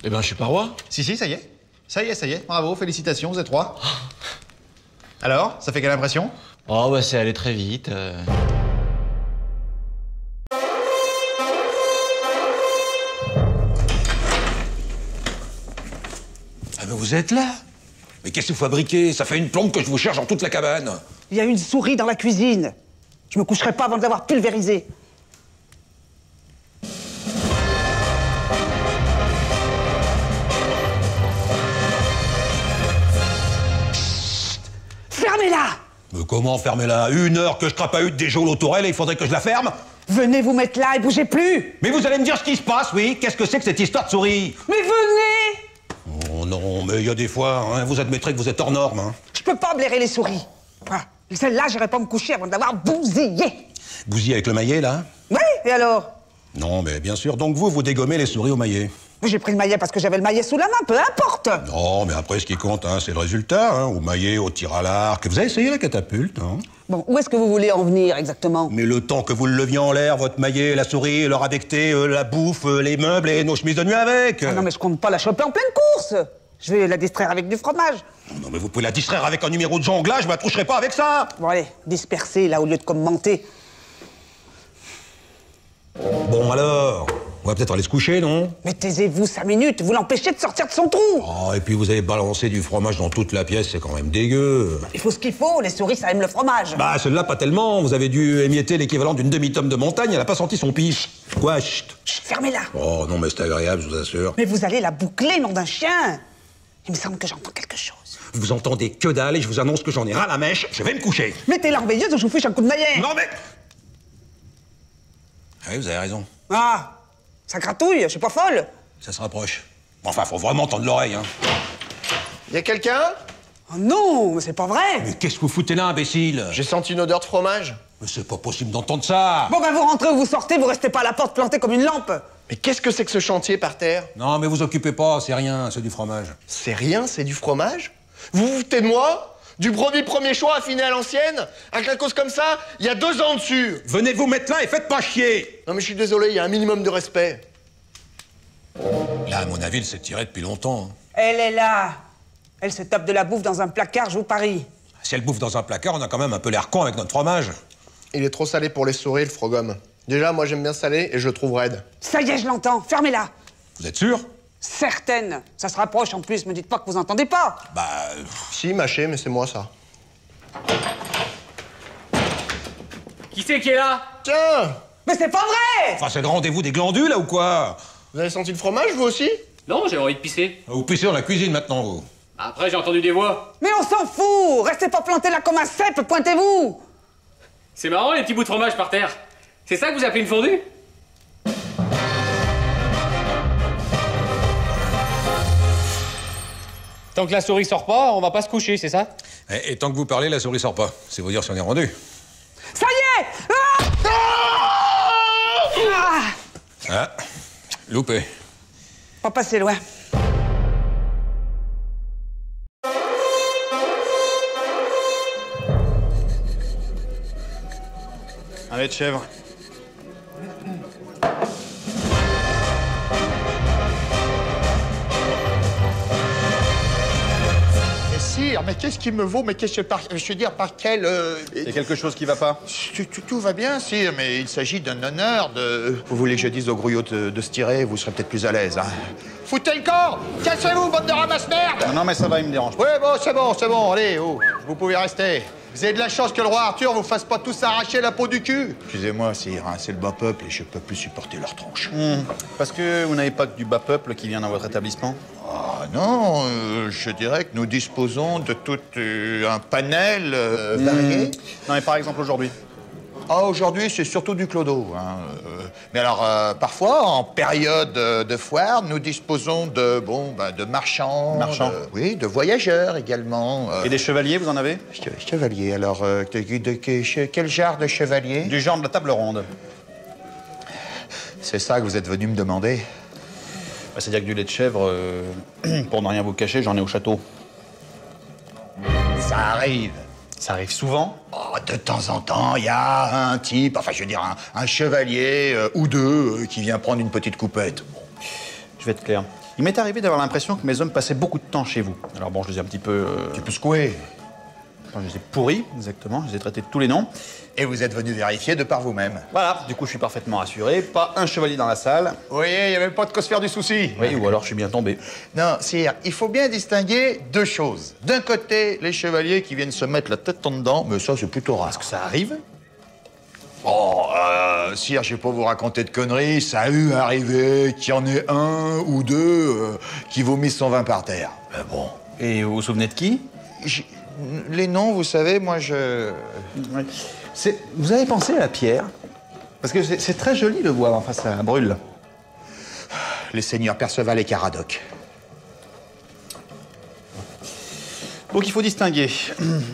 Eh ben, je suis pas roi. Si, ça y est. Ça y est. Bravo, félicitations, vous êtes roi. Alors, ça fait quelle impression? Oh, bah, c'est allé très vite. Ah ben vous êtes là? Mais qu'est-ce que vous fabriquez? Ça fait une plombe que je vous cherche dans toute la cabane. Il y a une souris dans la cuisine. Je me coucherai pas avant de l'avoir pulvérisée. Fermez-la! Mais comment fermez-la? 1 heure que je crapahute des geôles aux tourelles et il faudrait que je la ferme? Venez vous mettre là et bougez plus! Mais vous allez me dire ce qui se passe, oui? Qu'est-ce que c'est que cette histoire de souris? Mais venez! Oh non, mais il y a des fois, hein, vous admettrez que vous êtes hors norme. Hein. Je peux pas blairer les souris. Ah, celle-là, j'irai pas me coucher avant de l'avoir bousillée. Bousillé avec le maillet, là? Oui, et alors? Non, mais bien sûr. Donc vous dégommez les souris au maillet. J'ai pris le maillet parce que j'avais le maillet sous la main, peu importe. Non, mais après, ce qui compte, hein, c'est le résultat, hein, au maillet, au tir à l'arc. Vous avez essayé la catapulte, hein? Bon, où est-ce que vous voulez en venir exactement? Mais le temps que vous le leviez en l'air, votre maillet, la souris, leur affecté, la bouffe, les meubles et nos chemises de nuit avec. Ah non, mais je compte pas la choper en pleine course. Je vais la distraire avec du fromage. Non, mais vous pouvez la distraire avec un numéro de jonglage, je m'attoucherai pas avec ça. Bon, allez, dispersez, là, au lieu de commenter. Bon, alors, on va peut-être aller se coucher, non? Mais taisez-vous 5 minutes, vous l'empêchez de sortir de son trou. Oh, et puis vous avez balancé du fromage dans toute la pièce, c'est quand même dégueu. Il faut ce qu'il faut, les souris, ça aime le fromage. Bah, celle-là, pas tellement. Vous avez dû émietter l'équivalent d'une demi-tome de montagne, elle a pas senti son piche. Quoi, chut? Chut, fermez-la. Oh, non, mais c'est agréable, je vous assure. Mais vous allez la boucler, nom d'un chien. Il me semble que j'entends quelque chose. Vous entendez que dalle et je vous annonce que j'en ai ras la mèche, je vais me coucher. Mettez-la en veilleuse ou je vous fiche un coup de maillet. Non, mais... Ah oui, vous avez raison. Ah, ça gratouille, je suis pas folle. Ça se rapproche. Enfin, faut vraiment tendre l'oreille, hein. Y a quelqu'un? Oh non, mais c'est pas vrai. Mais qu'est-ce que vous foutez là, imbécile? J'ai senti une odeur de fromage. Mais c'est pas possible d'entendre ça. Bon, ben vous rentrez ou vous sortez, vous restez pas à la porte plantée comme une lampe. Mais qu'est-ce que c'est que ce chantier par terre? Non, mais vous occupez pas, c'est rien, c'est du fromage. C'est rien, c'est du fromage? Vous vous foutez de moi? Du brebis premier choix affiné à l'ancienne? Un clacos comme ça, il y a 2 ans dessus. Venez vous mettre là et faites pas chier. Non mais je suis désolé, il y a un minimum de respect. Là, à mon avis, elle s'est tirée depuis longtemps. Hein. Elle est là. Elle se tape de la bouffe dans un placard, je vous parie. Si elle bouffe dans un placard, on a quand même un peu l'air con avec notre fromage. Il est trop salé pour les souris, le frogum. Déjà, moi j'aime bien salé et je le trouve raide. Ça y est, je l'entends. Fermez-la. Vous êtes sûr? Certaine. Ça se rapproche en plus, me dites pas que vous entendez pas. Bah... Si, mâché, mais c'est moi ça. Qui c'est qui est là? Tiens! Mais c'est pas vrai! Enfin, c'est le rendez-vous des glandules, là, ou quoi? Vous avez senti le fromage, vous aussi? Non, j'ai envie de pisser. Vous pissez dans la cuisine, maintenant, vous. Après, j'ai entendu des voix. Mais on s'en fout! Restez pas plantés là comme un cèpe, pointez-vous! C'est marrant, les petits bouts de fromage par terre. C'est ça que vous appelez une fondue? Tant que la souris sort pas, on va pas se coucher, c'est ça? Et tant que vous parlez, la souris sort pas. C'est vous dire si on est rendu. Ça y est! Ah, loupé. Pas passer loin. Un lait de chèvre. Sire, mais qu'est-ce qui me vaut? Mais qu'est-ce que je veux dire, par quel... Il y a quelque chose qui va pas? Tout va bien, sire, mais il s'agit d'un honneur de... Vous voulez que je dise au grouillot de se tirer? Vous serez peut-être plus à l'aise, hein. Foutez le camp! Cassez-vous, bande de ramasse-merde! Non, mais ça va, il me dérange pas. Oui, bon, c'est bon, allez, oh, vous pouvez rester. Vous avez de la chance que le roi Arthur vous fasse pas tous arracher la peau du cul. Excusez-moi, sire, hein, c'est le bas peuple et je peux plus supporter leur tronche. Parce que vous n'avez pas que du bas peuple qui vient dans votre établissement? Ah non, je dirais que nous disposons de tout un panel varié. Non, mais par exemple aujourd'hui. Ah, aujourd'hui, c'est surtout du clodo. Hein. Mais alors, parfois, en période de foire, nous disposons de, de marchands. Marchands. Oui, de voyageurs également. Et des chevaliers, vous en avez? Chevaliers, alors, quel genre de chevalier? Du genre de la table ronde. C'est ça que vous êtes venu me demander? Bah, c'est-à-dire que du lait de chèvre, pour ne rien vous cacher, j'en ai au château. Ça arrive. Ça arrive souvent? Oh, de temps en temps, il y a un type, enfin je veux dire un chevalier ou deux qui vient prendre une petite coupette. Bon. Je vais être clair. Il m'est arrivé d'avoir l'impression que mes hommes passaient beaucoup de temps chez vous. Alors bon, je les ai un petit peu... Tu peux secouer. Enfin, je les ai pourris, exactement. Je les ai traités de tous les noms. Et vous êtes venu vérifier de par vous-même. Voilà, du coup je suis parfaitement rassuré. Pas un chevalier dans la salle. Vous voyez, il n'y a même pas de quoi se faire du souci. Oui, ou alors je suis bien tombé. Non, sire, il faut bien distinguer deux choses. D'un côté, les chevaliers qui viennent se mettre la tête en dedans, mais ça c'est plutôt rare. Est-ce que ça arrive? Oh, sire, je vais pas vous raconter de conneries. Ça a eu arrivé qu'il y en ait un ou deux qui vomissent son vin par terre. Mais bon. Et vous vous souvenez de qui? Les noms, vous savez, moi je... Ouais. Vous avez pensé à la pierre? Parce que c'est très joli le bois, enfin ça brûle. Les seigneurs Perceval et Caradoc. Donc il faut distinguer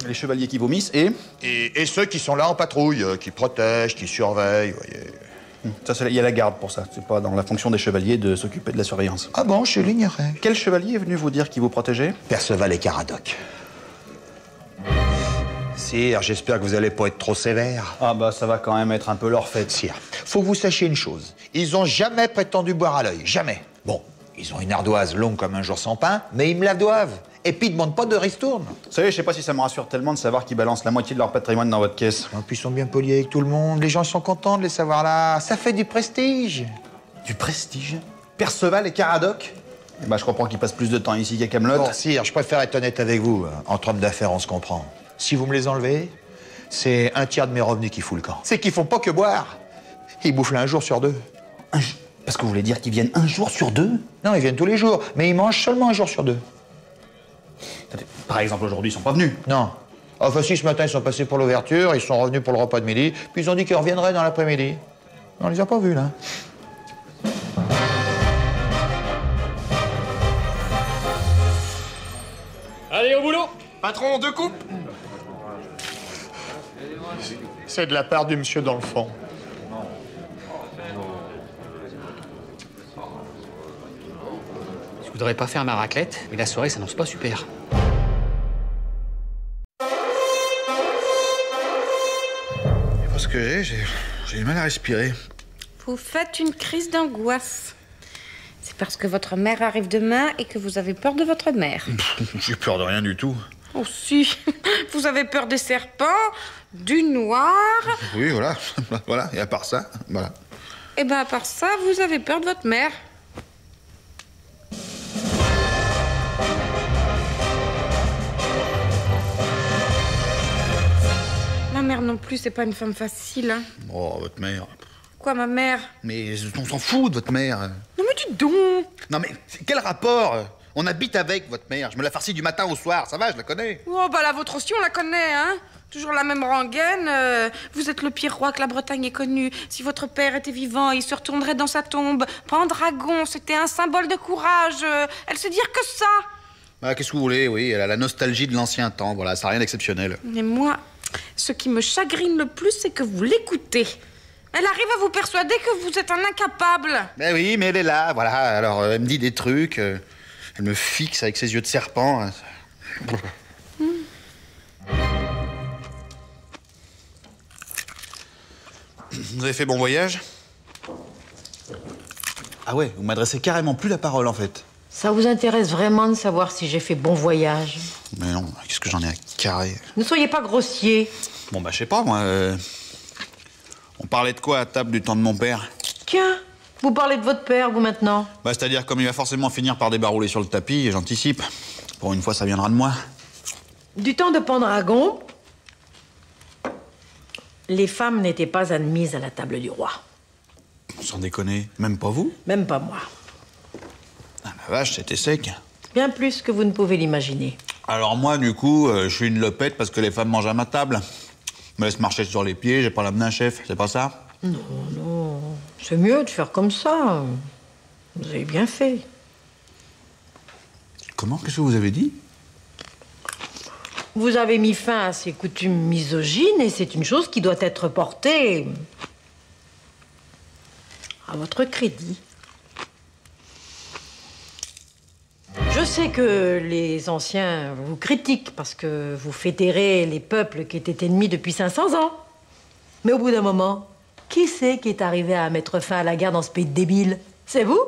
les chevaliers qui vomissent et ceux qui sont là en patrouille, qui protègent, qui surveillent, vous voyez. Ça, il y a la garde pour ça. C'est pas dans la fonction des chevaliers de s'occuper de la surveillance. Ah bon, je l'ignorais. Quel chevalier est venu vous dire qu'il vous protégeait? Perceval et Caradoc. Sire, j'espère que vous allez pas être trop sévère. Ah bah ça va quand même être un peu leur fête. Sire, faut que vous sachiez une chose. Ils ont jamais prétendu boire à l'œil, jamais. Bon, ils ont une ardoise longue comme un jour sans pain, mais ils me la doivent. Et puis ils demandent pas de ristourne. Vous savez, je sais pas si ça me rassure tellement de savoir qu'ils balancent la moitié de leur patrimoine dans votre caisse. Et puis ils sont bien polis avec tout le monde. Les gens sont contents de les savoir là. Ça fait du prestige. Du prestige? Perceval et Caradoc? Eh ben, je comprends qu'ils passent plus de temps ici qu'à Camelot. Bon, sire, je préfère être honnête avec vous. Entre hommes d'affaires, on se comprend. Si vous me les enlevez, c'est un tiers de mes revenus qui fout le camp. C'est qu'ils font pas que boire. Ils bouffent là un jour sur deux. Parce que vous voulez dire qu'ils viennent un jour sur deux? Non, ils viennent tous les jours, mais ils mangent seulement un jour sur deux. Par exemple, aujourd'hui, ils sont pas venus? Non. Enfin, si, ce matin, ils sont passés pour l'ouverture, ils sont revenus pour le repas de midi, puis ils ont dit qu'ils reviendraient dans l'après-midi. On les a pas vus, là. Allez, au boulot! Patron, 2 coupes. C'est de la part du monsieur dans le fond. Je voudrais pas faire ma raclette, mais la soirée s'annonce pas super. Parce que j'ai du mal à respirer. Vous faites une crise d'angoisse. C'est parce que votre mère arrive demain et que vous avez peur de votre mère. J'ai peur de rien du tout. Oh si, vous avez peur des serpents, du noir. Oui, voilà. Voilà, et à part ça, voilà. Et ben à part ça, vous avez peur de votre mère. Ma mère non plus, c'est pas une femme facile, hein. Oh, votre mère. Quoi, ma mère? Mais on s'en fout de votre mère. Non mais dis donc. Non mais, quel rapport? On habite avec votre mère. Je me la farcis du matin au soir, ça va, je la connais. Oh bah la vôtre aussi, on la connaît, hein. Toujours la même rengaine. Vous êtes le pire roi que la Bretagne ait connu. Si votre père était vivant, il se retournerait dans sa tombe. Pendragon, c'était un symbole de courage. Elle sait dire que ça. Bah, qu'est-ce que vous voulez, oui, elle a la nostalgie de l'ancien temps, voilà, ça n'a rien d'exceptionnel. Mais moi, ce qui me chagrine le plus, c'est que vous l'écoutez. Elle arrive à vous persuader que vous êtes un incapable. Ben oui, mais elle est là, voilà, alors elle me dit des trucs, elle me fixe avec ses yeux de serpent. Hein. Vous avez fait bon voyage? Ah ouais, vous m'adressez carrément plus la parole, en fait. Ça vous intéresse vraiment de savoir si j'ai fait bon voyage? Mais non, qu'est-ce que j'en ai à carrer? Ne soyez pas grossier. Bon, bah, je sais pas, moi, on parlait de quoi à table du temps de mon père? Tiens, vous parlez de votre père, vous, maintenant? Bah, c'est-à-dire, comme il va forcément finir par débarrouler sur le tapis, j'anticipe. Pour une fois, ça viendra de moi. Du temps de Pendragon, les femmes n'étaient pas admises à la table du roi. Sans déconner, même pas vous? Même pas moi. Ah, la vache, c'était sec. Bien plus que vous ne pouvez l'imaginer. Alors moi, du coup, je suis une lopette parce que les femmes mangent à ma table. Je me laisse marcher sur les pieds, j'ai pas l'âme d'un chef, c'est pas ça? Non, non. C'est mieux de faire comme ça. Vous avez bien fait. Comment? Qu'est-ce que vous avez dit? Vous avez mis fin à ces coutumes misogynes et c'est une chose qui doit être portée à votre crédit. Je sais que les anciens vous critiquent parce que vous fédérez les peuples qui étaient ennemis depuis 500 ans. Mais au bout d'un moment, qui c'est qui est arrivé à mettre fin à la guerre dans ce pays de débiles? C'est vous?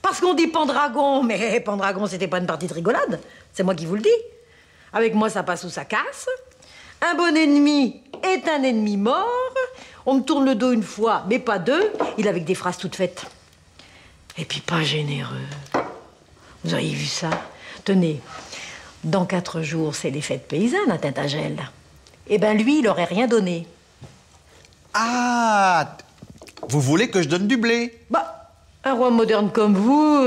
Parce qu'on dit Pendragon, mais Pendragon, c'était pas une partie de rigolade. C'est moi qui vous le dis. Avec moi, ça passe ou ça casse. Un bon ennemi est un ennemi mort. On me tourne le dos une fois, mais pas deux. Il avec des phrases toutes faites. Et puis pas généreux. Vous auriez vu ça? Tenez, dans 4 jours, c'est les fêtes paysannes à Tintagel. Eh ben lui, il aurait rien donné. Ah! Vous voulez que je donne du blé? Bah, un roi moderne comme vous,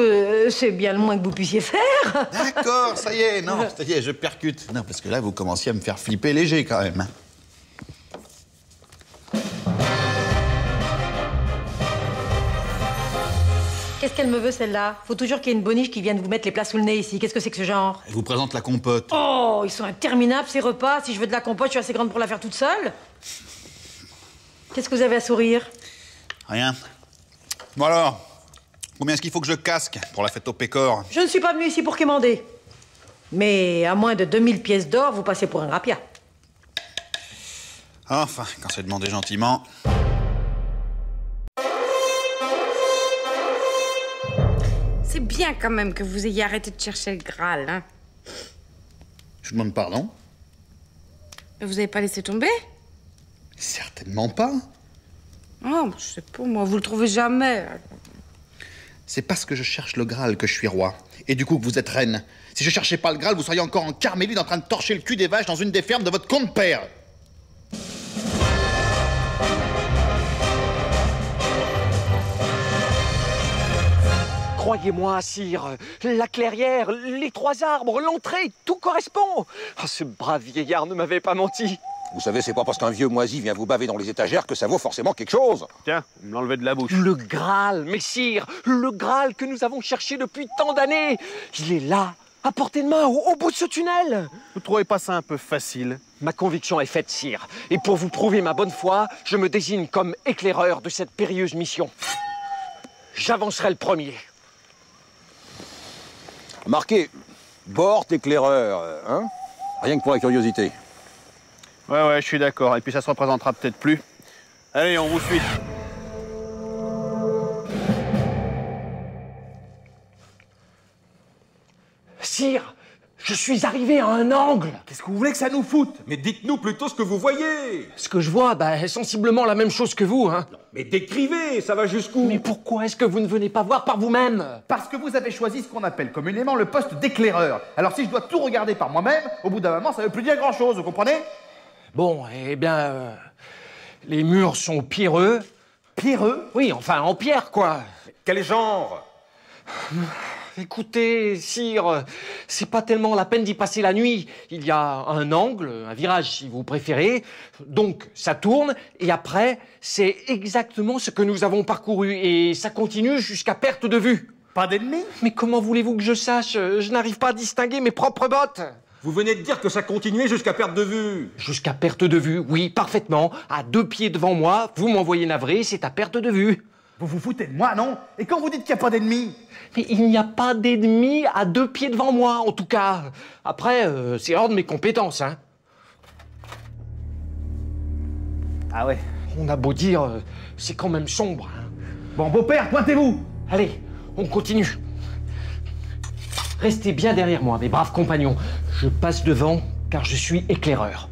c'est bien le moins que vous puissiez faire. D'accord, ça y est, non, ça y est, je percute. Non, parce que là, vous commenciez à me faire flipper léger, quand même. Qu'est-ce qu'elle me veut, celle-là? Faut toujours qu'il y ait une boniche qui vienne vous mettre les plats sous le nez, ici. Qu'est-ce que c'est que ce genre? Elle vous présente la compote. Oh, ils sont interminables, ces repas. Si je veux de la compote, je suis assez grande pour la faire toute seule. Qu'est-ce que vous avez à sourire? Rien. Bon alors, combien est-ce qu'il faut que je casque pour la fête au pécor? Je ne suis pas venue ici pour quémander. Mais à moins de 2000 pièces d'or, vous passez pour un rapia. Enfin, quand c'est demandé gentiment... C'est bien quand même que vous ayez arrêté de chercher le Graal, hein. Je vous demande pardon? Vous avez pas laissé tomber? Certainement pas. Oh, je sais pas, moi, vous le trouvez jamais. C'est parce que je cherche le Graal que je suis roi. Et du coup que vous êtes reine. Si je cherchais pas le Graal, vous seriez encore en Carmélide en train de torcher le cul des vaches dans une des fermes de votre compte-père. Croyez-moi, sire, la clairière, les 3 arbres, l'entrée, tout correspond. Oh, ce brave vieillard ne m'avait pas menti. Vous savez, c'est pas parce qu'un vieux moisi vient vous baver dans les étagères que ça vaut forcément quelque chose. Tiens, vous me l'enlevez de la bouche. Le Graal, messire, le Graal que nous avons cherché depuis tant d'années. Il est là, à portée de main, au bout de ce tunnel. Vous trouvez pas ça un peu facile? Ma conviction est faite, sire. Et pour vous prouver ma bonne foi, je me désigne comme éclaireur de cette périlleuse mission. J'avancerai le premier. Marquez, Bort éclaireur, hein? Rien que pour la curiosité. Ouais, je suis d'accord. Et puis ça se représentera peut-être plus. Allez, on vous suit. Sire, je suis arrivé à un angle. Qu'est-ce que vous voulez que ça nous foute? Mais dites-nous plutôt ce que vous voyez. Ce que je vois, est sensiblement la même chose que vous, hein. Mais décrivez, ça va jusqu'où? Mais pourquoi est-ce que vous ne venez pas voir par vous-même? Parce que vous avez choisi ce qu'on appelle communément le poste d'éclaireur. Alors si je dois tout regarder par moi-même, au bout d'un moment, ça veut plus dire grand-chose, vous comprenez? Bon, eh bien... les murs sont pierreux. Pierreux? Oui, enfin, en pierre, quoi. Quel genre? Écoutez, sire, c'est pas tellement la peine d'y passer la nuit. Il y a un angle, un virage si vous préférez, donc ça tourne, et après, c'est exactement ce que nous avons parcouru, et ça continue jusqu'à perte de vue. Pas d'ennemis? Mais comment voulez-vous que je sache? Je n'arrive pas à distinguer mes propres bottes. Vous venez de dire que ça continuait jusqu'à perte de vue. Jusqu'à perte de vue, oui, parfaitement. À 2 pieds devant moi, vous m'envoyez navré, c'est à perte de vue. Vous vous foutez de moi, non? Et quand vous dites qu'il n'y a pas d'ennemis? Mais il n'y a pas d'ennemi à 2 pieds devant moi, en tout cas. Après, c'est hors de mes compétences, hein. Ah ouais? On a beau dire, c'est quand même sombre, hein. Bon, beau-père, pointez-vous! Allez, on continue. Restez bien derrière moi, mes braves compagnons. Je passe devant, car je suis éclaireur.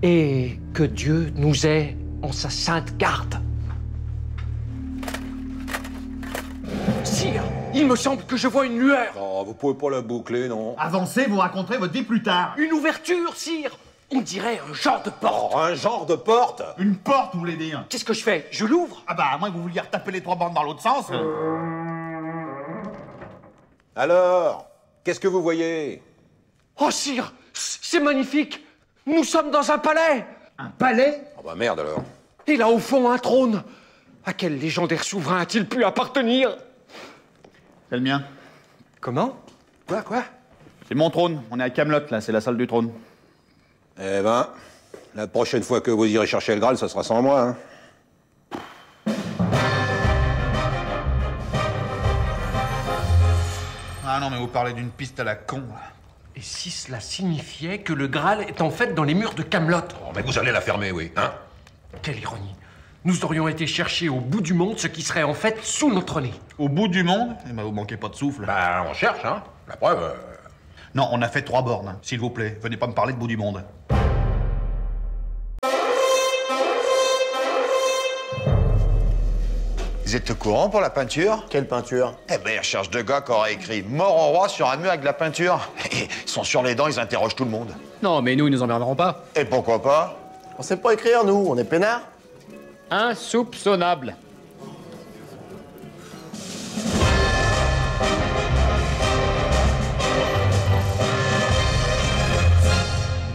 Et que Dieu nous ait en sa sainte garde. Sire, il me semble que je vois une lueur. Oh, vous pouvez pas la boucler, non? Avancez, vous raconterez votre vie plus tard. Une ouverture, sire. On dirait un genre de porte. Oh, un genre de porte? Une porte, vous voulez dire? Qu'est-ce que je fais? Je l'ouvre? Ah bah, à moins que vous vouliez retaper les 3 bandes dans l'autre sens. Alors, qu'est-ce que vous voyez? Oh, sire, c'est magnifique. Nous sommes dans un palais. Un palais? Oh bah merde alors. Et là, au fond, un trône. À quel légendaire souverain a-t-il pu appartenir? C'est le mien. Comment? Quoi? C'est mon trône. On est à Camelot, là, c'est la salle du trône. Eh ben, la prochaine fois que vous irez chercher le Graal, ça sera sans moi, hein. Ah non, mais vous parlez d'une piste à la con, là. Et si cela signifiait que le Graal est en fait dans les murs de Camelot? Oh, mais vous allez la fermer, oui, hein? Quelle ironie. Nous aurions été chercher au bout du monde ce qui serait en fait sous notre nez. Au bout du monde? Eh ben, vous manquez pas de souffle. Bah, on cherche, hein. La preuve... Non, on a fait 3 bornes, hein. S'il vous plaît. Venez pas me parler de bout du monde. Vous êtes au courant pour la peinture? Quelle peinture? Eh ben, ils recherchent 2 gars qui auraient écrit « Mort au roi » sur un mur avec de la peinture. Et ils sont sur les dents, ils interrogent tout le monde. Non, mais nous, ils nous emmerderont pas. Et pourquoi pas? On sait pas écrire, nous, on est peinards. Insoupçonnable.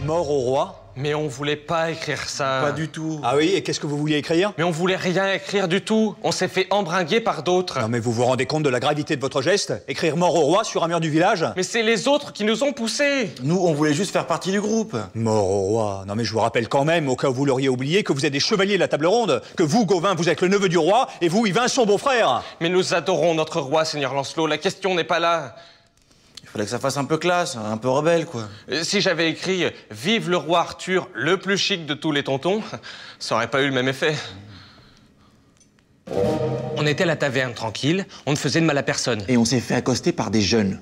Mort au roi? Mais on voulait pas écrire ça. Pas du tout. Ah oui, et qu'est-ce que vous vouliez écrire? Mais on voulait rien écrire du tout. On s'est fait embringuer par d'autres. Non mais vous vous rendez compte de la gravité de votre geste? Écrire mort au roi sur un mur du village? Mais c'est les autres qui nous ont poussés. Nous, on voulait juste faire partie du groupe. Mort au roi. Non mais je vous rappelle quand même, au cas où vous l'auriez oublié, que vous êtes des chevaliers de la table ronde, que vous, Gauvin, vous êtes le neveu du roi, et vous, Yvain, son beau-frère. Mais nous adorons notre roi, Seigneur Lancelot. La question n'est pas là. Il fallait que ça fasse un peu classe, un peu rebelle, quoi. Si j'avais écrit « Vive le roi Arthur, le plus chic de tous les tontons », ça aurait pas eu le même effet. On était à la taverne, tranquille, on ne faisait de mal à personne. Et on s'est fait accoster par des jeunes.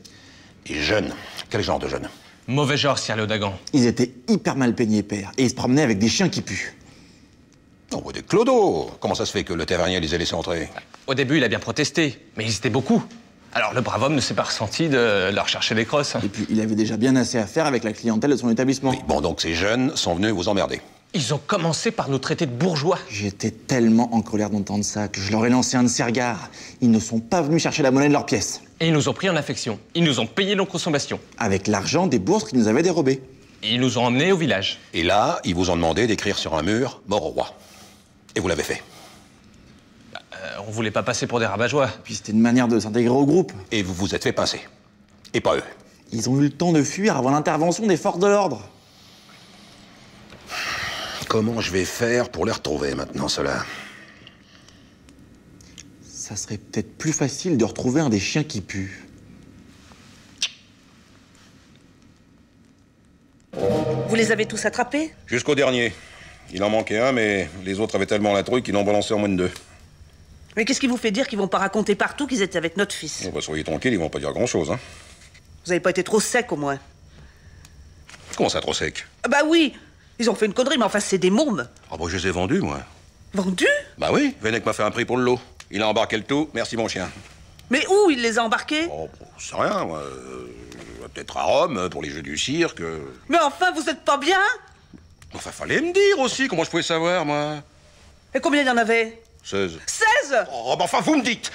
Et jeunes? Quel genre de jeunes? Mauvais genre, Sire Léodagan. Ils étaient hyper mal peignés, père, et ils se promenaient avec des chiens qui puent. Oh, des clodos! Comment ça se fait que le tavernier les ait laissés entrer? Au début, il a bien protesté, mais ils étaient beaucoup. Alors le brave homme ne s'est pas ressenti de leur chercher des crosses. Et puis, il avait déjà bien assez à faire avec la clientèle de son établissement. Oui, bon, donc ces jeunes sont venus vous emmerder. Ils ont commencé par nous traiter de bourgeois. J'étais tellement en colère d'entendre ça que je leur ai lancé un de ces regards. Ils ne sont pas venus chercher la monnaie de leurs pièces. Et ils nous ont pris en affection. Ils nous ont payé nos consommations. Avec l'argent des bourses qu'ils nous avaient dérobées. Et ils nous ont emmenés au village. Et là, ils vous ont demandé d'écrire sur un mur « Mort au roi ». Et vous l'avez fait. On voulait pas passer pour des rabat-joie. Puis c'était une manière de s'intégrer au groupe. Et vous vous êtes fait pincer. Et pas eux. Ils ont eu le temps de fuir avant l'intervention des forces de l'ordre. Comment je vais faire pour les retrouver maintenant, ceux-là? Ça serait peut-être plus facile de retrouver un des chiens qui puent. Vous les avez tous attrapés? Jusqu'au dernier. Il en manquait un, mais les autres avaient tellement la trouille qu'ils l'ont balancé en moins de 2. Mais qu'est-ce qui vous fait dire qu'ils vont pas raconter partout qu'ils étaient avec notre fils? Oh, bah, soyez tranquille, ils vont pas dire grand-chose, hein. Vous avez pas été trop sec, au moins? Comment ça, trop sec? Ah bah oui! Ils ont fait une connerie, mais enfin, c'est des mômes. Ah, bah, je les ai vendus, moi. Vendus? Bah oui, Venec m'a fait un prix pour le lot. Il a embarqué le tout, merci mon chien. Mais où il les a embarqués? Oh, c'est rien, moi. Peut-être à Rome, pour les jeux du cirque. Mais enfin, vous êtes pas bien? Enfin, fallait me dire aussi, comment je pouvais savoir, moi? Et combien il y en avait? 16. 16? Oh, bah enfin, vous me dites.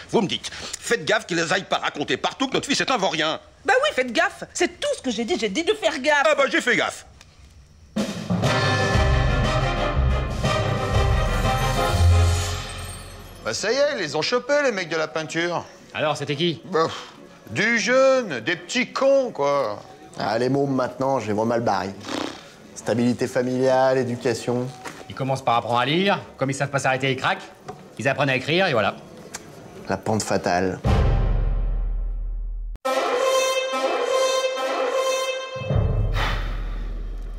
Faites gaffe qu'ils les aillent pas raconter partout que notre fils est un vaurien. Bah oui, faites gaffe. C'est tout ce que j'ai dit de faire gaffe. Ah bah j'ai fait gaffe. Bah ça y est, ils les ont chopés, les mecs de la peinture. Alors, c'était qui? Du jeune, des petits cons, quoi. Ah, les mômes, maintenant, j'ai vraiment mal barré. Stabilité familiale, éducation. Ils commencent par apprendre à lire, comme ils savent pas s'arrêter les cracks, ils apprennent à écrire et voilà. La pente fatale.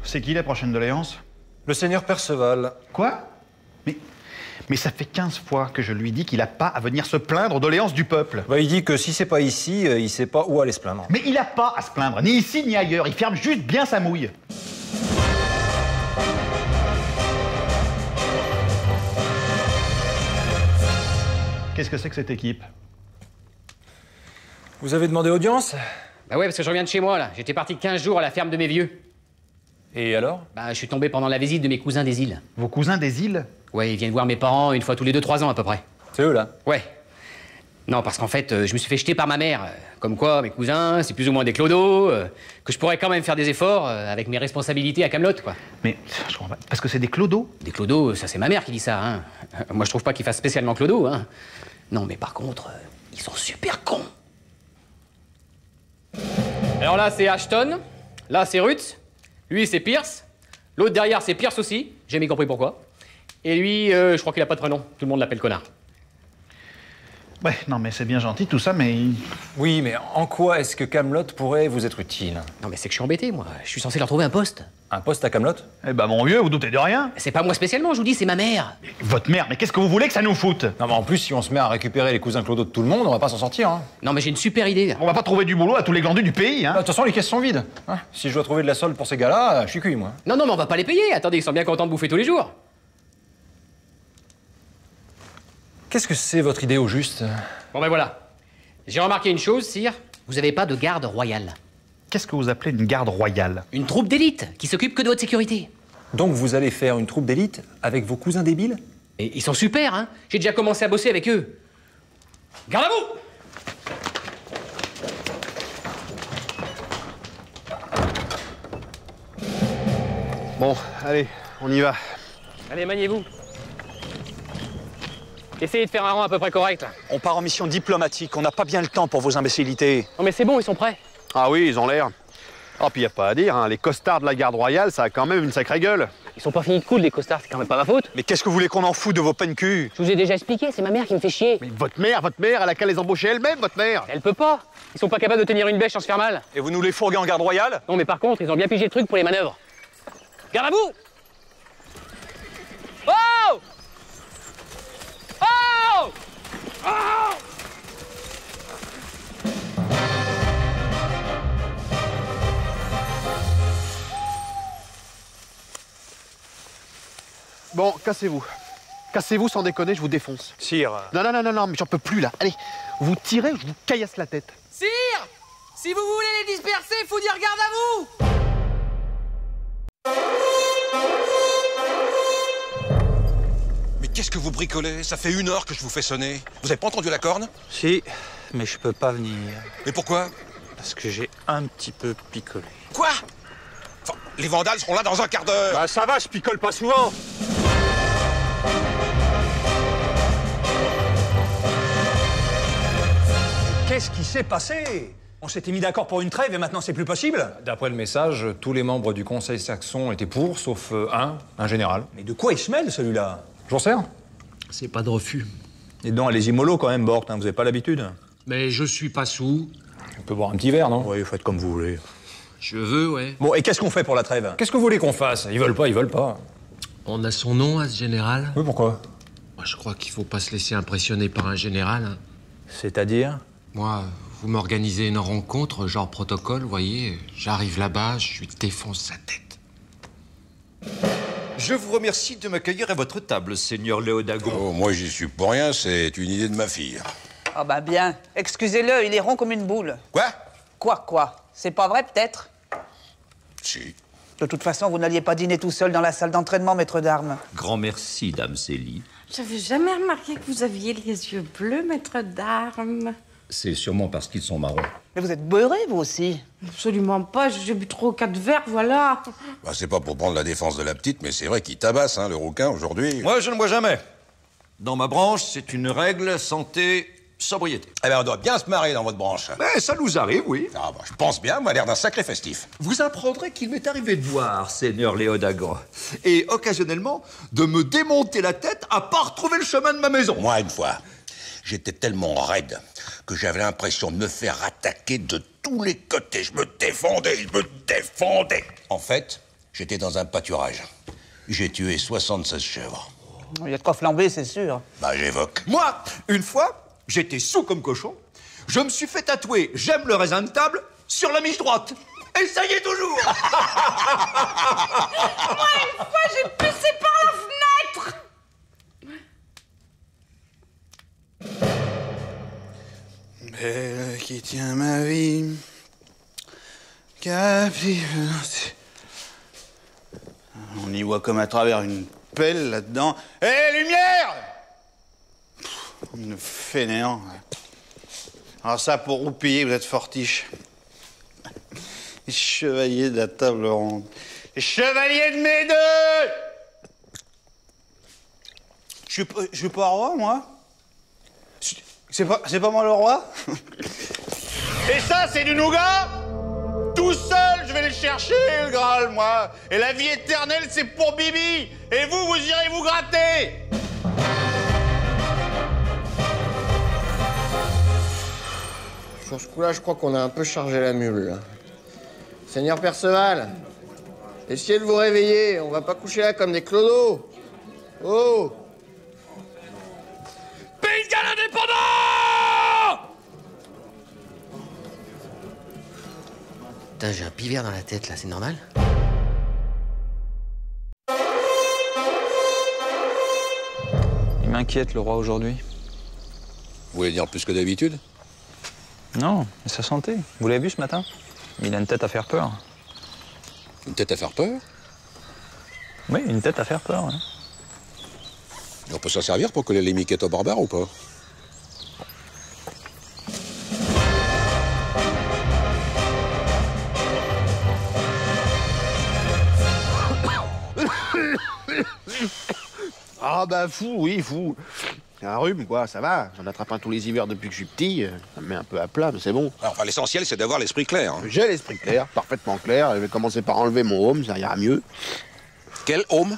C'est qui la prochaine doléance? Le seigneur Perceval. Quoi? Mais ça fait 15 fois que je lui dis qu'il a pas à venir se plaindre aux doléances du peuple. Bah, il dit que si c'est pas ici, il sait pas où aller se plaindre. Mais il a pas à se plaindre, ni ici ni ailleurs. Il ferme juste bien sa mouille. Qu'est-ce que c'est que cette équipe? Vous avez demandé audience? Bah ouais, parce que je reviens de chez moi, là. J'étais parti 15 jours à la ferme de mes vieux. Et alors? Bah, je suis tombé pendant la visite de mes cousins des îles. Vos cousins des îles? Ouais, ils viennent voir mes parents une fois tous les 2-3 ans, à peu près. C'est eux, là? Ouais. Non, parce qu'en fait, je me suis fait jeter par ma mère. Comme quoi, mes cousins, c'est plus ou moins des clodos, que je pourrais quand même faire des efforts avec mes responsabilités à Camelot, quoi. Mais, je comprends pas, parce que c'est des clodos? Des clodos, ça c'est ma mère qui dit ça, hein. Moi, je trouve pas qu'ils fassent spécialement clodo, hein. Non, mais par contre, ils sont super cons. Alors là, c'est Ashton. Là, c'est Ruth. Lui, c'est Pierce. L'autre derrière, c'est Pierce aussi. J'ai jamais compris pourquoi. Et lui, je crois qu'il a pas de prénom. Tout le monde l'appelle connard. Ouais, non, mais c'est bien gentil tout ça, mais... Oui, mais en quoi est-ce que Camelot pourrait vous être utile? Non, mais c'est que je suis embêté, moi. Je suis censé leur trouver un poste. Un poste à Camelot? Eh ben, mon vieux, vous doutez de rien. C'est pas moi spécialement, je vous dis, c'est ma mère. Votre mère, mais qu'est-ce que vous voulez que ça nous foute? Non, mais en plus, si on se met à récupérer les cousins clodos de tout le monde, on va pas s'en sortir, hein. Non, mais j'ai une super idée. On va pas trouver du boulot à tous les glandus du pays, hein. De toute façon, les caisses sont vides. Hein, si je dois trouver de la solde pour ces gars-là, je suis cuit, moi. Non, mais on va pas les payer. Attendez, ils sont bien contents de bouffer tous les jours. Qu'est-ce que c'est votre idée au juste? Bon, ben voilà. J'ai remarqué une chose, sire. Vous avez pas de garde royale. Qu'est-ce que vous appelez une garde royale? Une troupe d'élite qui s'occupe que de votre sécurité. Donc vous allez faire une troupe d'élite avec vos cousins débiles? Et ils sont super, hein. J'ai déjà commencé à bosser avec eux. Garde à vous! Bon, allez, on y va. Allez, maniez-vous. Essayez de faire un rang à peu près correct. On part en mission diplomatique, on n'a pas bien le temps pour vos imbécilités. Non mais c'est bon, ils sont prêts. Ah oui, ils ont l'air. Oh, puis y a pas à dire, hein, les costards de la garde royale, ça a quand même une sacrée gueule. Ils sont pas finis de cool, les costards, c'est quand même pas ma faute. Mais qu'est-ce que vous voulez qu'on en fout de vos peines cul? Je vous ai déjà expliqué, c'est ma mère qui me fait chier. Mais votre mère, elle a qu'à les embaucher elle-même, votre mère. Elle peut pas. Ils sont pas capables de tenir une bêche sans se faire mal. Et vous nous les fourguez en garde royale? Non mais par contre, ils ont bien pigé le truc pour les manœuvres. Garde à vous! Oh! Oh! Oh! Bon, cassez-vous. Cassez-vous sans déconner, je vous défonce. Sire. Non, mais j'en peux plus là. Allez, vous tirez, je vous caillasse la tête. Sire! Si vous voulez les disperser, faut dire garde à vous! Mais qu'est-ce que vous bricolez? Ça fait 1 heure que je vous fais sonner. Vous avez pas entendu la corne? Si, mais je peux pas venir. Mais pourquoi? Parce que j'ai un petit peu picolé. Quoi? Enfin, les vandales seront là dans un quart d'heure. Bah ça va, je picole pas souvent. Qu'est-ce qui s'est passé? On s'était mis d'accord pour une trêve et maintenant c'est plus possible? D'après le message, tous les membres du Conseil saxon étaient pour, sauf un général. Mais de quoi il se mêle celui-là? J'en sais. C'est pas de refus. Et donc, allez-y mollo quand même, Bort, hein, vous avez pas l'habitude. Mais je suis pas sous. On peut boire un petit verre, non? Oui, faites comme vous voulez. Je veux, ouais. Bon, et qu'est-ce qu'on fait pour la trêve? Qu'est-ce que vous voulez qu'on fasse? Ils veulent pas. On a son nom à ce général? Oui, pourquoi? Moi, je crois qu'il faut pas se laisser impressionner par un général. Hein. C'est-à-dire? Moi, vous m'organisez une rencontre, genre protocole, vous voyez. J'arrive là-bas, je lui défonce sa tête. Je vous remercie de m'accueillir à votre table, Seigneur Léodagon. Oh, moi, j'y suis pour rien, c'est une idée de ma fille. Ah bah bien. Excusez-le, il est rond comme une boule. Quoi? Quoi? C'est pas vrai, peut-être? Si. De toute façon, vous n'alliez pas dîner tout seul dans la salle d'entraînement, maître d'armes. Grand merci, Dame Célie. J'avais jamais remarqué que vous aviez les yeux bleus, maître d'armes. C'est sûrement parce qu'ils sont marrons. Mais vous êtes beurré, vous aussi? Absolument pas, j'ai bu 3 ou 4 verres, voilà. Bah, c'est pas pour prendre la défense de la petite, mais c'est vrai qu'il tabasse, hein, le rouquin, aujourd'hui. Moi, je ne bois jamais. Dans ma branche, c'est une règle santé sobriété. Eh bien, on doit bien se marrer dans votre branche. Mais ça nous arrive, oui. Ah, je pense bien, vous m'avez l'air d'un sacré festif. Vous apprendrez qu'il m'est arrivé de voir, Seigneur Léodagre, et occasionnellement de me démonter la tête à pas retrouver le chemin de ma maison. Moi, une fois, j'étais tellement raide que j'avais l'impression de me faire attaquer de tous les côtés. Je me défendais. En fait, j'étais dans un pâturage. J'ai tué 76 chèvres. Il y a de quoi flamber, c'est sûr. Bah, j'évoque. Moi, une fois, j'étais saoul comme cochon. Je me suis fait tatouer « J'aime le raisin de table » sur la miche droite. Et ça y est toujours. Moi, une fois, j'ai poussé par la fenêtre. Belle qui tient ma vie, captive. On y voit comme à travers une pelle là-dedans. Hé, lumière! Une fainéant. Alors ça, pour vous payer, vous êtes fortiche. Chevalier de la table ronde. Chevalier de mes deux! Je suis pas roi, moi? C'est pas moi le roi? Et ça, c'est du nougat? Tout seul, je vais le chercher, le Graal, moi. Et la vie éternelle, c'est pour Bibi. Et vous, vous irez vous gratter. Sur ce coup-là, je crois qu'on a un peu chargé la mule, là. Seigneur Perceval, essayez de vous réveiller. On va pas coucher là comme des clodos. Oh! Pays de Galles indépendant! Putain, j'ai un pivert dans la tête, là, c'est normal? Il m'inquiète, le roi, aujourd'hui. Vous voulez dire plus que d'habitude? Non, mais sa santé. Vous l'avez vu ce matin? Il a une tête à faire peur. Une tête à faire peur? Oui, une tête à faire peur, hein. Et on peut s'en servir pour coller les miquettes aux barbares ou pas? Ah bah fou, oui, fou. Un rhume, quoi, ça va. J'en attrape un tous les hivers depuis que je suis petit. Ça me met un peu à plat, mais c'est bon. Enfin, l'essentiel, c'est d'avoir l'esprit clair. Hein. J'ai l'esprit clair, parfaitement clair. Je vais commencer par enlever mon home, ça ira mieux. Quel home?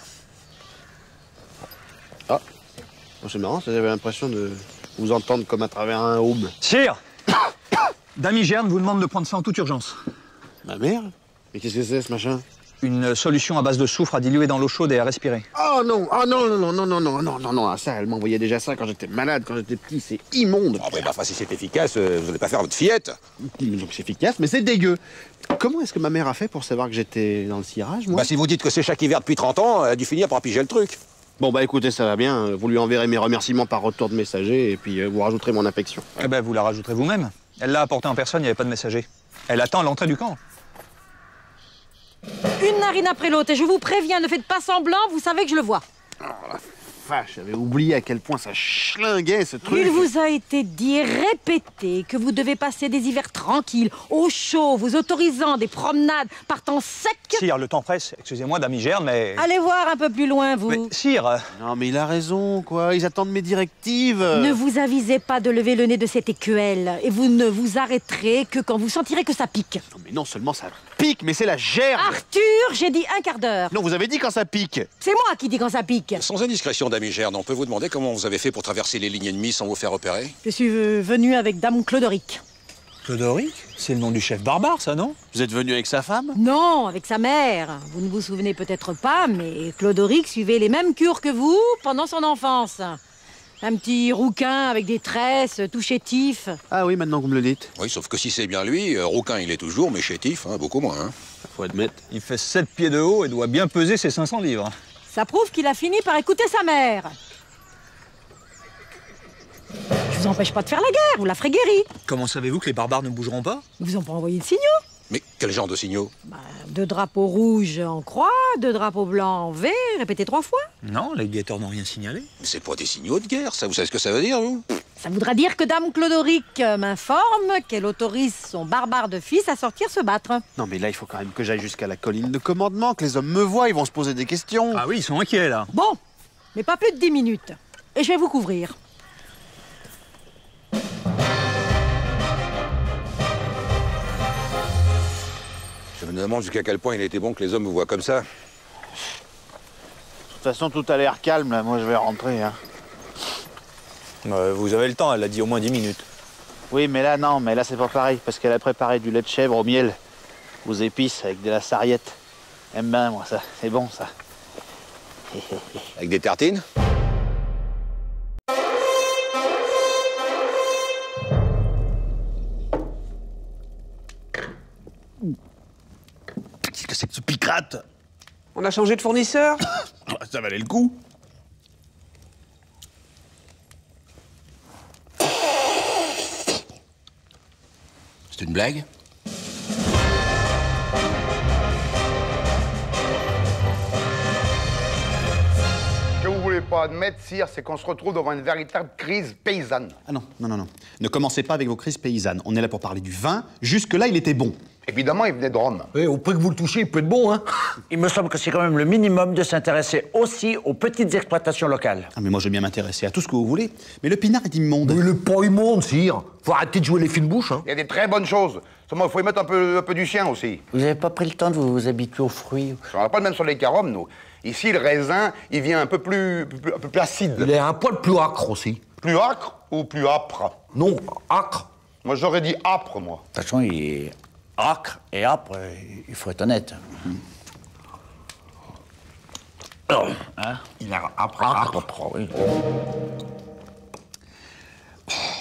Ah, c'est marrant, j'avais l'impression de vous entendre comme à travers un home. Sire! Dame Gerne vous demande de prendre ça en toute urgence. Ma mère? Mais qu'est-ce que c'est, ce machin? Une solution à base de soufre à diluer dans l'eau chaude et à respirer. Oh non, ah non, non, non, non, non, non, non, non, ah, ça, elle m'envoyait déjà ça quand j'étais malade, quand j'étais petit, c'est immonde. Ah, bah, enfin, si c'est efficace, vous n'allez pas faire votre fillette. Donc c'est efficace, mais c'est dégueu. Comment est-ce que ma mère a fait pour savoir que j'étais dans le cirage, moi? Bah, si vous dites que c'est chaque hiver depuis 30 ans, elle a dû finir par piger le truc. Bon, bah écoutez, ça va bien. Vous lui enverrez mes remerciements par retour de messager et puis vous rajouterez mon affection. Eh ben, vous la rajouterez vous-même. Elle l'a apporté en personne, il n'y avait pas de messager. Elle attend à l'entrée du camp. Une narine après l'autre, et je vous préviens, ne faites pas semblant, vous savez que je le vois. Oh la vache, j'avais oublié à quel point ça schlinguait ce truc. Il vous a été dit et répété que vous devez passer des hivers tranquilles, au chaud, vous autorisant des promenades par temps sec. Sire, le temps presse. Excusez-moi, Dame Gerne, mais... Allez voir un peu plus loin, vous. Mais, sire... Non, mais il a raison, quoi. Ils attendent mes directives. Ne vous avisez pas de lever le nez de cette écuelle, et vous ne vous arrêterez que quand vous sentirez que ça pique. Non, mais non seulement ça pique, mais c'est la gerbe. Arthur, j'ai dit un quart d'heure. Non, vous avez dit quand ça pique. C'est moi qui dis quand ça pique. Sans indiscrétion, Dame Gerne, on peut vous demander comment vous avez fait pour traverser les lignes ennemies sans vous faire repérer? Je suis venu avec Dame Clodoric. Clodoric? C'est le nom du chef barbare, ça, non? Vous êtes venu avec sa femme? Non, avec sa mère. Vous ne vous souvenez peut-être pas, mais Clodoric suivait les mêmes cures que vous pendant son enfance. Un petit rouquin avec des tresses, tout chétif. Ah oui, maintenant que vous me le dites. Oui, sauf que si c'est bien lui, rouquin il est toujours, mais chétif, hein, beaucoup moins. Hein. Faut admettre. Il fait 7 pieds de haut et doit bien peser ses 500 livres. Ça prouve qu'il a fini par écouter sa mère. Je vous empêche pas de faire la guerre, vous la ferez guérie. Comment savez-vous que les barbares ne bougeront pas? Ils vous ont pas envoyé de signaux? Mais quel genre de signaux? 2 drapeaux rouges en croix, 2 drapeaux blancs en V, répétez 3 fois. Non, les guetteurs n'ont rien signalé. Mais c'est pas des signaux de guerre, ça, vous savez ce que ça veut dire, vous? Ça voudra dire que Dame Clodoric m'informe qu'elle autorise son barbare de fils à sortir se battre. Non, mais là, il faut quand même que j'aille jusqu'à la colline de commandement, que les hommes me voient, ils vont se poser des questions. Ah oui, ils sont inquiets, là. Bon, mais pas plus de 10 minutes. Et je vais vous couvrir. me demande jusqu'à quel point il a été bon que les hommes vous voient comme ça. De toute façon, tout a l'air calme, là. Moi, je vais rentrer, hein. Vous avez le temps, elle a dit au moins 10 minutes. Oui, mais là, non. Mais là, c'est pas pareil, parce qu'elle a préparé du lait de chèvre au miel, aux épices, avec de la sarriette. J'aime bien, moi, ça. C'est bon, ça. Avec des tartines? Qu'est-ce que c'est que ce picrate? On a changé de fournisseur? Ça valait le coup. C'est une blague? Ce que vous voulez pas admettre, sire, c'est qu'on se retrouve devant une véritable crise paysanne. Ah non, non, non, non. Ne commencez pas avec vos crises paysannes. On est là pour parler du vin. Jusque-là, il était bon. Évidemment, il venait de Rome. Oui, au prix que vous le touchez, il peut être bon, hein. Il me semble que c'est quand même le minimum de s'intéresser aussi aux petites exploitations locales. Ah, mais moi, je veux bien m'intéresser à tout ce que vous voulez. Mais le pinard est immonde. Mais le pas immonde, sire. Faut arrêter de jouer les fines bouches, hein. Il y a des très bonnes choses. Seulement, il faut y mettre un peu du sien aussi. Vous n'avez pas pris le temps de vous habituer aux fruits? On n'a pas le même sur les carômes, nous. Ici, le raisin, il vient un peu plus acide. Il est un poil plus acre aussi. Plus acre ou plus âpre? Non, acre. Moi, j'aurais dit âpre, moi. De toute façon, il est acre et âpre, il faut être honnête. Hein? Il est âpre, oui.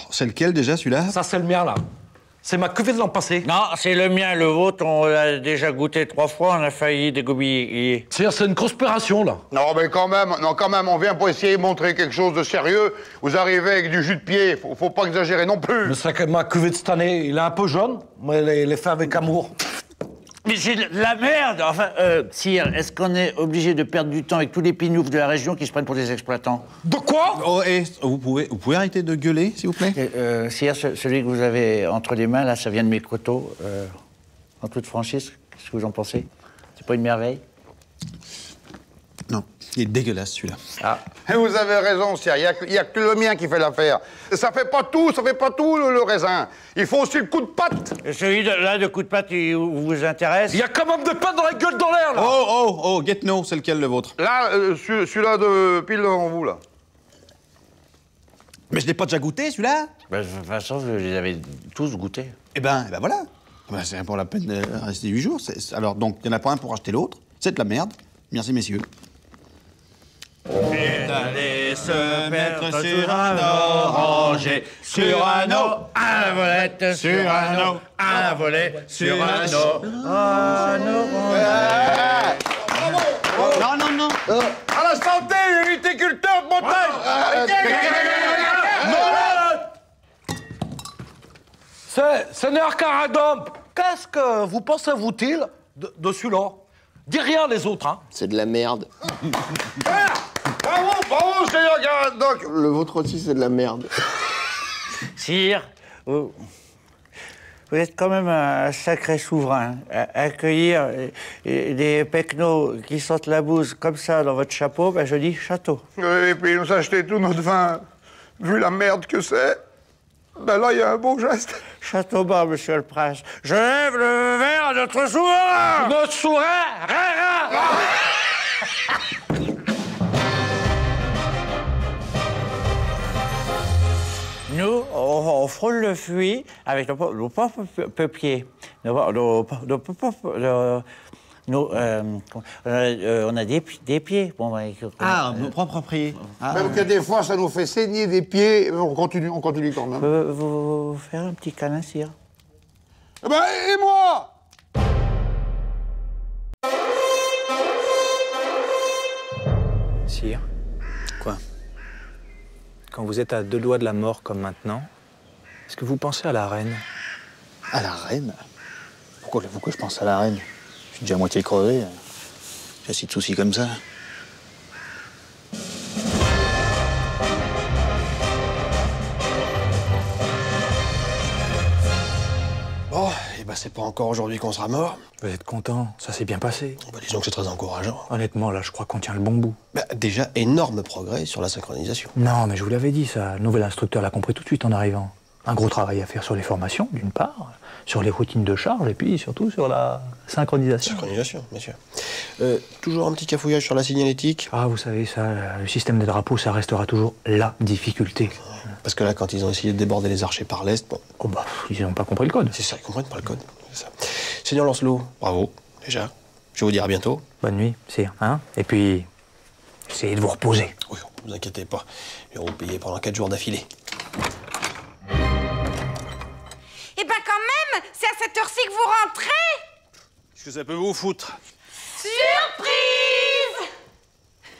C'est lequel, déjà, celui-là? Ça, c'est le mien, là. C'est ma cuvée de l'an passé. Non, c'est le mien, le vôtre, on l'a déjà goûté 3 fois, on a failli dégobiller. C'est une conspiration, là. Non, mais quand même, on vient pour essayer de montrer quelque chose de sérieux. Vous arrivez avec du jus de pied, faut pas exagérer non plus. Mais c'est que ma cuvée de cette année, il est un peu jaune, mais elle est faite avec amour. Mais c'est de la merde! Enfin, sire, est-ce qu'on est obligé de perdre du temps avec tous les pignoufs de la région qui se prennent pour des exploitants? De quoi? Oh, et vous pouvez arrêter de gueuler, s'il vous plaît? Sire, celui que vous avez entre les mains, là, ça vient de mes coteaux. En toute franchise, qu'est-ce que vous en pensez? C'est pas une merveille? Non, il est dégueulasse, celui-là. Ah. Et vous avez raison, sire, il y a que le mien qui fait l'affaire. Ça fait pas tout, le raisin. Il faut aussi le coup de patte. Et celui-là de coup de patte, il vous intéresse? Il y a quand même des pattes dans la gueule dans l'air, là. Oh, get-no, c'est lequel, le vôtre? Là, celui-là de pile devant vous, là. Mais je l'ai pas déjà goûté, celui-là? De toute façon, vous les avez tous goûtés. Eh ben voilà. C'est pour la peine de rester 8 jours. Alors, donc, il n'y en a pas un pour acheter l'autre. C'est de la merde. Merci, messieurs. Et d'aller se mettre sur un oranger, sur un eau, à la volette, sur un eau, à la volée, sur un eau, un oranger. Non. À la santé, les viticulteurs de montagne. Seigneur Caradom, qu'est-ce que vous pensez-vous-il de celui-là? Dis rien les autres, hein. C'est de la merde. Bravo, Seigneur Caradoc. Le vôtre aussi, c'est de la merde. Sire, vous êtes quand même un sacré souverain. Accueillir des pecnos qui sentent la bouse comme ça dans votre chapeau, ben je dis château. Et puis nous acheter tout notre vin, vu la merde que c'est. Ben là, il y a un beau geste. Château bas, monsieur le prince. Je lève le verre à notre souverain. Notre souverain, Nous, on frôle le fruit avec nos propres pieds. On a des pieds. Bon, nos propres pieds. Même que des fois, ça nous fait saigner des pieds, mais on continue quand même. Vous faire un petit câlin, sire? Eh ben, et moi? Sire. Quoi? Quand vous êtes à 2 doigts de la mort comme maintenant, est-ce que vous pensez à la reine? À la reine? Pourquoi je pense à la reine? Je suis déjà à moitié crevé. J'ai assez de soucis comme ça. Bon, et ben c'est pas encore aujourd'hui qu'on sera mort. Vous êtes content? Ça s'est bien passé? Bah, disons que c'est très encourageant. Honnêtement, là, je crois qu'on tient le bon bout. Bah, déjà, énorme progrès sur la synchronisation. Non, mais je vous l'avais dit, ça. Le nouvel instructeur l'a compris tout de suite en arrivant. Un gros travail à faire sur les formations, d'une part, sur les routines de charge, et puis surtout sur la synchronisation. Synchronisation, bien sûr. Toujours un petit cafouillage sur la signalétique. Ah, vous savez, ça, le système des drapeaux, ça restera toujours la difficulté. Parce que là, quand ils ont essayé de déborder les archers par l'Est, bon... Oh bah, ils n'ont pas compris le code. C'est ça, ils comprennent pas le code. C'est ça. Seigneur Lancelot, bravo, déjà. Je vais vous dire à bientôt. Bonne nuit, sire, hein. Et puis, essayez de vous reposer. Oui, ne vous inquiétez pas. Ils vont vous payer pendant 4 jours d'affilée. Eh ben quand même, c'est à cette heure-ci que vous rentrez. Qu'est-ce que ça peut vous foutre? Surprise!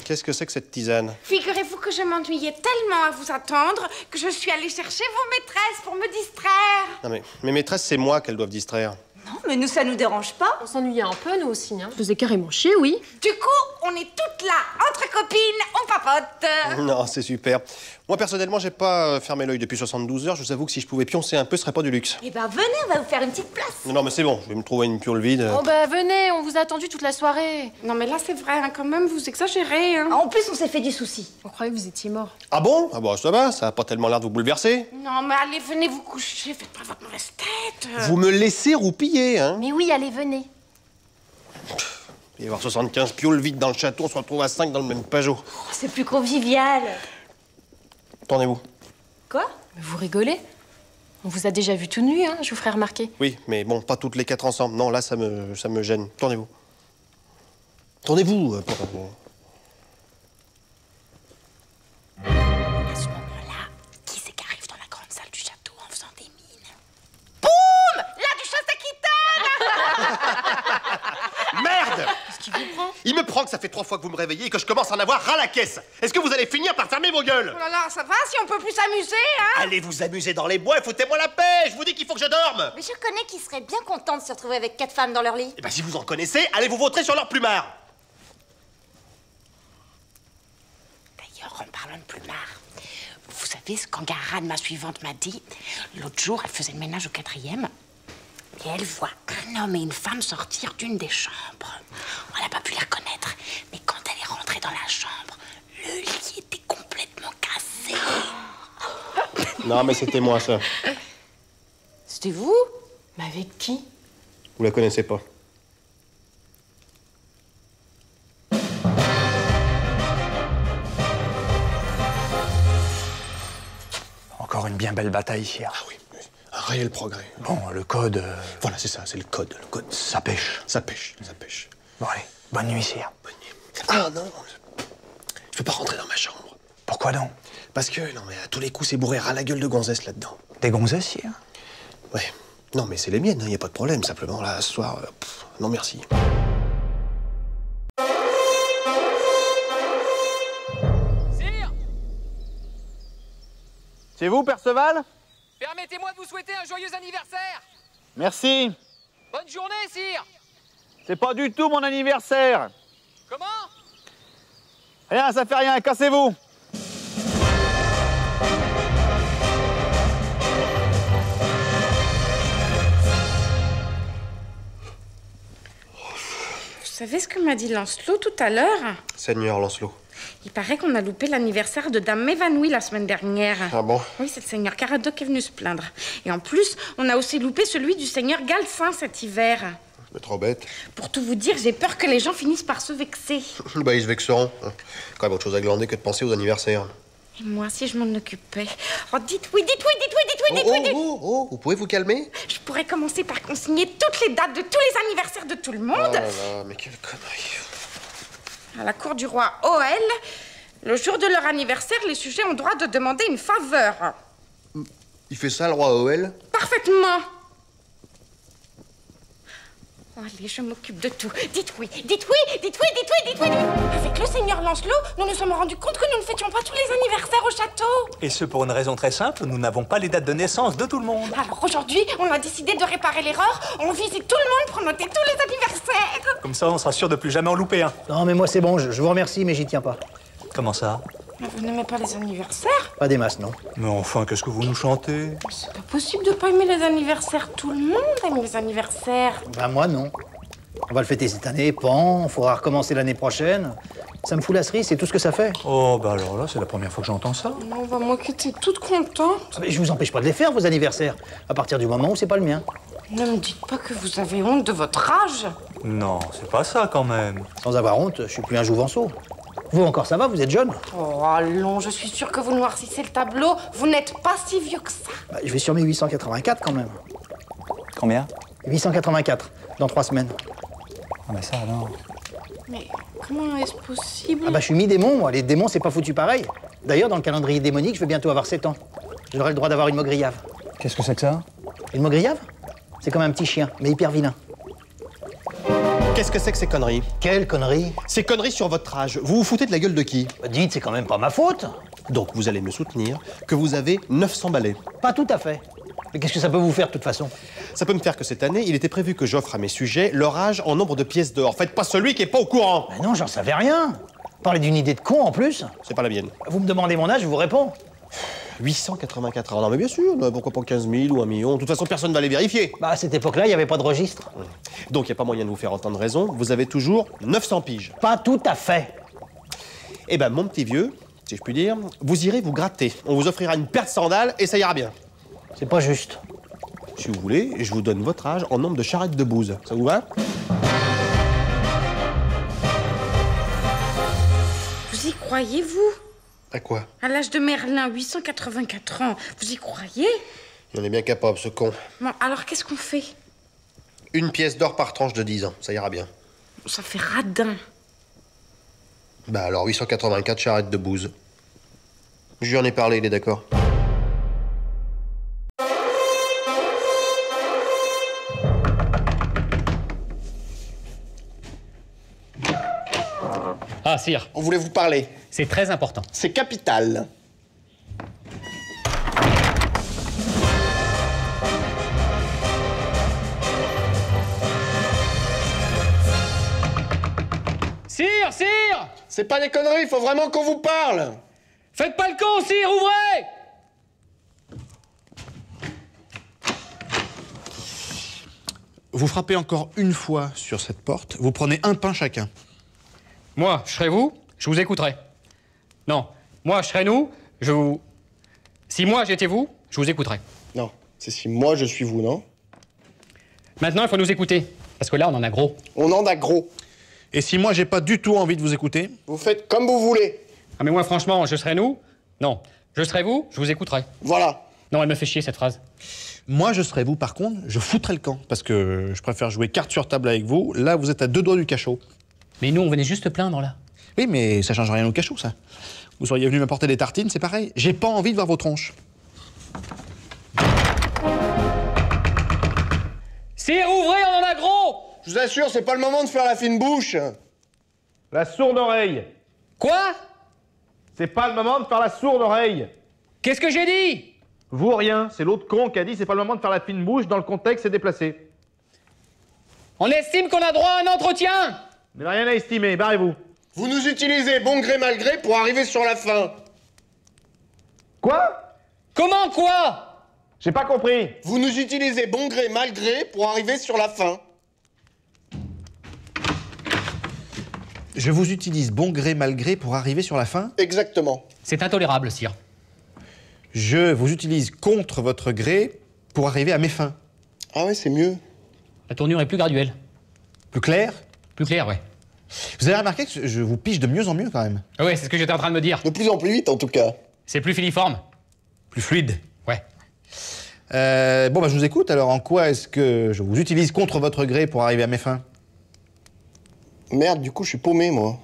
Qu'est-ce que c'est que cette tisane? Figurez-vous que je m'ennuyais tellement à vous attendre que je suis allée chercher vos maîtresses pour me distraire. Non mais, mes maîtresses, c'est moi qu'elles doivent distraire. Non, mais nous, ça nous dérange pas. On s'ennuyait un peu, nous aussi, hein. Je faisais carrément chier, oui. Du coup, on est toutes là, entre copines, on papote. Non, c'est super. Moi, personnellement, j'ai pas fermé l'œil depuis 72 heures. Je vous avoue que si je pouvais pioncer un peu, ce serait pas du luxe. Eh ben, venez, on va vous faire une petite place. Non, mais c'est bon, je vais me trouver une piole vide. Oh bah venez, on vous a attendu toute la soirée. Non mais là c'est vrai, hein, quand même, vous exagérez. Hein. En plus, on s'est fait du souci. On croyait que vous étiez mort. Ah bon? Ah bah ça va, ça a pas tellement l'air de vous bouleverser. Non mais allez, venez vous coucher, faites pas votre mauvaise tête. Vous me laissez roupiller, hein? Mais oui, allez, venez. Il va y avoir 75 pioles vides dans le château, on se retrouve à 5 dans le même Pajot. Oh, c'est plus convivial. Tournez-vous. Quoi? Mais vous rigolez? On vous a déjà vu tout nu, hein, je vous ferai remarquer. Oui, mais bon, pas toutes les 4 ensemble. Non, là, ça me gêne. Tournez-vous. Tournez-vous. À ce moment-là, qui c'est qui arrive dans la grande salle du château en faisant des mines? Boum! La duchesse d'Aquitaine! Merde! Qu'est-ce qui vous prend? Il me prend que ça fait 3 fois que vous me réveillez et que je commence à en avoir ras la caisse. Est-ce que vous allez finir par fermer vos gueules? Oh là là, ça va si on peut plus s'amuser, hein? Allez vous amuser dans les bois et foutez-moi la paix. Je vous dis qu'il faut que je dorme. Mais je connais qui serait bien content de se retrouver avec 4 femmes dans leur lit. Eh ben si vous en connaissez, allez vous vautrer sur leur plumard. D'ailleurs, en parlant de plumard, vous savez ce qu'Angaran, ma suivante, m'a dit? L'autre jour, elle faisait le ménage au 4e. Et elle voit un homme et une femme sortir d'une des chambres. On n'a pas pu les reconnaître. Mais quand elle est rentrée dans la chambre, le lit était complètement cassé. Non mais c'était moi ça. C'était vous? Mais avec qui? Vous la connaissez pas. Encore une bien belle bataille, sire. Ah oui, oui. Un réel progrès. Bon, le code... Voilà, c'est ça, c'est le code. Le code. Ça pêche. Ça pêche, ça pêche. Bon, allez, bonne nuit, sire. Bonne nuit. Ah non, je peux pas rentrer dans ma chambre. Pourquoi donc? Parce que, non mais à tous les coups, c'est bourré ras la gueule de gonzesse là-dedans. Des gonzesses, sire? Ouais. Non mais c'est les miennes, y a pas de problème. Simplement, là, ce soir, non merci. C'est vous, Perceval? Permettez-moi de vous souhaiter un joyeux anniversaire. Merci. Bonne journée, sire. C'est pas du tout mon anniversaire. Comment? Rien, ça fait rien, cassez-vous. Vous savez ce que m'a dit Lancelot tout à l'heure? Seigneur Lancelot. Il paraît qu'on a loupé l'anniversaire de Dame Évanouie la semaine dernière. Ah bon? Oui, c'est le seigneur Caradoc qui est venu se plaindre. Et en plus, on a aussi loupé celui du seigneur Galfin cet hiver. C'est trop bête. Pour tout vous dire, j'ai peur que les gens finissent par se vexer. Bah, ils se vexeront. Quand même autre chose à glander que de penser aux anniversaires. Et moi, si je m'en occupais... Oh, dites oui, dites oui, dites oui, dites oui, dites oui, dites oui. Oh, vous pouvez vous calmer? Je pourrais commencer par consigner toutes les dates de tous les anniversaires de tout le monde. Oh là là, mais quelle connerie. À la cour du roi OL, le jour de leur anniversaire, les sujets ont droit de demander une faveur. Il fait ça, le roi OL? Parfaitement. Oh, allez, je m'occupe de tout. Dites oui, dites oui, dites oui, dites oui, dites oui. Avec le seigneur Lancelot, nous nous sommes rendus compte que nous ne fêtions pas tous les anniversaires au château. Et ce pour une raison très simple, nous n'avons pas les dates de naissance de tout le monde. Alors aujourd'hui, on a décidé de réparer l'erreur. On visite tout le monde pour noter tous les anniversaires. Comme ça, on sera sûr de plus jamais en louper un. Non, mais moi, c'est bon, je vous remercie, mais j'y tiens pas. Comment ça? Mais vous n'aimez pas les anniversaires? Pas des masses, non. Mais enfin, qu'est-ce que vous nous chantez? C'est pas possible de pas aimer les anniversaires. Tout le monde aime les anniversaires. Ben, moi, non. On va le fêter cette année, pan, on faudra recommencer l'année prochaine. Ça me fout la cerise, c'est tout ce que ça fait. Oh, bah alors là, c'est la première fois que j'entends ça. Non, moi qui étais toute contente. Mais je vous empêche pas de les faire, vos anniversaires, à partir du moment où c'est pas le mien. Ne me dites pas que vous avez honte de votre âge. Non, c'est pas ça quand même. Sans avoir honte, je suis plus un jouvenceau. Vous encore, ça va, vous êtes jeune. Oh, allons, je suis sûre que vous noircissez le tableau. Vous n'êtes pas si vieux que ça. Bah, je vais sur mes 884 quand même. Combien? 884, dans 3 semaines. Ah, mais ça alors. Mais comment est-ce possible? Ah bah je suis mi-démon, moi. Les démons, c'est pas foutu pareil. D'ailleurs, dans le calendrier démonique, je vais bientôt avoir 7 ans. J'aurai le droit d'avoir une mogriave. Qu'est-ce que c'est que ça? Une mogriave? C'est comme un petit chien, mais hyper vilain. Qu'est-ce que c'est que ces conneries? Quelle connerie? Ces conneries sur votre âge. Vous vous foutez de la gueule de qui? Bah, dites, c'est quand même pas ma faute. Donc vous allez me soutenir que vous avez 900 balais. Pas tout à fait. Mais qu'est-ce que ça peut vous faire de toute façon? Ça peut me faire que cette année, il était prévu que j'offre à mes sujets leur âge en nombre de pièces d'or. Faites pas celui qui est pas au courant. Mais non, j'en savais rien. Parlez d'une idée de con en plus. C'est pas la mienne. Vous me demandez mon âge, je vous réponds. 884 ans. Non mais bien sûr, pourquoi pas 15 000 ou 1 million? De toute façon, personne ne va les vérifier. Bah à cette époque-là, il n'y avait pas de registre. Donc il n'y a pas moyen de vous faire entendre raison. Vous avez toujours 900 piges. Pas tout à fait. Eh ben mon petit vieux, si je puis dire, vous irez vous gratter. On vous offrira une paire de sandales et ça ira bien. C'est pas juste. Si vous voulez, je vous donne votre âge en nombre de charrettes de bouse. Ça vous va? Vous y croyez, vous? À quoi? À l'âge de Merlin, 884 ans. Vous y croyez? Il en est bien capable, ce con. Bon, alors qu'est-ce qu'on fait? Une pièce d'or par tranche de 10 ans, ça ira bien. Ça fait radin. Bah alors 884 charrettes de bouse. Je lui en ai parlé, il est d'accord. Ah, sire. On voulait vous parler. C'est très important. C'est capital. Sire, sire! C'est pas des conneries, il faut vraiment qu'on vous parle. Faites pas le con, sire, ouvrez! Vous frappez encore une fois sur cette porte, vous prenez un pain chacun. Moi, je serais vous, je vous écouterais. Non, moi, je serais nous, je vous... Si moi, j'étais vous, je vous écouterais. Non, c'est si moi je suis vous, non? Maintenant, il faut nous écouter, parce que là, on en a gros. On en a gros. Et si moi, j'ai pas du tout envie de vous écouter? Vous faites comme vous voulez. Ah mais moi, franchement, je serais nous? Non. Je serais vous, je vous écouterais. Voilà. Non, elle me fait chier, cette phrase. Moi, je serais vous, par contre, je foutrais le camp. Parce que je préfère jouer carte sur table avec vous. Là, vous êtes à 2 doigts du cachot. Mais nous, on venait juste plaindre, là. Oui, mais ça change rien au cachot, ça. Vous seriez venu m'apporter des tartines, c'est pareil. J'ai pas envie de voir vos tronches. Sire, ouvrez, on en a gros! Je vous assure, c'est pas le moment de faire la fine bouche. La sourde oreille. Quoi? C'est pas le moment de faire la sourde oreille. Qu'est-ce que j'ai dit? Vous, rien. C'est l'autre con qui a dit c'est pas le moment de faire la fine bouche, dans le contexte, c'est déplacé. On estime qu'on a droit à un entretien! Mais rien à estimer, barrez-vous. Vous nous utilisez bon gré mal gré pour arriver sur la fin. Quoi? Comment quoi? J'ai pas compris. Vous nous utilisez bon gré mal gré pour arriver sur la fin. Je vous utilise bon gré mal gré pour arriver sur la fin? Exactement. C'est intolérable, sire. Je vous utilise contre votre gré pour arriver à mes fins. Ah ouais, c'est mieux. La tournure est plus graduelle. Plus clair? Plus clair, ouais. Vous avez remarqué que je vous pige de mieux en mieux, quand même? Ah ouais, c'est ce que j'étais en train de me dire. De plus en plus vite, en tout cas. C'est plus filiforme. Plus fluide? Ouais. Bon, bah, je vous écoute. Alors, en quoi est-ce que je vous utilise contre votre gré pour arriver à mes fins? Merde, du coup, je suis paumé, moi.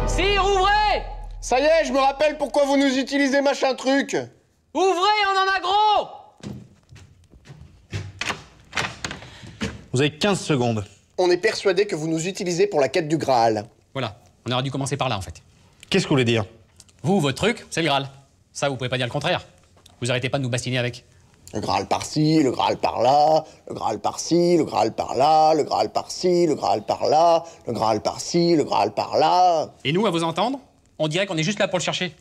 Sire, ouvrez! Ça y est, je me rappelle pourquoi vous nous utilisez machin truc. Ouvrez, on en a gros! Vous avez 15 secondes. On est persuadé que vous nous utilisez pour la quête du Graal. Voilà, on aurait dû commencer par là, en fait. Qu'est-ce que vous voulez dire? Vous, votre truc, c'est le Graal. Ça, vous pouvez pas dire le contraire. Vous arrêtez pas de nous bastiner avec. Le Graal par-ci, le Graal par-là, le Graal par-ci, le Graal par-là, le Graal par-ci, le Graal par-là, le Graal par-ci, le Graal par-là. Et nous, à vous entendre, on dirait qu'on est juste là pour le chercher.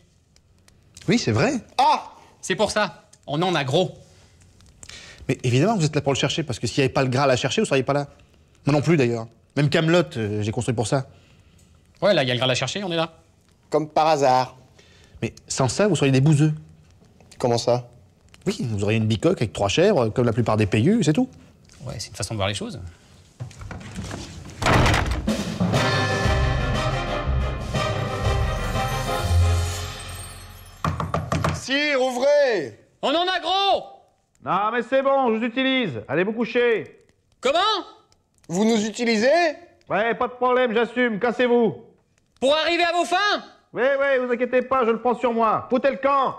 Oui, c'est vrai. Ah! C'est pour ça, on en a gros. Mais évidemment, vous êtes là pour le chercher, parce que s'il n'y avait pas le Graal à chercher, vous seriez pas là. Moi non plus, d'ailleurs. Même Camelot, j'ai construit pour ça. Ouais, là, il y a le Graal à chercher, on est là. Comme par hasard. Mais sans ça, vous seriez des bouseux. Comment ça? Oui, vous auriez une bicoque avec 3 chèvres, comme la plupart des payeux, c'est tout. Ouais, c'est une façon de voir les choses. Sire, ouvrez! On en a gros! Non, mais c'est bon, je vous utilise. Allez vous coucher. Comment? Vous nous utilisez? Ouais, pas de problème, j'assume. Cassez-vous. Pour arriver à vos fins? Oui, vous inquiétez pas, je le prends sur moi. Foutez le camp.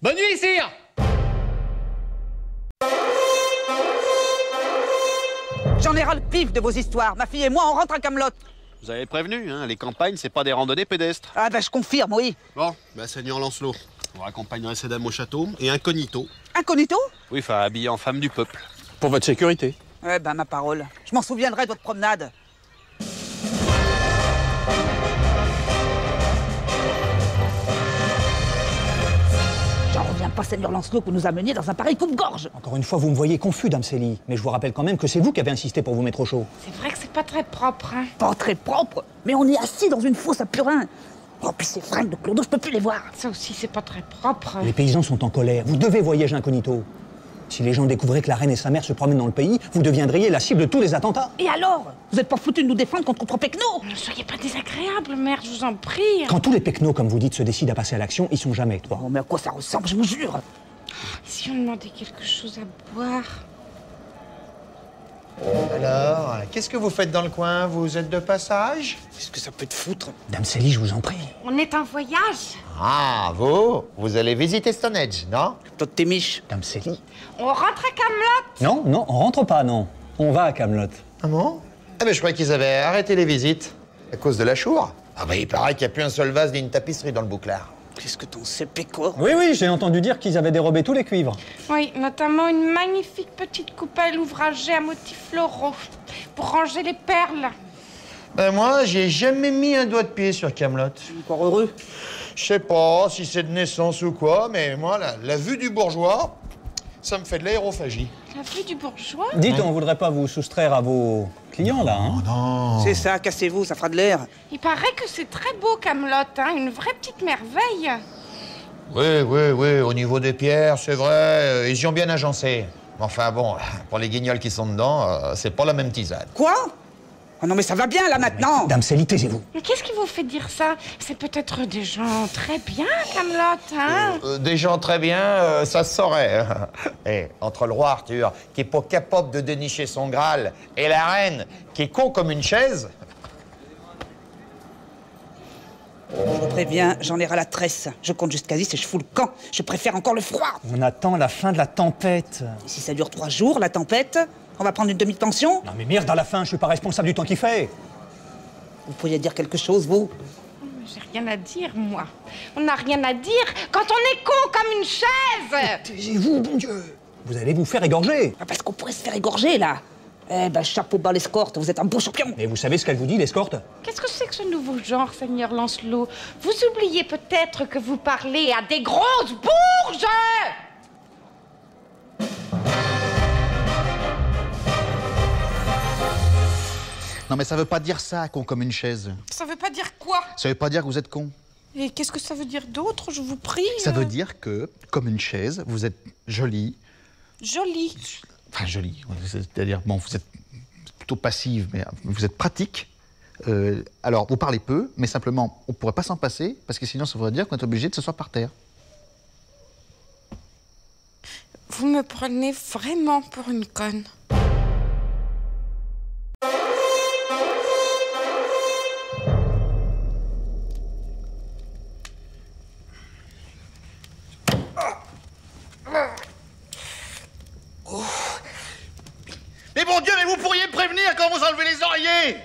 Bonne nuit, sire! J'en ai ras le pif de vos histoires. Ma fille et moi, on rentre à Camelot. Vous avez prévenu, hein, les campagnes, c'est pas des randonnées pédestres. Ah ben, je confirme, oui. Bon, Seigneur Lancelot, vous raccompagnerez ces dames au château, et incognito. Incognito? Oui, enfin, habillé en femme du peuple. Pour votre sécurité. Ouais, ben, ma parole. Je m'en souviendrai de votre promenade. J'en reviens pas, Seigneur Lancelot, que vous nous ameniez dans un pareil coupe-gorge. Encore une fois, vous me voyez confus, Dame Célie. Mais je vous rappelle quand même que c'est vous qui avez insisté pour vous mettre au chaud. C'est vrai que c'est pas très propre, hein. Pas très propre, mais on est assis dans une fosse à purin. Oh, puis ces fringues de Clodo, je peux plus les voir. Ça aussi, c'est pas très propre. Les paysans sont en colère. Vous devez voyager incognito. Si les gens découvraient que la reine et sa mère se promènent dans le pays, vous deviendriez la cible de tous les attentats. Et alors? Vous êtes pas foutus de nous défendre contre trois pecnos? Ne soyez pas désagréable, mère, je vous en prie. Quand tous les pecnos, comme vous dites, se décident à passer à l'action, ils sont jamais, toi. Oh, mais à quoi ça ressemble, je vous jure? Si on demandait quelque chose à boire. Alors, qu'est-ce que vous faites dans le coin? Vous êtes de passage? Qu'est-ce que ça peut te foutre? Dame Célie, je vous en prie. On est en voyage. Ah, vous allez visiter Stonehenge, non? Toi de tes miches. Dame Célie. On rentre à Camelot. Non, on rentre pas, non. On va à Camelot. Ah bon? Ah ben je croyais qu'ils avaient arrêté les visites. À cause de la chour? Ah ben il paraît qu'il n'y a plus un seul vase ni une tapisserie dans le bouclard. Qu'est-ce que t'en sais, Péco? Oui, j'ai entendu dire qu'ils avaient dérobé tous les cuivres. Oui, notamment une magnifique petite coupelle ouvragée à motifs floraux pour ranger les perles. Ben moi, j'ai jamais mis un doigt de pied sur Camelot. Encore heureux. Je sais pas si c'est de naissance ou quoi, mais moi, la vue du bourgeois, ça me fait de l'aérophagie. La vue du bourgeois? Dites, on voudrait pas vous soustraire à vos clients, là, hein? Oh non! C'est ça, cassez-vous, ça fera de l'air. Il paraît que c'est très beau, Camelot, hein, une vraie petite merveille. Oui, au niveau des pierres, c'est vrai, ils y ont bien agencé. Enfin bon, pour les guignols qui sont dedans, c'est pas la même tisane. Quoi? Oh non, mais ça va bien, là, maintenant. Dame Célie, taisez-vous. Mais qu'est-ce qui vous fait dire ça? C'est peut-être des gens très bien, Camelot, hein? Des gens très bien, ça se saurait. Et entre le roi Arthur, qui est pas capable de dénicher son Graal, et la reine, qui est con comme une chaise... Je vous préviens, j'en ai ras la tresse. Je compte jusqu'à 10 et je fous le camp. Je préfère encore le froid. On attend la fin de la tempête. Et si ça dure 3 jours, la tempête, on va prendre une demi-pension? Non mais merde, à la fin, je suis pas responsable du temps qu'il fait. Vous pourriez dire quelque chose, vous? J'ai rien à dire, moi. On n'a rien à dire quand on est con comme une chaise. Taisez-vous, bon Dieu. Vous allez vous faire égorger. Ah, parce qu'on pourrait se faire égorger, là. Eh ben, chapeau bas l'escorte, vous êtes un beau champion. Mais vous savez ce qu'elle vous dit, l'escorte? Qu'est-ce que c'est que ce nouveau genre, Seigneur Lancelot? Vous oubliez peut-être que vous parlez à des grosses bourges. Non mais ça veut pas dire ça, con comme une chaise. Ça veut pas dire quoi? Ça veut pas dire que vous êtes con. Et qu'est-ce que ça veut dire d'autre, je vous prie? Ça veut dire que, comme une chaise, vous êtes jolie. Jolie. Enfin, jolie. C'est-à-dire, bon, vous êtes plutôt passive, mais vous êtes pratique. Alors, vous parlez peu, mais simplement, on pourrait pas s'en passer, parce que sinon, ça voudrait dire qu'on est obligé de s'asseoir par terre. Vous me prenez vraiment pour une conne. Mais bon Dieu, mais vous pourriez me prévenir quand vous enlevez les oreillers!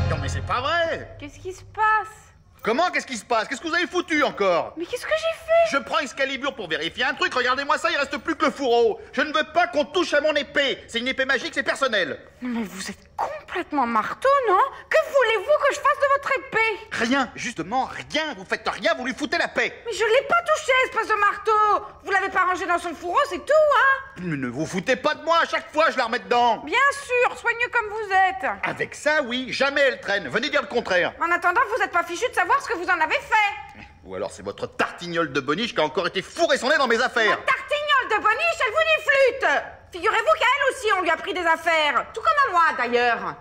Non mais c'est pas vrai! Qu'est-ce qui se passe? Comment? Qu'est-ce qui se passe? Qu'est-ce que vous avez foutu encore? Mais qu'est-ce que j'ai fait? Je prends Excalibur pour vérifier un truc, regardez-moi ça, il reste plus que le fourreau. Je ne veux pas qu'on touche à mon épée. C'est une épée magique, c'est personnel. Non mais vous êtes complètement marteau, non? Que voulez-vous que je fasse de votre épée? Rien, justement, rien. Vous faites rien, vous lui foutez la paix. Mais je l'ai pas touché, espèce de marteau. Vous l'avez pas rangé dans son fourreau, c'est tout, hein. Mais ne vous foutez pas de moi, à chaque fois je la remets dedans. Bien sûr, soigneux comme vous êtes. Avec ça, oui, jamais elle traîne. Venez dire le contraire. En attendant, vous êtes pas fichu de savoir ce que vous en avez fait. Ou alors c'est votre tartignole de Boniche qui a encore été fourré son nez dans mes affaires. Tartignole de Boniche, elle vous dit flûte. Figurez-vous qu'à elle aussi, on lui a pris des affaires. Tout comme à moi, d'ailleurs.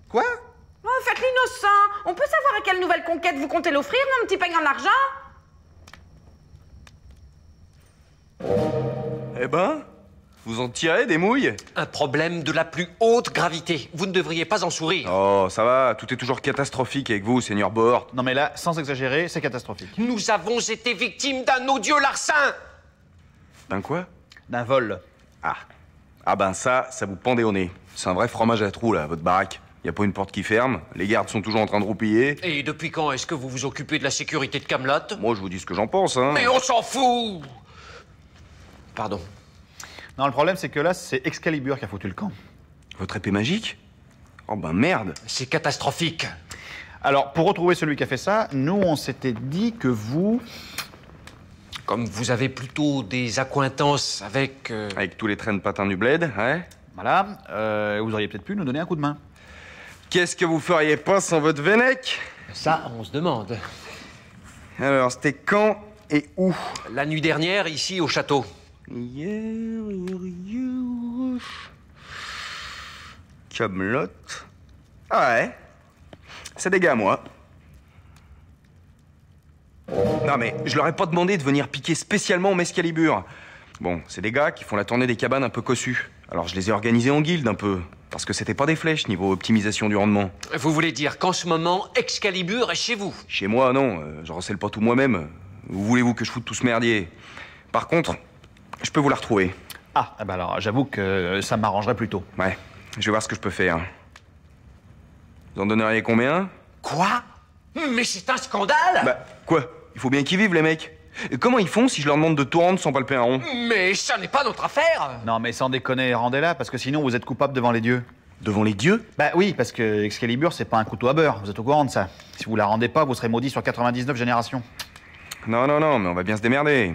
Quoi? Oh, faites l'innocent. On peut savoir à quelle nouvelle conquête vous comptez l'offrir, mon petit peigne en argent? Eh ben, vous en tirez des mouilles? Un problème de la plus haute gravité. Vous ne devriez pas en sourire. Oh, ça va, tout est toujours catastrophique avec vous, Seigneur Bort. Non mais là, sans exagérer, c'est catastrophique. Nous avons été victimes d'un odieux larcin. D'un quoi? D'un vol. Ah. Ah ben ça vous pendait au nez. C'est un vrai fromage à trous, là, votre baraque. Y a pas une porte qui ferme, les gardes sont toujours en train de roupiller. Et depuis quand est-ce que vous vous occupez de la sécurité de Camelot? Moi, je vous dis ce que j'en pense, hein. Mais on s'en fout. Pardon. Non, le problème, c'est que là, c'est Excalibur qui a foutu le camp. Votre épée magique? Oh ben merde. C'est catastrophique. Alors, pour retrouver celui qui a fait ça, nous, on s'était dit que vous... Comme vous avez plutôt des accointances avec... Avec tous les trains de patins du bled, ouais. Voilà, vous auriez peut-être pu nous donner un coup de main. Qu'est-ce que vous feriez pas sans votre Vennec? Ça, on se demande. Alors, c'était quand et où? La nuit dernière, ici, au château. Camelot. Ah ouais. C'est des gars à moi. Non mais, je leur ai pas demandé de venir piquer spécialement au Mescalibur. Bon, c'est des gars qui font la tournée des cabanes un peu cossues. Alors je les ai organisés en guilde un peu. Parce que c'était pas des flèches niveau optimisation du rendement. Vous voulez dire qu'en ce moment, Excalibur est chez vous? Chez moi, non. Je recèle pas tout moi-même. Où voulez-vous que je foute tout ce merdier? Par contre, je peux vous la retrouver. Ah, bah alors, j'avoue que ça m'arrangerait plutôt. Ouais, je vais voir ce que je peux faire. Vous en donneriez combien? Quoi? Mais c'est un scandale! Bah, quoi? Il faut bien qu'ils vivent, les mecs. Et comment ils font si je leur demande de tout rendre sans palper un rond? Mais ça n'est pas notre affaire! Non, mais sans déconner, rendez-la, parce que sinon vous êtes coupable devant les dieux. Devant les dieux? Bah oui, parce que Excalibur, c'est pas un couteau à beurre, vous êtes au courant de ça. Si vous la rendez pas, vous serez maudit sur 99 générations. Non, mais on va bien se démerder.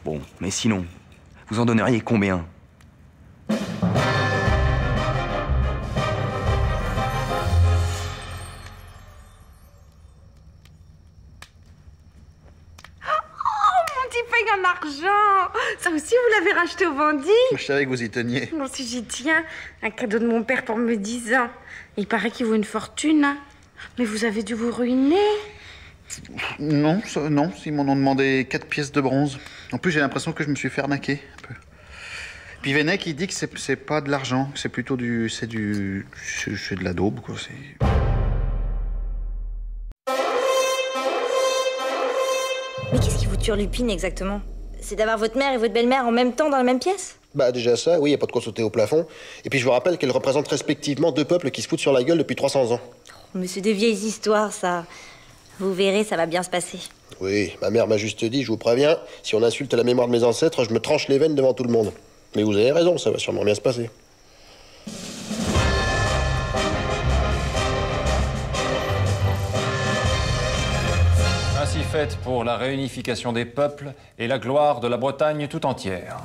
Bon, mais sinon, vous en donneriez combien? En argent. Ça aussi, vous l'avez racheté au vendis? Je savais que vous y teniez. Bon, si j'y tiens, un cadeau de mon père pour mes 10 ans. Il paraît qu'il vaut une fortune, hein. Mais vous avez dû vous ruiner. Non, ils m'en ont demandé 4 pièces de bronze. En plus, j'ai l'impression que je me suis fait arnaquer un peu. Puis Vennec, il dit que c'est pas de l'argent, que c'est plutôt c'est de la daube, quoi. Mais qu'est-ce qui vous turlupine exactement? C'est d'avoir votre mère et votre belle-mère en même temps dans la même pièce? Bah déjà ça, oui, y a pas de quoi sauter au plafond. Et puis je vous rappelle qu'elles représentent respectivement 2 peuples qui se foutent sur la gueule depuis 300 ans. Mais c'est des vieilles histoires, ça. Vous verrez, ça va bien se passer. Oui, ma mère m'a juste dit, je vous préviens, si on insulte la mémoire de mes ancêtres, je me tranche les veines devant tout le monde. Mais vous avez raison, ça va sûrement bien se passer. Ainsi faite pour la réunification des peuples et la gloire de la Bretagne tout entière.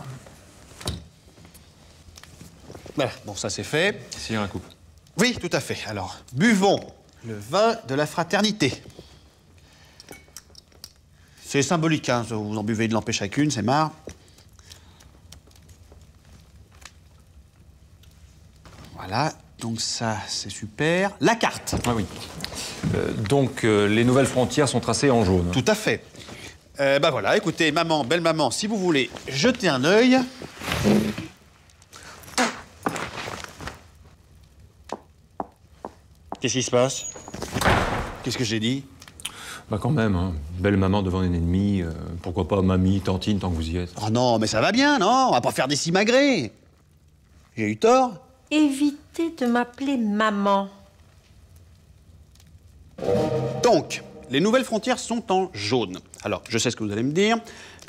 Voilà, bon, ça c'est fait. Si, un coup. Oui, tout à fait. Alors, buvons le vin de la fraternité. C'est symbolique, hein. Vous en buvez de lampée chacune, c'est marre. Voilà, donc ça, c'est super. La carte. Ah oui. Donc, les nouvelles frontières sont tracées en jaune. Tout à fait. Bah voilà, écoutez, maman, belle maman, si vous voulez jeter un œil. Qu'est-ce qui se passe? Qu'est-ce que j'ai dit? Bah quand même, hein. Belle maman devant un ennemi, pourquoi pas mamie, tantine, tant que vous y êtes. Oh non, mais ça va bien, non? On va pas faire des simagrées. J'ai eu tort? Évitez de m'appeler maman. Donc, les nouvelles frontières sont en jaune. Alors, je sais ce que vous allez me dire.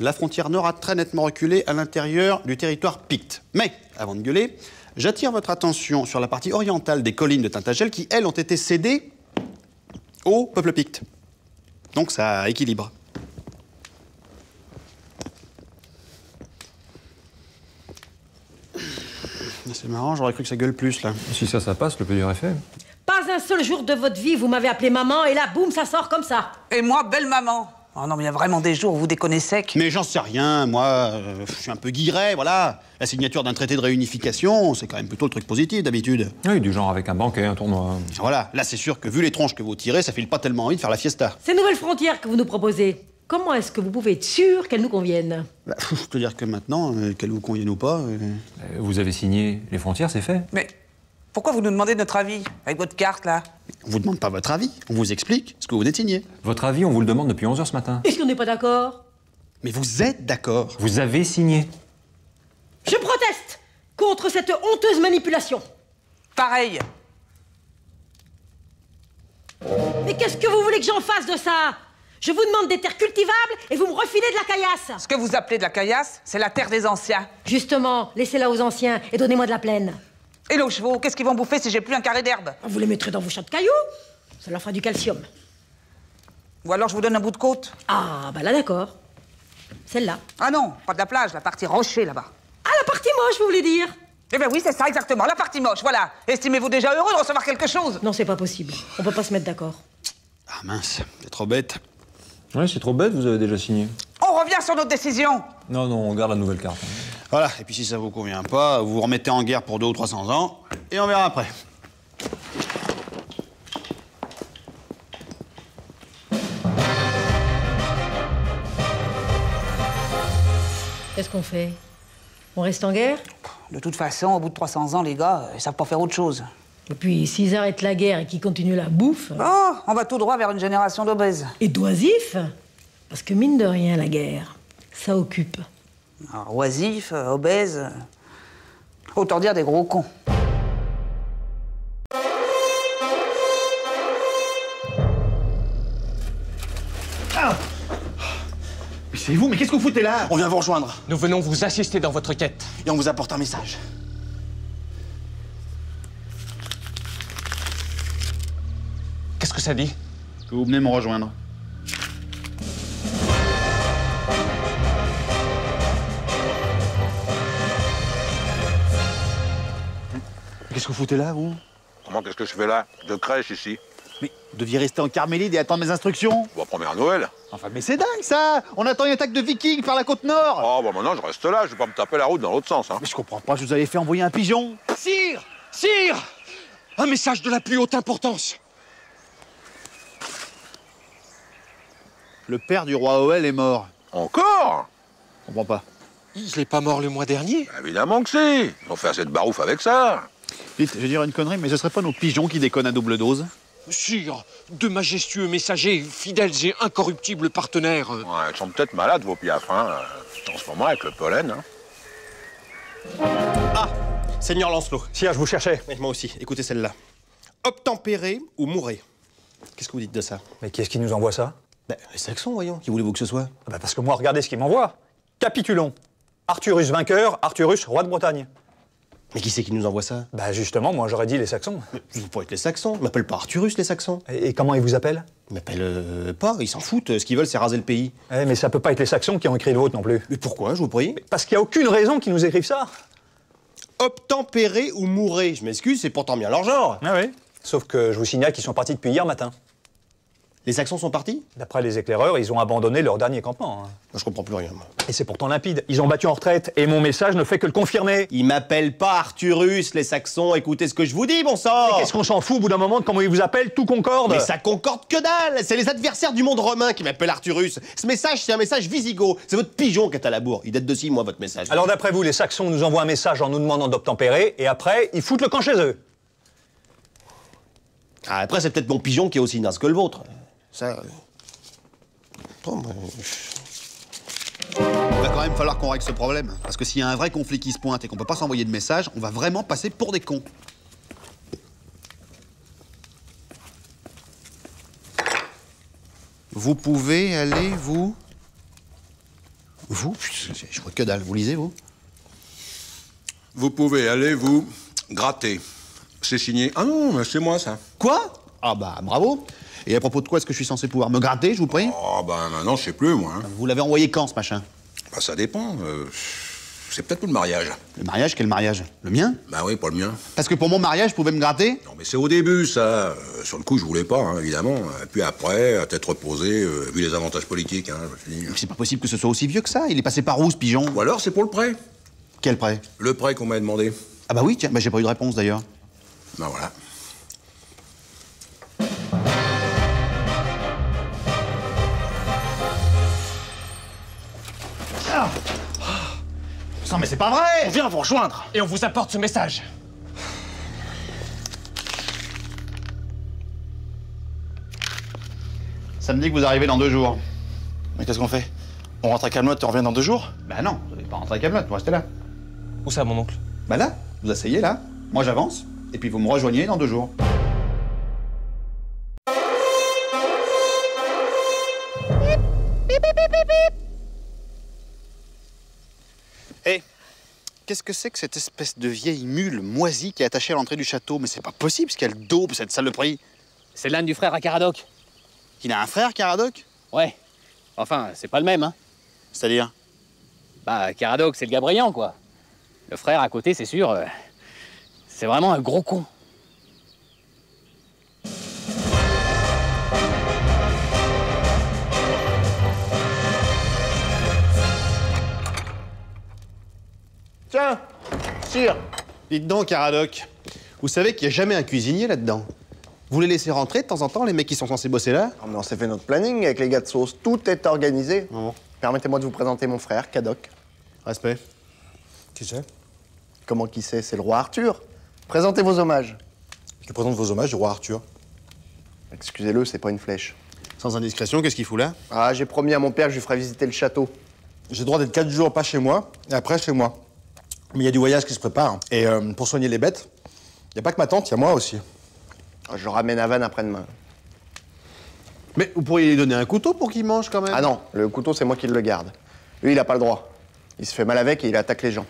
La frontière nord a très nettement reculé à l'intérieur du territoire picte. Mais, avant de gueuler, j'attire votre attention sur la partie orientale des collines de Tintagel qui, elles, ont été cédées au peuple picte. Donc ça équilibre. C'est marrant, j'aurais cru que ça gueule plus, là. Si ça passe, le plus dur est fait. Pas un seul jour de votre vie, vous m'avez appelé maman, et là, boum, ça sort comme ça. Et moi, belle maman. Oh non, mais il y a vraiment des jours où vous déconnez sec. Mais j'en sais rien, moi, je suis un peu guilleret, voilà. La signature d'un traité de réunification, c'est quand même plutôt le truc positif, d'habitude. Oui, du genre avec un banquet, un tournoi. Voilà, là c'est sûr que vu les tronches que vous tirez, ça file pas tellement envie de faire la fiesta. Ces nouvelles frontières que vous nous proposez, comment est-ce que vous pouvez être sûr qu'elles nous conviennent? Bah, je peux dire que maintenant, qu'elles vous conviennent ou pas... Vous avez signé les frontières, c'est fait. Mais pourquoi vous nous demandez notre avis avec votre carte, là? On vous demande pas votre avis, on vous explique ce que vous venez de signer. Votre avis, on vous le demande depuis 11 h ce matin. Est-ce qu'on n'est pas d'accord? Mais vous êtes d'accord. Vous avez signé. Je proteste contre cette honteuse manipulation. Pareil. Mais qu'est-ce que vous voulez que j'en fasse de ça? Je vous demande des terres cultivables et vous me refilez de la caillasse. Ce que vous appelez de la caillasse, c'est la terre des anciens. Justement, laissez-la aux anciens et donnez-moi de la plaine. Et nos chevaux, qu'est-ce qu'ils vont bouffer si j'ai plus un carré d'herbe? Vous les mettrez dans vos champs de cailloux. Ça leur fera du calcium. Ou alors je vous donne un bout de côte. Ah, bah là d'accord. Celle-là. Ah non, pas de la plage, la partie rocher là-bas. Ah, la partie moche, vous voulez dire? Eh bien oui, c'est ça exactement, la partie moche, voilà. Estimez-vous déjà heureux de recevoir quelque chose? Non, c'est pas possible. On peut pas se mettre d'accord. Ah mince, c'est trop bête. Ouais, c'est trop bête, vous avez déjà signé. On revient sur notre décision. Non, on garde la nouvelle carte. Voilà, et puis si ça vous convient pas, vous vous remettez en guerre pour 200 ou 300 ans, et on verra après. Qu'est-ce qu'on fait? On reste en guerre? De toute façon, au bout de 300 ans, les gars, ils savent pas faire autre chose. Et puis, s'ils arrêtent la guerre et qu'ils continuent la bouffe... Oh, on va tout droit vers une génération d'obèses. Et d'oisifs? Parce que mine de rien, la guerre, ça occupe. Alors, oisifs, obèses... Autant dire des gros cons. Ah! Mais c'est vous, mais qu'est-ce que vous foutez là? On vient vous rejoindre. Nous venons vous assister dans votre quête. Et on vous apporte un message. Qu'est-ce que ça dit? Que vous venez me rejoindre. Qu'est-ce que vous foutez là, vous? Comment qu'est-ce que je fais là? De crèche ici. Mais vous deviez rester en Carmélide et attendre mes instructions. Bon, première Noël. Enfin, mais c'est dingue, ça! On attend une attaque de vikings par la côte nord! Oh, bah maintenant, je reste là, je vais pas me taper la route dans l'autre sens, hein. Mais je comprends pas, je vous avais fait envoyer un pigeon. Sire! Sire! Un message de la plus haute importance. Le père du roi Oel est mort. Encore? Je comprends pas. Il n'est pas mort le mois dernier? Bah, évidemment que si. Ils ont fait assez de barouf avec ça. Dites, je vais dire une connerie, mais ce serait pas nos pigeons qui déconnent à double dose? Sire, de majestueux messagers, fidèles et incorruptibles partenaires. Ouais, ils sont peut-être malades, vos piafs, hein, en ce moment, avec le pollen, hein. Ah, Seigneur Lancelot. Sire, je vous cherchais. Oui, moi aussi. Écoutez celle-là. Obtempérer ou mourrez. Qu'est-ce que vous dites de ça? Mais qui est-ce qui nous envoie ça? Ben, les Saxons, voyons. Qui voulez-vous que ce soit? Ah bah parce que moi, regardez ce qu'ils m'envoient. Capitulons. Arthurus vainqueur, Arthurus roi de Bretagne. Mais qui c'est qui nous envoie ça? Bah justement, moi j'aurais dit les Saxons. Mais vous pourrez être les Saxons. Ils m'appellent pas Arthurus, les Saxons. Et comment ils vous appellent? Ils m'appellent pas, ils s'en foutent. Ce qu'ils veulent, c'est raser le pays. Eh, mais ça peut pas être les Saxons qui ont écrit le vôtre non plus. Mais pourquoi, je vous prie? Parce qu'il y a aucune raison qu'ils nous écrivent ça. Obtempérer ou mourrez. Je m'excuse, c'est pourtant bien leur genre. Ah oui. Sauf que je vous signale qu'ils sont partis depuis hier matin. Les Saxons sont partis? D'après les éclaireurs, ils ont abandonné leur dernier campement. Hein. Je comprends plus rien, moi. Et c'est pourtant limpide. Ils ont battu en retraite et mon message ne fait que le confirmer. Ils m'appellent pas Arthurus, les Saxons. Écoutez ce que je vous dis, bon sang! Qu'est-ce qu'on s'en fout au bout d'un moment de comment ils vous appellent? Tout concorde. Mais ça concorde que dalle! C'est les adversaires du monde romain qui m'appellent Arthurus. Ce message, c'est un message visigoth. C'est votre pigeon qui est à la bourre. Il date de 6 mois, votre message. Alors d'après vous, les Saxons nous envoient un message en nous demandant d'obtempérer et après, ils foutent le camp chez eux. Ah, après, c'est peut-être mon pigeon qui est aussi naze que le vôtre. Ça... Il va quand même falloir qu'on règle ce problème. Parce que s'il y a un vrai conflit qui se pointe et qu'on peut pas s'envoyer de message, on va vraiment passer pour des cons. Vous pouvez aller, vous... Vous? Je vois que dalle. Vous lisez, vous? Vous pouvez aller vous gratter. C'est signé. Ah non, c'est moi, ça. Quoi? Ah bah, bravo. Et à propos de quoi est-ce que je suis censé pouvoir me gratter, je vous prie? Oh, bah maintenant, je sais plus, moi. Hein. Vous l'avez envoyé quand, ce machin? Bah, ça dépend. C'est peut-être pour le mariage. Le mariage? Quel mariage? Le mien? Bah oui, pas le mien. Parce que pour mon mariage, vous pouvez me gratter? Non, mais c'est au début, ça. Sur le coup, je voulais pas, hein, évidemment. Et puis après, à tête reposée, vu les avantages politiques, hein, je me suis dit... Mais c'est pas possible que ce soit aussi vieux que ça. Il est passé par où, ce pigeon? Ou alors, c'est pour le prêt. Quel prêt? Le prêt qu'on m'a demandé. Ah bah oui, tiens, bah j'ai pas eu de réponse, d'ailleurs. Ben voilà. Ah. Non, mais c'est pas vrai! On vient vous rejoindre. Et on vous apporte ce message. Ça me dit que vous arrivez dans 2 jours. Mais qu'est-ce qu'on fait? On rentre à Camelot et on revient dans 2 jours? Bah non, vous n'allez pas rentrer à Camelot, vous restez là. Où ça, mon oncle? Bah là, vous asseyez là, moi j'avance, et puis vous me rejoignez dans 2 jours. Hé, qu'est-ce que c'est que cette espèce de vieille mule moisie qui est attachée à l'entrée du château? Mais c'est pas possible, ce qu'elle dope, cette saloperie. C'est l'âne du frère à Caradoc. Il a un frère, Caradoc? Ouais. Enfin, c'est pas le même, hein. C'est-à-dire? Bah, Caradoc, c'est le gars brillant, quoi. Le frère à côté, c'est sûr, c'est vraiment un gros con. Tiens, sire. Dites donc, Caradoc, vous savez qu'il n'y a jamais un cuisinier là-dedans. Vous les laissez rentrer de temps en temps, les mecs qui sont censés bosser là? Oh, mais on s'est fait notre planning avec les gars de sauce. Tout est organisé. Oh. Permettez-moi de vous présenter mon frère, Cadoc. Respect. Qui c'est? Comment qui c'est? C'est le roi Arthur. Présentez vos hommages. Je présente vos hommages du roi Arthur. Excusez-le, c'est pas une flèche. Sans indiscrétion, qu'est-ce qu'il fout là? Ah, j'ai promis à mon père que je lui ferais visiter le château. J'ai le droit d'être 4 jours pas chez moi, et après chez moi. Mais il y a du voyage qui se prépare. Et pour soigner les bêtes, il n'y a pas que ma tante, il y a moi aussi. Je le ramène à Vannes après-demain. Mais vous pourriez lui donner un couteau pour qu'il mange quand même? Ah non, le couteau, c'est moi qui le garde. Lui, il a pas le droit. Il se fait mal avec et il attaque les gens.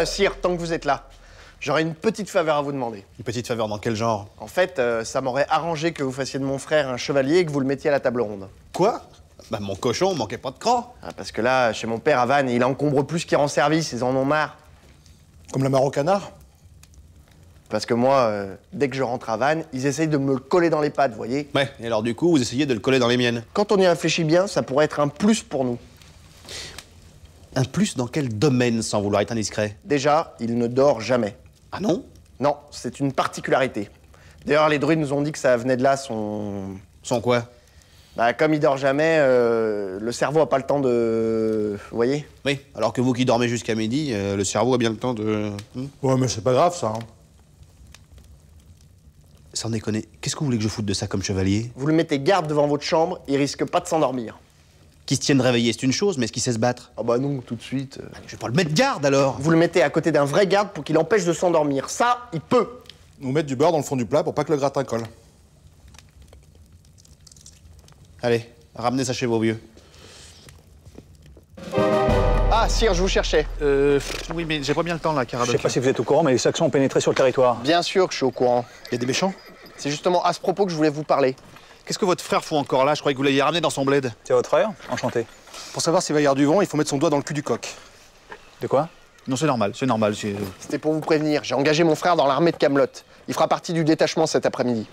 Sire, tant que vous êtes là, j'aurais une petite faveur à vous demander. Une petite faveur dans quel genre? En fait, ça m'aurait arrangé que vous fassiez de mon frère un chevalier et que vous le mettiez à la table ronde. Quoi? Bah mon cochon, manquait pas de cran. Ah, parce que là, chez mon père à Vannes, il encombre plus qu'il rend service, ils en ont marre. Comme la mare au canard? Parce que moi, dès que je rentre à Vannes, ils essayent de me le coller dans les pattes, vous voyez? Ouais, et alors du coup, vous essayez de le coller dans les miennes. Quand on y réfléchit bien, ça pourrait être un plus pour nous. Un plus dans quel domaine, sans vouloir être indiscret? Déjà, il ne dort jamais. Ah non? Non, c'est une particularité. D'ailleurs, les druides nous ont dit que ça venait de là, son... Son quoi? Bah, comme il dort jamais, le cerveau a pas le temps de... Vous voyez? Oui, alors que vous qui dormez jusqu'à midi, le cerveau a bien le temps de... Ouais, mais c'est pas grave, ça. Hein. Sans déconner, qu'est-ce que vous voulez que je foute de ça comme chevalier? Vous le mettez garde devant votre chambre, il risque pas de s'endormir. Qu'il se tienne réveillé, c'est une chose, mais est-ce qu'il sait se battre? Ah bah non, tout de suite. Je vais pas le mettre garde, alors. Vous le mettez à côté d'un vrai garde pour qu'il empêche de s'endormir. Ça, il peut. Nous mettre du beurre dans le fond du plat pour pas que le gratin colle. Allez, ramenez ça chez vos vieux. Ah, sire, je vous cherchais. Oui, mais j'ai pas bien le temps, là, Caradoc. Je sais pas si vous êtes au courant, mais les Saxons ont pénétré sur le territoire. Bien sûr que je suis au courant. Il y a des méchants? C'est justement à ce propos que je voulais vous parler. Qu'est-ce que votre frère fout encore là? Je croyais que vous l'ayez ramené dans son bled. C'est votre frère? Enchanté. Pour savoir s'il va y avoir du vent, il faut mettre son doigt dans le cul du coq. De quoi? Non, c'est normal, c'est normal. C'était pour vous prévenir. J'ai engagé mon frère dans l'armée de Camelot. Il fera partie du détachement cet après-midi.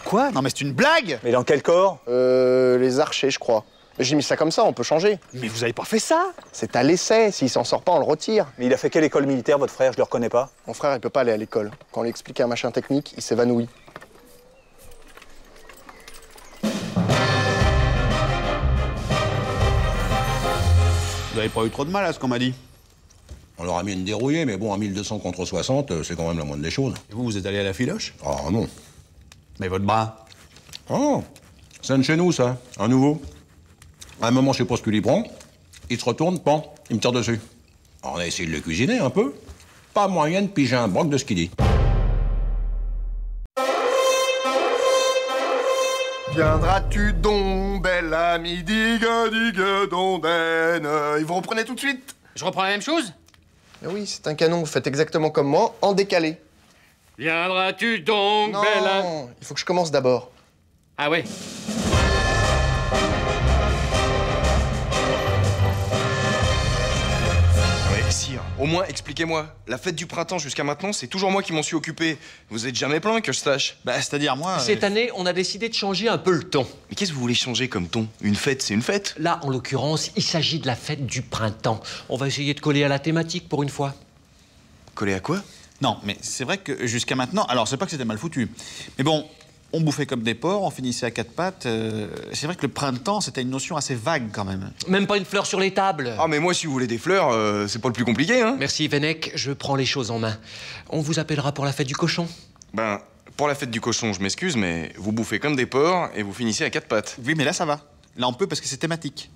Quoi? Non, mais c'est une blague! Mais dans quel corps? Les archers, je crois. J'ai mis ça comme ça, on peut changer. Mais vous avez pas fait ça? C'est à l'essai. S'il s'en sort pas, on le retire. Mais il a fait quelle école militaire, votre frère? Je le reconnais pas. Mon frère, il peut pas aller à l'école. Quand on lui explique un machin technique, il s'évanouit. Vous avez pas eu trop de mal à ce qu'on m'a dit? On leur a mis une dérouillée, mais bon, à 1200 contre 60, c'est quand même la moindre des choses. Et vous êtes allé à la filoche? Ah non. Mais votre bras? Oh, c'est un de chez nous, ça. Un nouveau. À un moment, je sais pas ce qu'il y prend. Il se retourne, pan, il me tire dessus. Alors, on a essayé de le cuisiner un peu. Pas moyen de piger un broc de ce qu'il dit. Viendras-tu donc, belle amie, digue, digue, dondaine. Et vous reprenez tout de suite? Je reprends la même chose? Oui, c'est un canon, vous faites exactement comme moi, en décalé. Viendras-tu donc, Non, belle... il faut que je commence d'abord. Ah ouais. Ouais, sire, au moins expliquez-moi. La fête du printemps jusqu'à maintenant, c'est toujours moi qui m'en suis occupé. Vous êtes jamais plaint que je sache. Bah, c'est-à-dire moi... Cette année, on a décidé de changer un peu le ton. Mais qu'est-ce que vous voulez changer comme ton? Une fête, c'est une fête. Là, en l'occurrence, il s'agit de la fête du printemps. On va essayer de coller à la thématique pour une fois. Coller à quoi? Non, mais c'est vrai que jusqu'à maintenant... Alors, c'est pas que c'était mal foutu. Mais bon, on bouffait comme des porcs, on finissait à quatre pattes. C'est vrai que le printemps, c'était une notion assez vague, quand même. Même pas une fleur sur les tables. Ah, mais moi, si vous voulez des fleurs, c'est pas le plus compliqué, hein. Merci, Venec, je prends les choses en main. On vous appellera pour la fête du cochon. Ben, pour la fête du cochon, je m'excuse, mais vous bouffez comme des porcs et vous finissez à quatre pattes. Oui, mais là, ça va. Là, on peut parce que c'est thématique.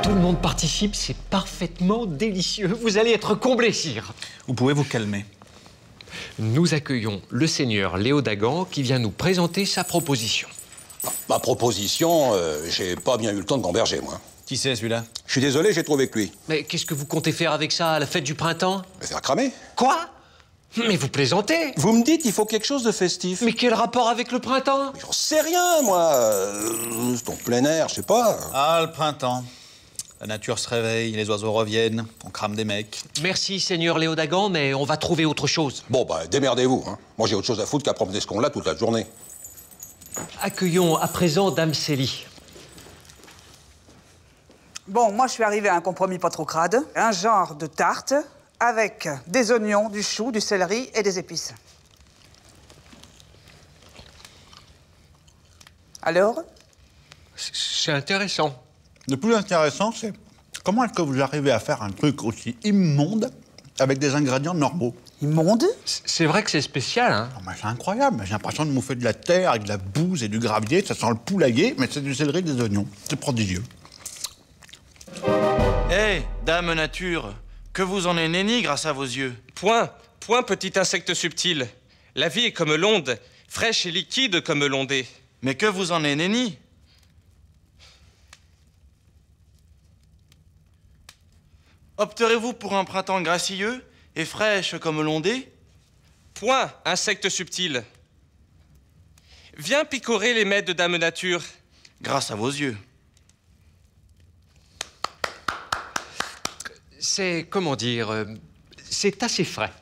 Tout le monde participe, c'est parfaitement délicieux. Vous allez être comblé, sire. Vous pouvez vous calmer. Nous accueillons le seigneur Léo Dagan qui vient nous présenter sa proposition. Ma proposition, j'ai pas bien eu le temps de gamberger, moi. Qui c'est, celui-là? Je suis désolé, j'ai trouvé que lui. Mais qu'est-ce que vous comptez faire avec ça à la fête du printemps? Me faire cramer. Quoi? Mais vous plaisantez? Vous me dites, il faut quelque chose de festif. Mais quel rapport avec le printemps? J'en sais rien, moi. C'est en plein air, je sais pas. Ah, le printemps. La nature se réveille, les oiseaux reviennent, on crame des mecs. Merci, seigneur Léo Dagan, mais on va trouver autre chose. Bon, bah, démerdez-vous, hein. Moi, j'ai autre chose à foutre qu'à promener ce con-là toute la journée. Accueillons à présent Dame Célie. Bon, moi, je suis arrivée à un compromis pas trop crade. Un genre de tarte avec des oignons, du chou, du céleri et des épices. Alors? C'est intéressant. Le plus intéressant, c'est comment est-ce que vous arrivez à faire un truc aussi immonde avec des ingrédients normaux? Immonde? C'est vrai que c'est spécial, hein? C'est incroyable. J'ai l'impression de bouffer de la terre avec de la bouse et du gravier. Ça sent le poulailler, mais c'est du céleri et des oignons. C'est prodigieux. Hé, dame nature, que vous en nenni grâce à vos yeux. Point, point, petit insecte subtil. La vie est comme l'onde, fraîche et liquide comme l'ondée. Mais que vous en nenni? Opterez-vous pour un printemps gracieux et fraîche comme l'ondée? Point, insecte subtil. Viens picorer les mets de dame nature. Grâce à vos yeux. C'est, comment dire, c'est assez frais.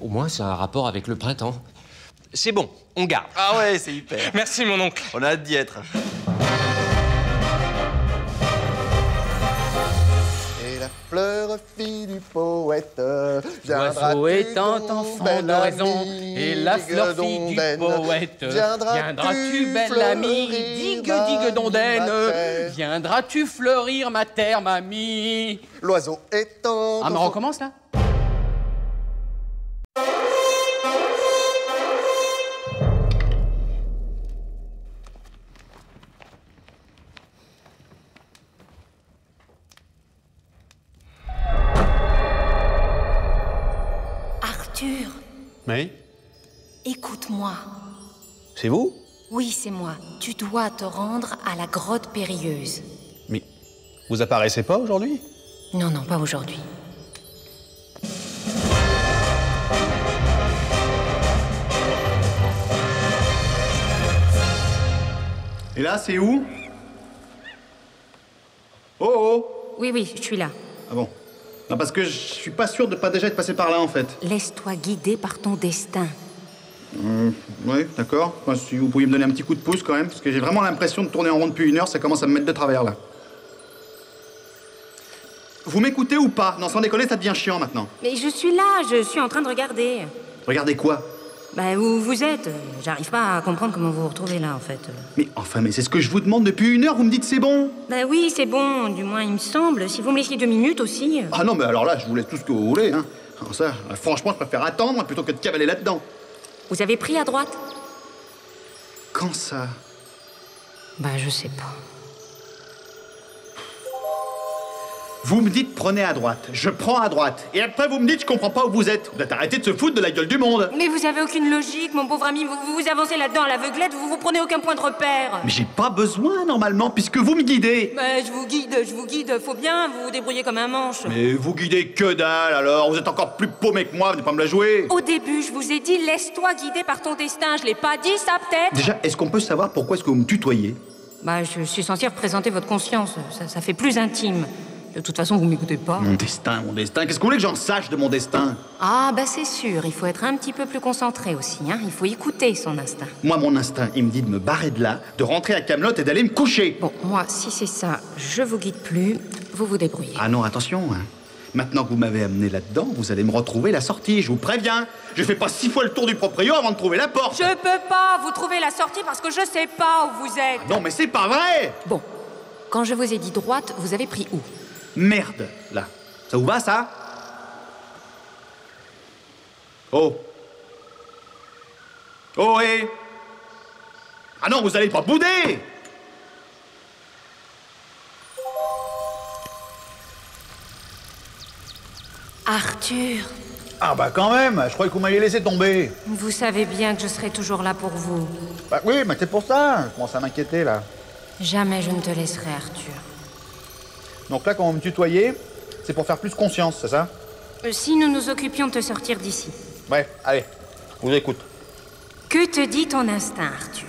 Au moins, ça a un rapport avec le printemps. C'est bon, on garde. Ah ouais, c'est hyper. Merci, mon oncle. On a hâte d'y être. Et la fleur fille du poète. L'oiseau étant enfant d'oraison, et la fleur fille du poète. Viendras-tu, belle amie, digue, digue d'ondaine, viendras-tu fleurir ma terre, mamie? L'oiseau étant... Ah, mais on recommence, là? Arthur, Oui? écoute-moi. C'est vous? Oui, c'est moi. Tu dois te rendre à la grotte périlleuse. Mais vous apparaissez pas aujourd'hui? Non, non, pas aujourd'hui. Et là, c'est où? Oh oh! Oui, oui, je suis là. Ah bon? Non, parce que je suis pas sûr de pas déjà être passé par là, en fait. Laisse-toi guider par ton destin. Oui, d'accord. Enfin, si vous pouviez me donner un petit coup de pouce, quand même, parce que j'ai vraiment l'impression de tourner en rond depuis 1 heure, ça commence à me mettre de travers, là. Vous m'écoutez ou pas? Non, sans déconner, ça devient chiant, maintenant. Mais je suis là, je suis en train de regarder. Regardez quoi? Bah, où vous êtes? J'arrive pas à comprendre comment vous vous retrouvez là, en fait. Mais enfin, mais c'est ce que je vous demande depuis 1 heure, vous me dites c'est bon? Bah oui, c'est bon, du moins il me semble. Si vous me laissiez 2 minutes aussi. Ah non, mais alors là, je vous laisse tout ce que vous voulez, hein. Alors ça, franchement, je préfère attendre plutôt que de cavaler là-dedans. Vous avez pris à droite? Quand ça? Bah, je sais pas. Vous me dites prenez à droite, je prends à droite. Et après vous me dites je comprends pas où vous êtes. Vous êtes arrêté de se foutre de la gueule du monde. Mais vous avez aucune logique, mon pauvre ami. Vous avancez là-dedans à l'aveuglette, vous prenez aucun point de repère. Mais j'ai pas besoin normalement puisque vous me guidez. Mais je vous guide. Faut bien vous débrouiller comme un manche. Mais vous guidez que dalle alors, vous êtes encore plus paumé que moi, venez pas me la jouer. Au début, je vous ai dit laisse-toi guider par ton destin. Je l'ai pas dit, ça peut-être. Déjà, est-ce qu'on peut savoir pourquoi est-ce que vous me tutoyez? Bah, je suis censée représenter votre conscience. Ça fait plus intime. De toute façon, vous m'écoutez pas. Mon destin. Qu'est-ce que vous voulez que j'en sache de mon destin? Ah, bah c'est sûr, il faut être un petit peu plus concentré aussi, hein. Il faut écouter son instinct. Moi, mon instinct, il me dit de me barrer de là, de rentrer à Camelot et d'aller me coucher. Bon, moi, si c'est ça, je vous guide plus, vous vous débrouillez. Ah non, attention, hein. Maintenant que vous m'avez amené là-dedans, vous allez me retrouver la sortie, je vous préviens. Je fais pas 6 fois le tour du proprio avant de trouver la porte. Je peux pas vous trouver la sortie parce que je sais pas où vous êtes. Non, mais c'est pas vrai. Bon, quand je vous ai dit droite, vous avez pris où? Merde, là. Ça vous va, ça? Oh. Oh, hé. Ah non, vous allez pas bouder. Arthur. Ah bah quand même, je croyais que vous m'aviez laissé tomber. Vous savez bien que je serai toujours là pour vous. Bah oui, mais c'est pour ça, je commence à m'inquiéter, là. Jamais je ne te laisserai, Arthur. Donc là, quand vous me tutoyez, c'est pour faire plus conscience, c'est ça? Si nous nous occupions de te sortir d'ici. Ouais, allez, je vous écoute. Que te dit ton instinct, Arthur?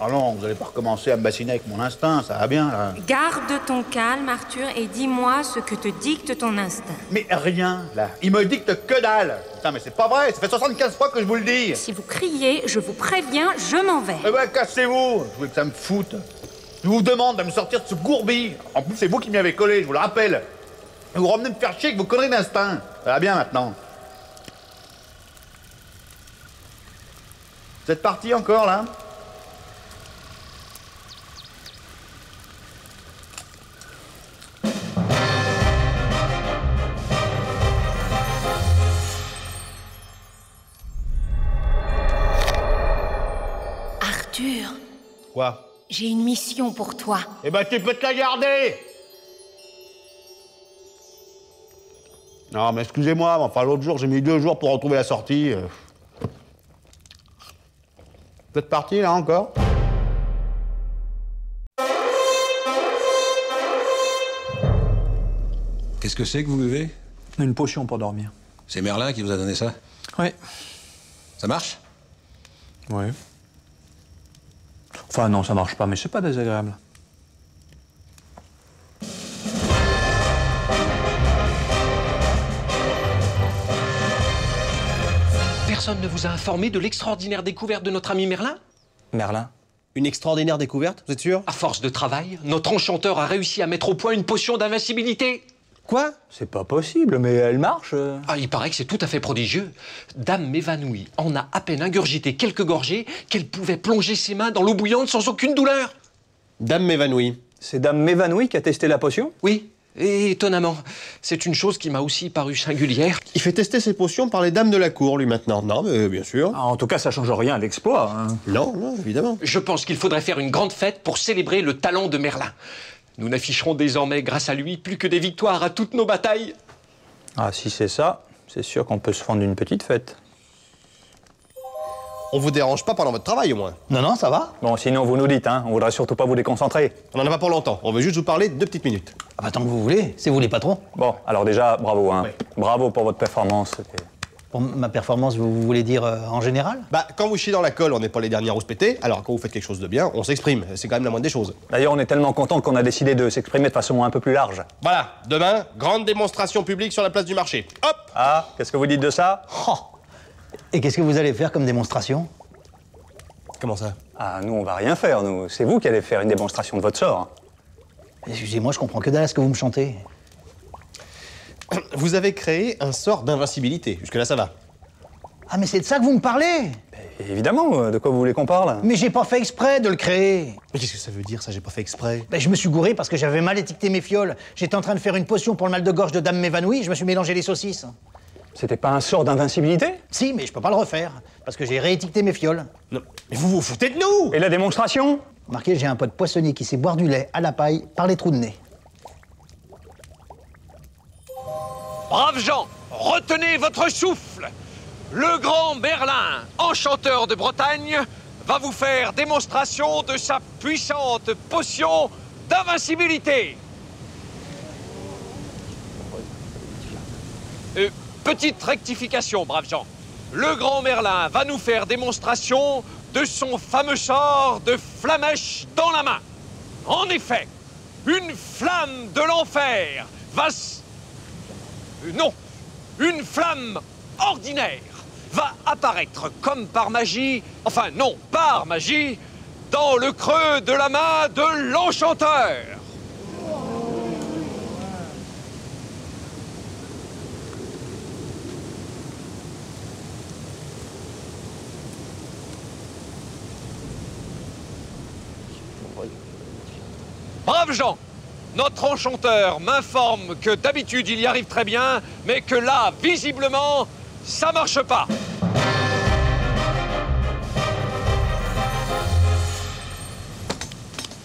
Ah non, vous allez pas recommencer à me bassiner avec mon instinct, ça va bien, là. Garde ton calme, Arthur, et dis-moi ce que te dicte ton instinct. Mais rien, là. Il me dicte que dalle. Putain, mais c'est pas vrai, ça fait 75 fois que je vous le dis. Si vous criez, je vous préviens, je m'en vais. Eh ben, cassez-vous. Je voulais que ça me foute. Je vous demande de me sortir de ce gourbi. En plus, c'est vous qui m'y avez collé, je vous le rappelle. Vous revenez me faire chier avec vos conneries d'instinct. Ça va bien, maintenant. Vous êtes parti encore, là? Arthur, Quoi? j'ai une mission pour toi. Eh ben, tu peux te la garder. Non, mais excusez-moi, mais enfin, l'autre jour, j'ai mis 2 jours pour retrouver la sortie. Vous êtes parti, là, encore? Qu'est-ce que c'est que vous buvez? Une potion pour dormir. C'est Merlin qui vous a donné ça? Oui. Ça marche? Oui. Enfin, non, ça marche pas, mais c'est pas désagréable. Personne ne vous a informé de l'extraordinaire découverte de notre ami Merlin? Merlin? Une extraordinaire découverte, vous êtes sûr? À force de travail, notre enchanteur a réussi à mettre au point une potion d'invincibilité. Quoi? C'est pas possible, mais elle marche. Ah, il paraît que c'est tout à fait prodigieux. Dame m'évanouit en a à peine ingurgité quelques gorgées qu'elle pouvait plonger ses mains dans l'eau bouillante sans aucune douleur. Dame m'évanouit. C'est Dame m'évanouit qui a testé la potion? Oui, et étonnamment. C'est une chose qui m'a aussi paru singulière. Il fait tester ses potions par les dames de la cour, lui, maintenant. Non, mais bien sûr. Ah, en tout cas, ça change rien à l'exploit. Hein. Non, non, évidemment. Je pense qu'il faudrait faire une grande fête pour célébrer le talent de Merlin. Nous n'afficherons désormais, grâce à lui, plus que des victoires à toutes nos batailles. Ah, si c'est ça, c'est sûr qu'on peut se fendre une petite fête. On vous dérange pas pendant votre travail, au moins? Non, non, ça va. Bon, sinon, vous nous dites, hein. On voudrait surtout pas vous déconcentrer. On en a pas pour longtemps. On veut juste vous parler 2 petites minutes. Ah bah, tant que vous voulez. C'est vous les patrons. Bon, alors déjà, bravo, hein. Ouais. Bravo pour votre performance. Pour ma performance, vous voulez dire en général? Bah, quand vous chiez dans la colle, on n'est pas les derniers à se péter. Alors, quand vous faites quelque chose de bien, on s'exprime. C'est quand même la moindre des choses. D'ailleurs, on est tellement content qu'on a décidé de s'exprimer de façon un peu plus large. Voilà, demain, grande démonstration publique sur la place du marché. Hop! Ah, qu'est-ce que vous dites de ça? Oh. Et qu'est-ce que vous allez faire comme démonstration? Comment ça? Ah, nous, on va rien faire, nous. C'est vous qui allez faire une démonstration de votre sort. Excusez-moi, je comprends que dalle à ce que vous me chantez. Vous avez créé un sort d'invincibilité. Jusque-là, ça va. Ah, mais c'est de ça que vous me parlez? Évidemment, de quoi vous voulez qu'on parle? Mais j'ai pas fait exprès de le créer. Mais qu'est-ce que ça veut dire, ça? J'ai pas fait exprès. Ben, je me suis gouré parce que j'avais mal étiqueté mes fioles. J'étais en train de faire une potion pour le mal de gorge de Dame m'évanouit, je me suis mélangé les saucisses. C'était pas un sort d'invincibilité? Si, mais je peux pas le refaire, parce que j'ai réétiqueté mes fioles. Non, mais vous vous foutez de nous! Et la démonstration? Marqué, j'ai un pote poissonnier qui sait boire du lait à la paille par les trous de nez. Braves gens, retenez votre souffle. Le grand Merlin, enchanteur de Bretagne, va vous faire démonstration de sa puissante potion d'invincibilité. Petite rectification, braves gens. Le grand Merlin va nous faire démonstration de son fameux sort de flamèche dans la main. En effet, une flamme de l'enfer va non, une flamme ordinaire va apparaître comme par magie, enfin non, par magie, dans le creux de la main de l'enchanteur. Braves gens, notre enchanteur m'informe que d'habitude il y arrive très bien, mais que là, visiblement, ça marche pas.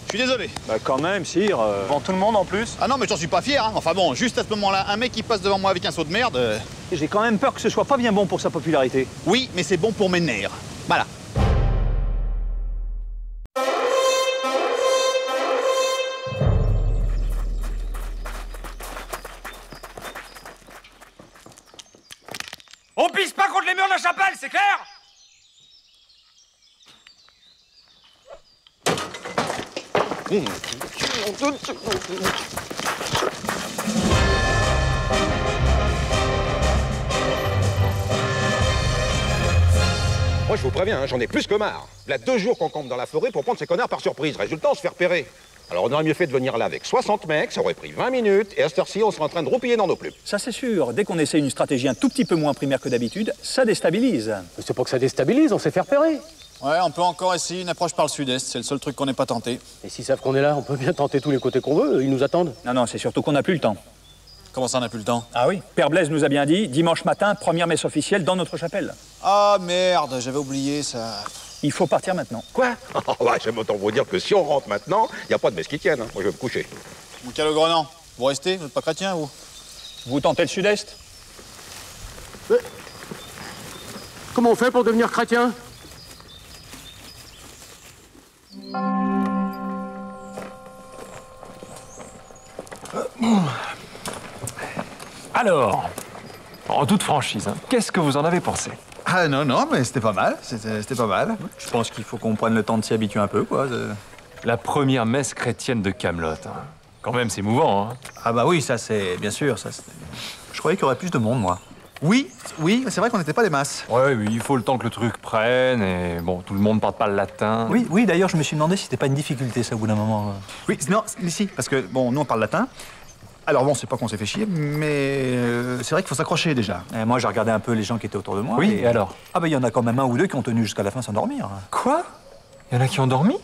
Je suis désolé. Bah quand même, sire. Devant tout le monde en plus. Ah non, mais j'en suis pas fier. Hein. Enfin bon, juste à ce moment-là, un mec qui passe devant moi avec un seau de merde. J'ai quand même peur que ce soit pas bien bon pour sa popularité. Oui, mais c'est bon pour mes nerfs. Voilà. On pisse pas contre les murs de la chapelle, c'est clair? Moi, je vous préviens, hein, j'en ai plus que marre. Il y a 2 jours qu'on campe dans la forêt pour prendre ces connards par surprise. Résultat, on se fait repérer. Alors, on aurait mieux fait de venir là avec 60 mecs, ça aurait pris 20 minutes, et à cette heure-ci, on serait en train de roupiller dans nos plumes. Ça, c'est sûr. Dès qu'on essaie une stratégie un tout petit peu moins primaire que d'habitude, ça déstabilise. Mais c'est pas que ça déstabilise, on s'est fait repérer. Ouais, on peut encore essayer une approche par le sud-est. C'est le seul truc qu'on n'ait pas tenté. Et s'ils savent qu'on est là, on peut bien tenter tous les côtés qu'on veut, ils nous attendent. Non, non, c'est surtout qu'on n'a plus le temps. Comment ça, on n'a plus le temps? Ah oui, Père Blaise nous a bien dit, dimanche matin, première messe officielle dans notre chapelle. Ah merde, j'avais oublié ça. Il faut partir maintenant. Quoi? Ouais, j'aime autant vous dire que si on rentre maintenant, il n'y a pas de messe qui tienne. Hein. Moi, je vais me coucher. Mon calogrenant, vous restez? Vous n'êtes pas chrétien, vous? Vous tentez le sud-est? Comment on fait pour devenir chrétien? Alors, en toute franchise, hein, qu'est-ce que vous en avez pensé? Ah non, non, mais c'était pas mal. C'était pas mal. Je pense qu'il faut qu'on prenne le temps de s'y habituer un peu, quoi. La première messe chrétienne de Camelot. Hein. Quand même, c'est émouvant. Hein. Ah bah oui, ça c'est... Bien sûr, ça c'est... Je croyais qu'il y aurait plus de monde, moi. Oui, c'est vrai qu'on n'était pas des masses. Ouais, oui, il faut le temps que le truc prenne, et bon, tout le monde parle pas le latin. Oui, d'ailleurs, je me suis demandé si c'était pas une difficulté, ça, au bout d'un moment. Oui, non, si, parce que, bon, nous, on parle latin. Alors bon, c'est pas qu'on s'est fait chier, mais c'est vrai qu'il faut s'accrocher, déjà. Et moi, j'ai regardé un peu les gens qui étaient autour de moi. Oui, et alors? Ah bah, il y en a quand même un ou deux qui ont tenu jusqu'à la fin sans dormir. Quoi? Il y en a qui ont dormi?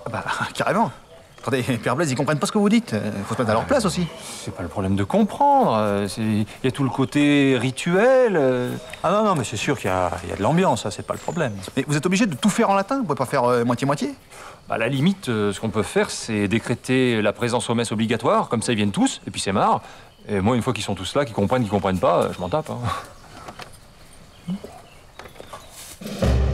Ah bah, carrément. Attendez, Père Blaise, ils comprennent pas ce que vous dites. Faut se mettre à leur place aussi. C'est pas le problème de comprendre. Il y a tout le côté rituel. Ah non, non, mais c'est sûr qu'il y a de l'ambiance, ça, c'est pas le problème. Mais vous êtes obligé de tout faire en latin? Vous pouvez pas faire moitié-moitié? À la limite, ce qu'on peut faire, c'est décréter la présence aux messes obligatoire, comme ça ils viennent tous, et puis c'est marre. Et moi, une fois qu'ils sont tous là, qu'ils comprennent pas, je m'en tape. Hein.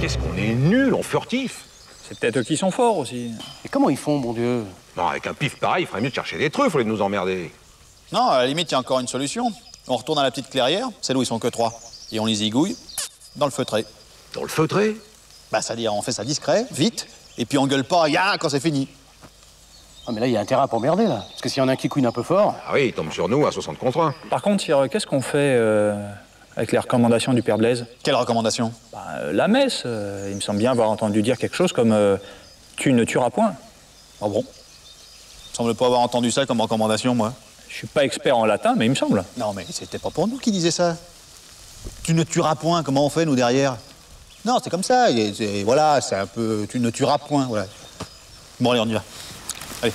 Qu'est-ce qu'on est nuls en furtif? C'est peut-être eux qui sont forts aussi. Et comment ils font, mon Dieu? Non, avec un pif pareil, il ferait mieux de chercher des trucs, au lieu de nous emmerder. Non, à la limite, il y a encore une solution. On retourne à la petite clairière, celle où ils sont que 3. Et on les zigouille dans le feutré. Dans le feutré? Bah, c'est-à-dire, on fait ça discret, vite, et puis on gueule pas, ya, quand c'est fini. Ah, mais là, il y a intérêt à pas emmerder, là. Parce que s'il y en a un qui couine un peu fort... Ah oui, il tombe sur nous à 60 contre 1. Par contre, sire, qu'est-ce qu'on fait avec les recommandations du Père Blaise? Quelles recommandations? La messe. Il me semble bien avoir entendu dire quelque chose comme tu ne tueras point. Ah bon? Il me semble pas avoir entendu ça comme recommandation, moi. Je suis pas expert en latin, mais il me semble. Non, mais c'était pas pour nous qui disait ça. Tu ne tueras point, comment on fait, nous, derrière? Non, c'est comme ça. Voilà, c'est un peu... Tu ne tueras point, voilà. Bon, allez, on y va. Allez.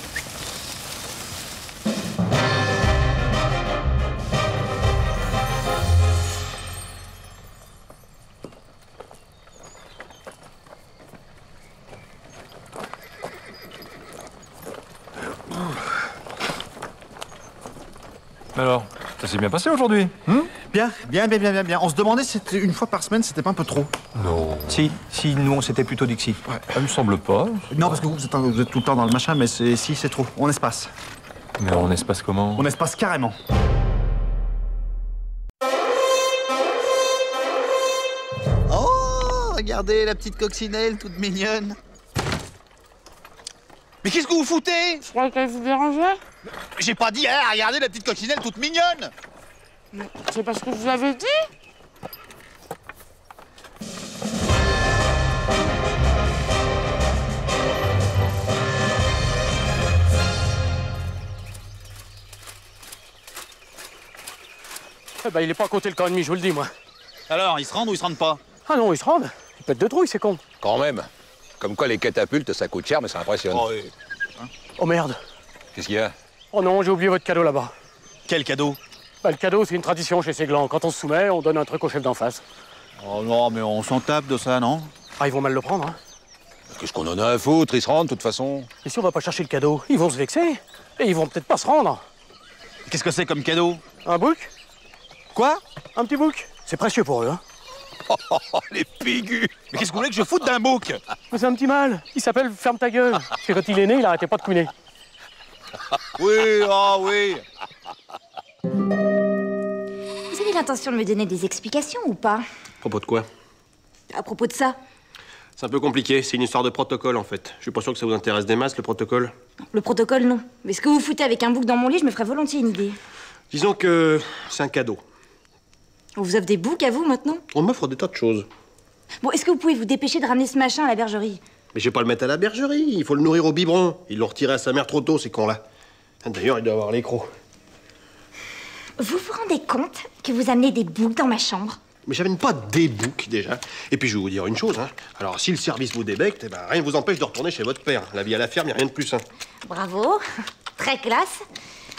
Alors, Ça s'est bien passé aujourd'hui. Bien. On se demandait si c'était une fois par semaine, c'était pas un peu trop. Non. Si, nous on s'était plutôt dit que si. Ça me semble pas. Non, parce que vous êtes tout le temps dans le machin, mais si, c'est trop. On espace. Mais on espace comment? On espace carrément. Oh, regardez la petite coccinelle toute mignonne. Mais qu'est-ce que vous foutez? Je croyais qu'elle vous dérangeait. J'ai pas dit, hein, regardez la petite coccinelle toute mignonne. C'est parce que je vous l'avais dit. Eh ben, il est pas à côté le camp ennemi, je vous le dis, moi. Alors, ils se rendent ou ils se rendent pas? Ah non, ils se rendent. Ils pètent de trouille, c'est con. Quand même. Comme quoi les catapultes, ça coûte cher, mais ça impressionne. Oh, oui. Oh merde. Qu'est-ce qu'il y a? Oh non, j'ai oublié votre cadeau là-bas. Quel cadeau? Bah, le cadeau, c'est une tradition chez Séglan. Quand on se soumet, on donne un truc au chef d'en face. Oh non, mais on s'en tape de ça, non? Ah, ils vont mal le prendre, hein. Qu'est-ce qu'on en a à foutre? Ils se rendent, de toute façon. Et si on va pas chercher le cadeau, ils vont se vexer. Et ils vont peut-être pas se rendre. Qu'est-ce que c'est comme cadeau? Un bouc? Quoi? Un petit bouc. C'est précieux pour eux, hein. Oh, les pigus! Mais qu'est-ce que vous voulez que je foute d'un bouc? Mais c'est un petit mâle. Il s'appelle Ferme ta gueule. Et quand il est né, il arrêtait pas de couiner. Oui, oui. Vous avez l'intention de me donner des explications ou pas? À propos de quoi? À propos de ça? C'est un peu compliqué. C'est une histoire de protocole, en fait. Je suis pas sûr que ça vous intéresse des masses, le protocole. Le protocole, non. Mais ce que vous foutez avec un bouc dans mon lit, je me ferais volontiers une idée. Disons que c'est un cadeau. On vous offre des boucs à vous, maintenant? On m'offre des tas de choses. Bon, est-ce que vous pouvez vous dépêcher de ramener ce machin à la bergerie? Mais je vais pas le mettre à la bergerie. Il faut le nourrir au biberon. Ils l'ont retiré à sa mère trop tôt, ces cons-là. D'ailleurs, il doit avoir les crocs. Vous vous rendez compte que vous amenez des boucs dans ma chambre? Mais j'amène pas des boucs, déjà. Et puis, je vais vous dire une chose, hein. Alors, si le service vous débecte, eh ben, rien ne vous empêche de retourner chez votre père. La vie à la ferme, y a rien de plus sain. Bravo. Très classe.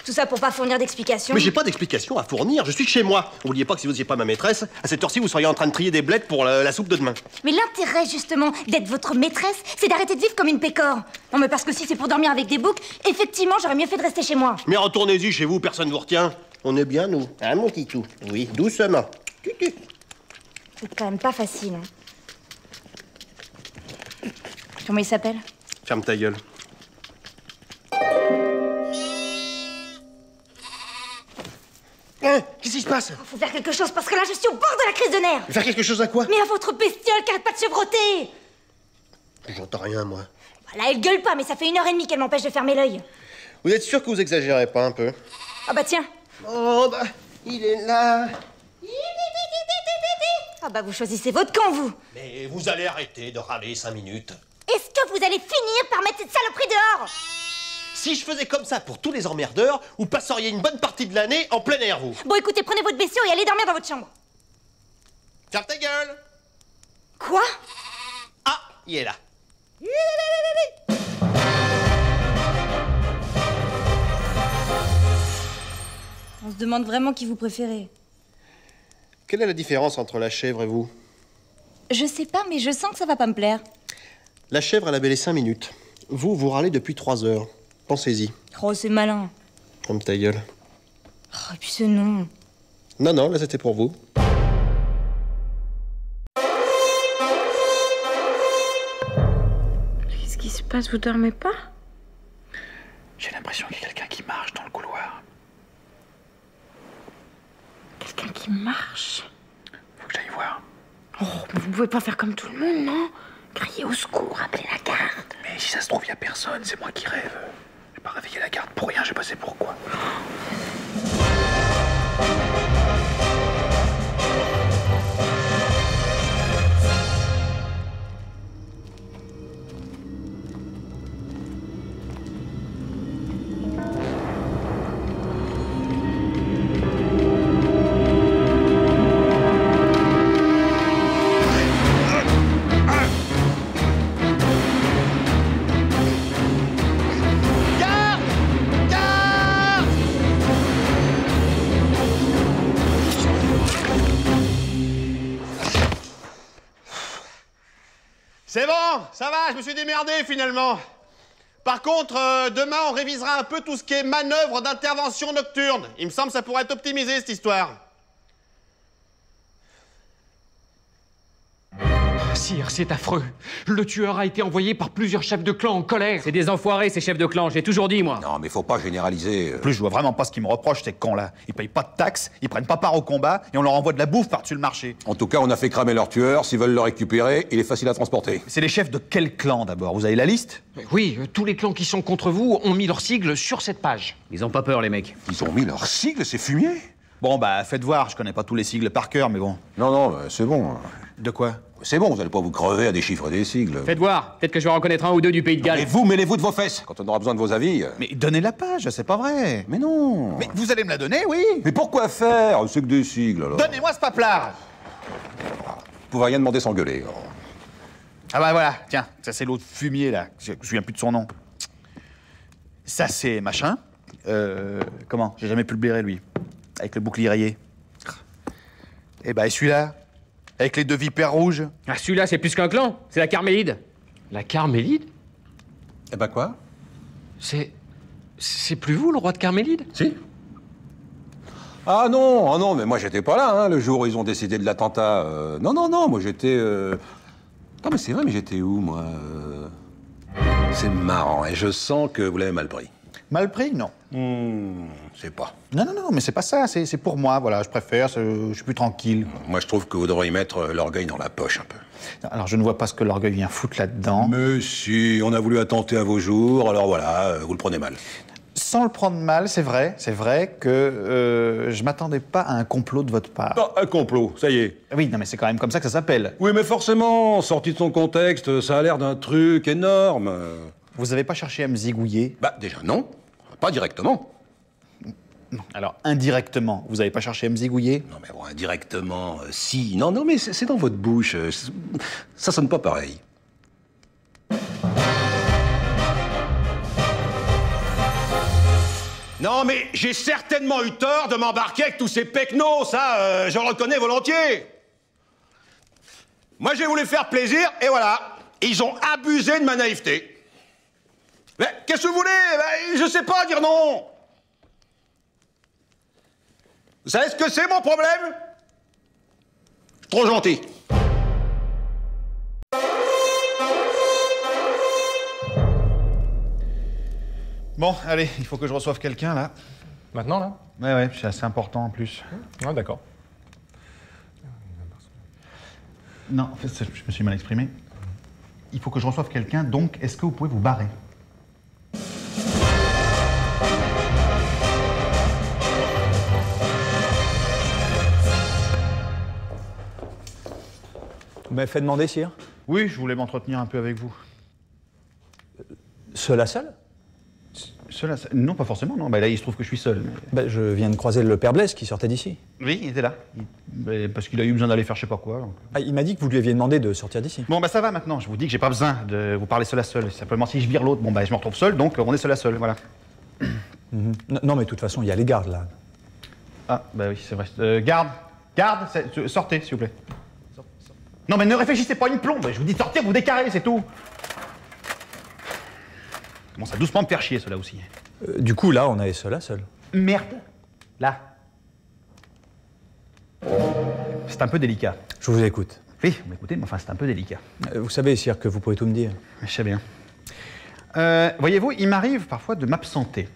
Tout ça pour pas fournir d'explications. Mais j'ai pas d'explication à fournir. Je suis chez moi. N'oubliez pas que si vous n'étiez pas ma maîtresse, à cette heure-ci, vous seriez en train de trier des blettes pour la soupe de demain. Mais l'intérêt, justement, d'être votre maîtresse, c'est d'arrêter de vivre comme une pécore. Non, mais parce que si c'est pour dormir avec des boucs, effectivement, j'aurais mieux fait de rester chez moi. Mais retournez-y chez vous, personne ne vous retient. On est bien, nous. Hein, mon titou? Oui, doucement. Tutu. C'est quand même pas facile. Hein. Comment il s'appelle? Ferme ta gueule. Hein? Qu'est-ce qui se passe? Faut faire quelque chose parce que là, je suis au bord de la crise de nerfs. Faire quelque chose à quoi? Mais à votre bestiole qui arrête pas de se frotter. J'entends rien, moi. Voilà, elle gueule pas, mais ça fait 1h30 qu'elle m'empêche de fermer l'œil. Vous êtes sûr que vous exagérez pas un peu? Ah bah tiens. Oh bah, il est là. Ah bah vous choisissez votre camp, vous. Mais vous allez arrêter de râler 5 minutes. Est-ce que vous allez finir par mettre cette saloperie dehors? Si je faisais comme ça pour tous les emmerdeurs, vous passeriez une bonne partie de l'année en plein air, vous. Bon, écoutez, prenez votre bestiau et allez dormir dans votre chambre. Ferme ta gueule. Quoi? Ah, il est là. On se demande vraiment qui vous préférez. Quelle est la différence entre la chèvre et vous? Je sais pas, mais je sens que ça va pas me plaire. La chèvre, elle a bêlé 5 minutes. Vous, vous râlez depuis 3 heures. Pensez-y. Oh, c'est malin. Ferme ta gueule. Oh, et puis ce nom. Non, non, là, c'était pour vous. Qu'est-ce qui se passe? Vous dormez pas? J'ai l'impression qu'il y a quelqu'un qui marche dans le couloir. Quelqu'un qui marche? Faut que j'aille voir. Oh, mais vous pouvez pas faire comme tout le monde, non? Crier au secours, appeler la garde. Mais si ça se trouve, il y a personne, c'est moi qui rêve. J'ai pas réveillé la garde pour rien, je sais pas c'est pourquoi. C'est bon, ça va, je me suis démerdé finalement. Par contre, demain, on révisera un peu tout ce qui est manœuvre d'intervention nocturne. Il me semble que ça pourrait être optimisé, cette histoire. Sire, c'est affreux. Le tueur a été envoyé par plusieurs chefs de clan en colère. C'est des enfoirés, ces chefs de clan, j'ai toujours dit, moi. Non, mais faut pas généraliser. En plus, je vois vraiment pas ce qu'ils me reprochent, ces cons-là. Ils payent pas de taxes, ils prennent pas part au combat, et on leur envoie de la bouffe par-dessus le marché. En tout cas, on a fait cramer leur tueur. S'ils veulent le récupérer, il est facile à transporter. C'est les chefs de quel clan, d'abord? Vous avez la liste? Oui, tous les clans qui sont contre vous ont mis leur sigle sur cette page. Ils ont pas peur, les mecs. Ils ont mis leur sigle, c'est fumier. Bon, bah, faites voir, je connais pas tous les sigles par cœur, mais bon. Non, c'est bon. De quoi? C'est bon, vous allez pas vous crever à déchiffrer des sigles. Faites voir, peut-être que je vais reconnaître un ou deux du Pays de Galles. Et vous, mêlez-vous de vos fesses quand on aura besoin de vos avis. Mais donnez la page, c'est pas vrai. Mais non. Mais vous allez me la donner, oui. Mais pourquoi faire? C'est que des sigles, alors. Donnez-moi ce paplard. Vous pouvez rien demander sans gueuler. Alors. Ah bah voilà, tiens, ça c'est l'autre fumier, là. Je me souviens plus de son nom. Ça c'est machin. Comment? J'ai jamais pu le blairer, lui. Avec le bouclier rayé. Et bah, et celui-là? Avec les deux vipères rouges. Ah, celui-là, c'est plus qu'un clan, c'est la Carmélide. La Carmélide? Eh ben quoi? C'est plus vous, le roi de Carmélide? Si. Ah non, mais moi j'étais pas là, hein, le jour où ils ont décidé de l'attentat. Non, moi j'étais... Non mais c'est vrai, mais j'étais où, moi C'est marrant, et je sens que vous l'avez mal pris. Mal pris, non. C'est pas. Non, mais c'est pas ça, c'est pour moi, voilà, je préfère, je suis plus tranquille. Moi je trouve que vous devriez mettre l'orgueil dans la poche un peu. Alors je ne vois pas ce que l'orgueil vient foutre là-dedans. Mais si, on a voulu attenter à vos jours, alors voilà, vous le prenez mal. Sans le prendre mal, c'est vrai que je m'attendais pas à un complot de votre part. Non, un complot, ça y est. Oui, non mais c'est quand même comme ça que ça s'appelle. Oui, mais forcément, sorti de son contexte, ça a l'air d'un truc énorme. Vous avez pas cherché à me zigouiller? Bah déjà non, pas directement. Non. Alors indirectement, vous avez pas cherché à me zigouiller? Non mais bon, indirectement, si. Non, mais c'est dans votre bouche. Ça sonne pas pareil. Non mais j'ai certainement eu tort de m'embarquer avec tous ces pecnos, ça, je le reconnais volontiers. Moi j'ai voulu faire plaisir, et voilà, ils ont abusé de ma naïveté. Mais qu'est-ce que vous voulez? Je sais pas dire non. Vous savez ce que c'est mon problème? Trop gentil. Bon, allez, il faut que je reçoive quelqu'un, là. Maintenant, là? Ouais, c'est assez important, en plus. Ah, d'accord. Non, en fait, je me suis mal exprimé. Il faut que je reçoive quelqu'un, donc est-ce que vous pouvez vous barrer? Vous m'avez fait demander, sire? Oui, je voulais m'entretenir un peu avec vous. Seul à seul? Seul à seul? Non, pas forcément, non. Bah, là, il se trouve que je suis seul. Ben, je viens de croiser le père Blaise qui sortait d'ici. Oui, il était là. Parce qu'il a eu besoin d'aller faire je sais pas quoi. Donc. Ah, il m'a dit que vous lui aviez demandé de sortir d'ici. Bon, bah ça va maintenant. Je vous dis que j'ai pas besoin de vous parler seul à seul. Simplement, si je vire l'autre, bon, bah je me retrouve seul, donc on est seul à seul, voilà. Non, mais de toute façon, il y a les gardes, là. Ah, bah oui, c'est vrai. Garde, sortez, s'il vous plaît. Non, mais ne réfléchissez pas une plombe. Je vous dis de sortir, vous décarrez, c'est tout. Commence à doucement me faire chier, cela aussi. Du coup, là, on est seul à seul. Merde. Là. C'est un peu délicat. Je vous écoute. Oui, vous m'écoutez, mais enfin, c'est un peu délicat. Vous savez, sire, que vous pouvez tout me dire. Je sais bien. Voyez-vous, il m'arrive parfois de m'absenter.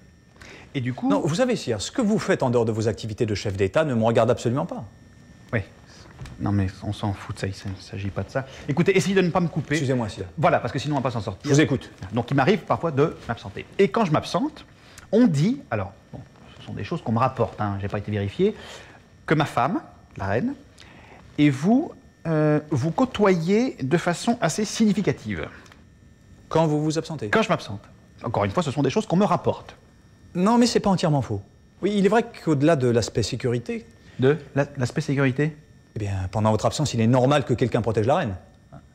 Et du coup... Non, vous savez, sire, ce que vous faites en dehors de vos activités de chef d'État ne me regarde absolument pas. Oui. Non, mais on s'en fout de ça, il ne s'agit pas de ça. Écoutez, essayez de ne pas me couper. Excusez-moi, sire. Voilà, parce que sinon on ne va pas s'en sortir. Je vous écoute. Donc il m'arrive parfois de m'absenter. Et quand je m'absente, on dit, alors, bon, ce sont des choses qu'on me rapporte, hein, j'ai pas été vérifié, que ma femme, la reine, et vous, vous côtoyez de façon assez significative. Quand vous vous absentez? Quand je m'absente. Encore une fois, ce sont des choses qu'on me rapporte. Non, mais c'est pas entièrement faux. Oui, il est vrai qu'au-delà de l'aspect sécurité... De l'aspect sécurité? Eh bien, pendant votre absence, il est normal que quelqu'un protège la reine.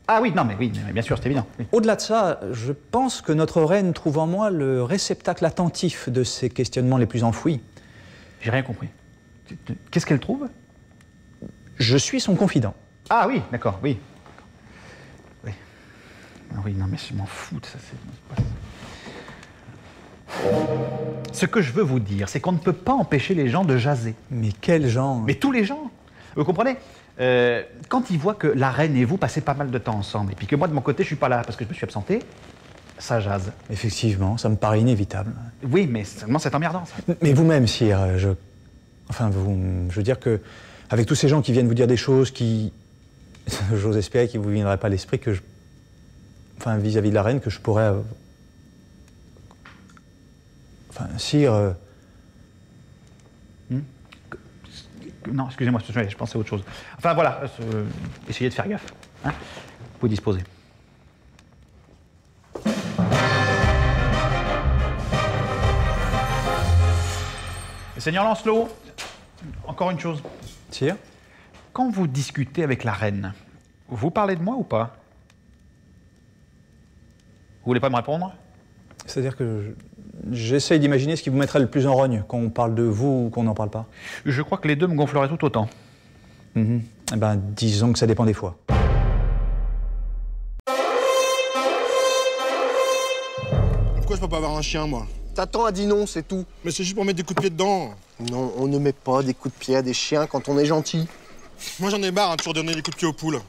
Ah oui, non, mais oui, bien sûr, c'est évident. Oui. Au-delà de ça, je pense que notre reine trouve en moi le réceptacle attentif de ses questionnements les plus enfouis. J'ai rien compris. Qu'est-ce qu'elle trouve? Je suis son confident. Ah oui, d'accord, oui. Oui. Ah oui, non, mais je m'en fous de ça, c'est pas ça. Ce que je veux vous dire, c'est qu'on ne peut pas empêcher les gens de jaser. Mais quels gens? Mais tous les gens. Vous comprenez? Quand ils voient que la reine et vous passez pas mal de temps ensemble, et puis que moi, de mon côté, je suis pas là parce que je me suis absenté, ça jase. Effectivement, ça me paraît inévitable. Oui, mais seulement c'est emmerdant, ça. Mais vous-même, sire, je veux dire que, avec tous ces gens qui viennent vous dire des choses qui... J'ose espérer qu'il ne vous viendrait pas à l'esprit que vis-à-vis de la reine, que je pourrais... sire... Non, excusez-moi, je pensais à autre chose. Enfin, voilà, essayez de faire gaffe. Hein, vous disposez. Seigneur Lancelot, encore une chose. Sire? Quand vous discutez avec la reine, vous parlez de moi ou pas? Vous voulez pas me répondre? C'est-à-dire que j'essaye d'imaginer ce qui vous mettrait le plus en rogne, quand on parle de vous ou qu'on n'en parle pas. Je crois que les deux me gonfleraient tout autant. Eh ben, disons que ça dépend des fois. Pourquoi je peux pas avoir un chien, moi? T'attends à dire non, c'est tout. Mais c'est juste pour mettre des coups de pied dedans. Non, on ne met pas des coups de pied à des chiens quand on est gentil. Moi, j'en ai marre de toujours donner des coups de pied aux poules.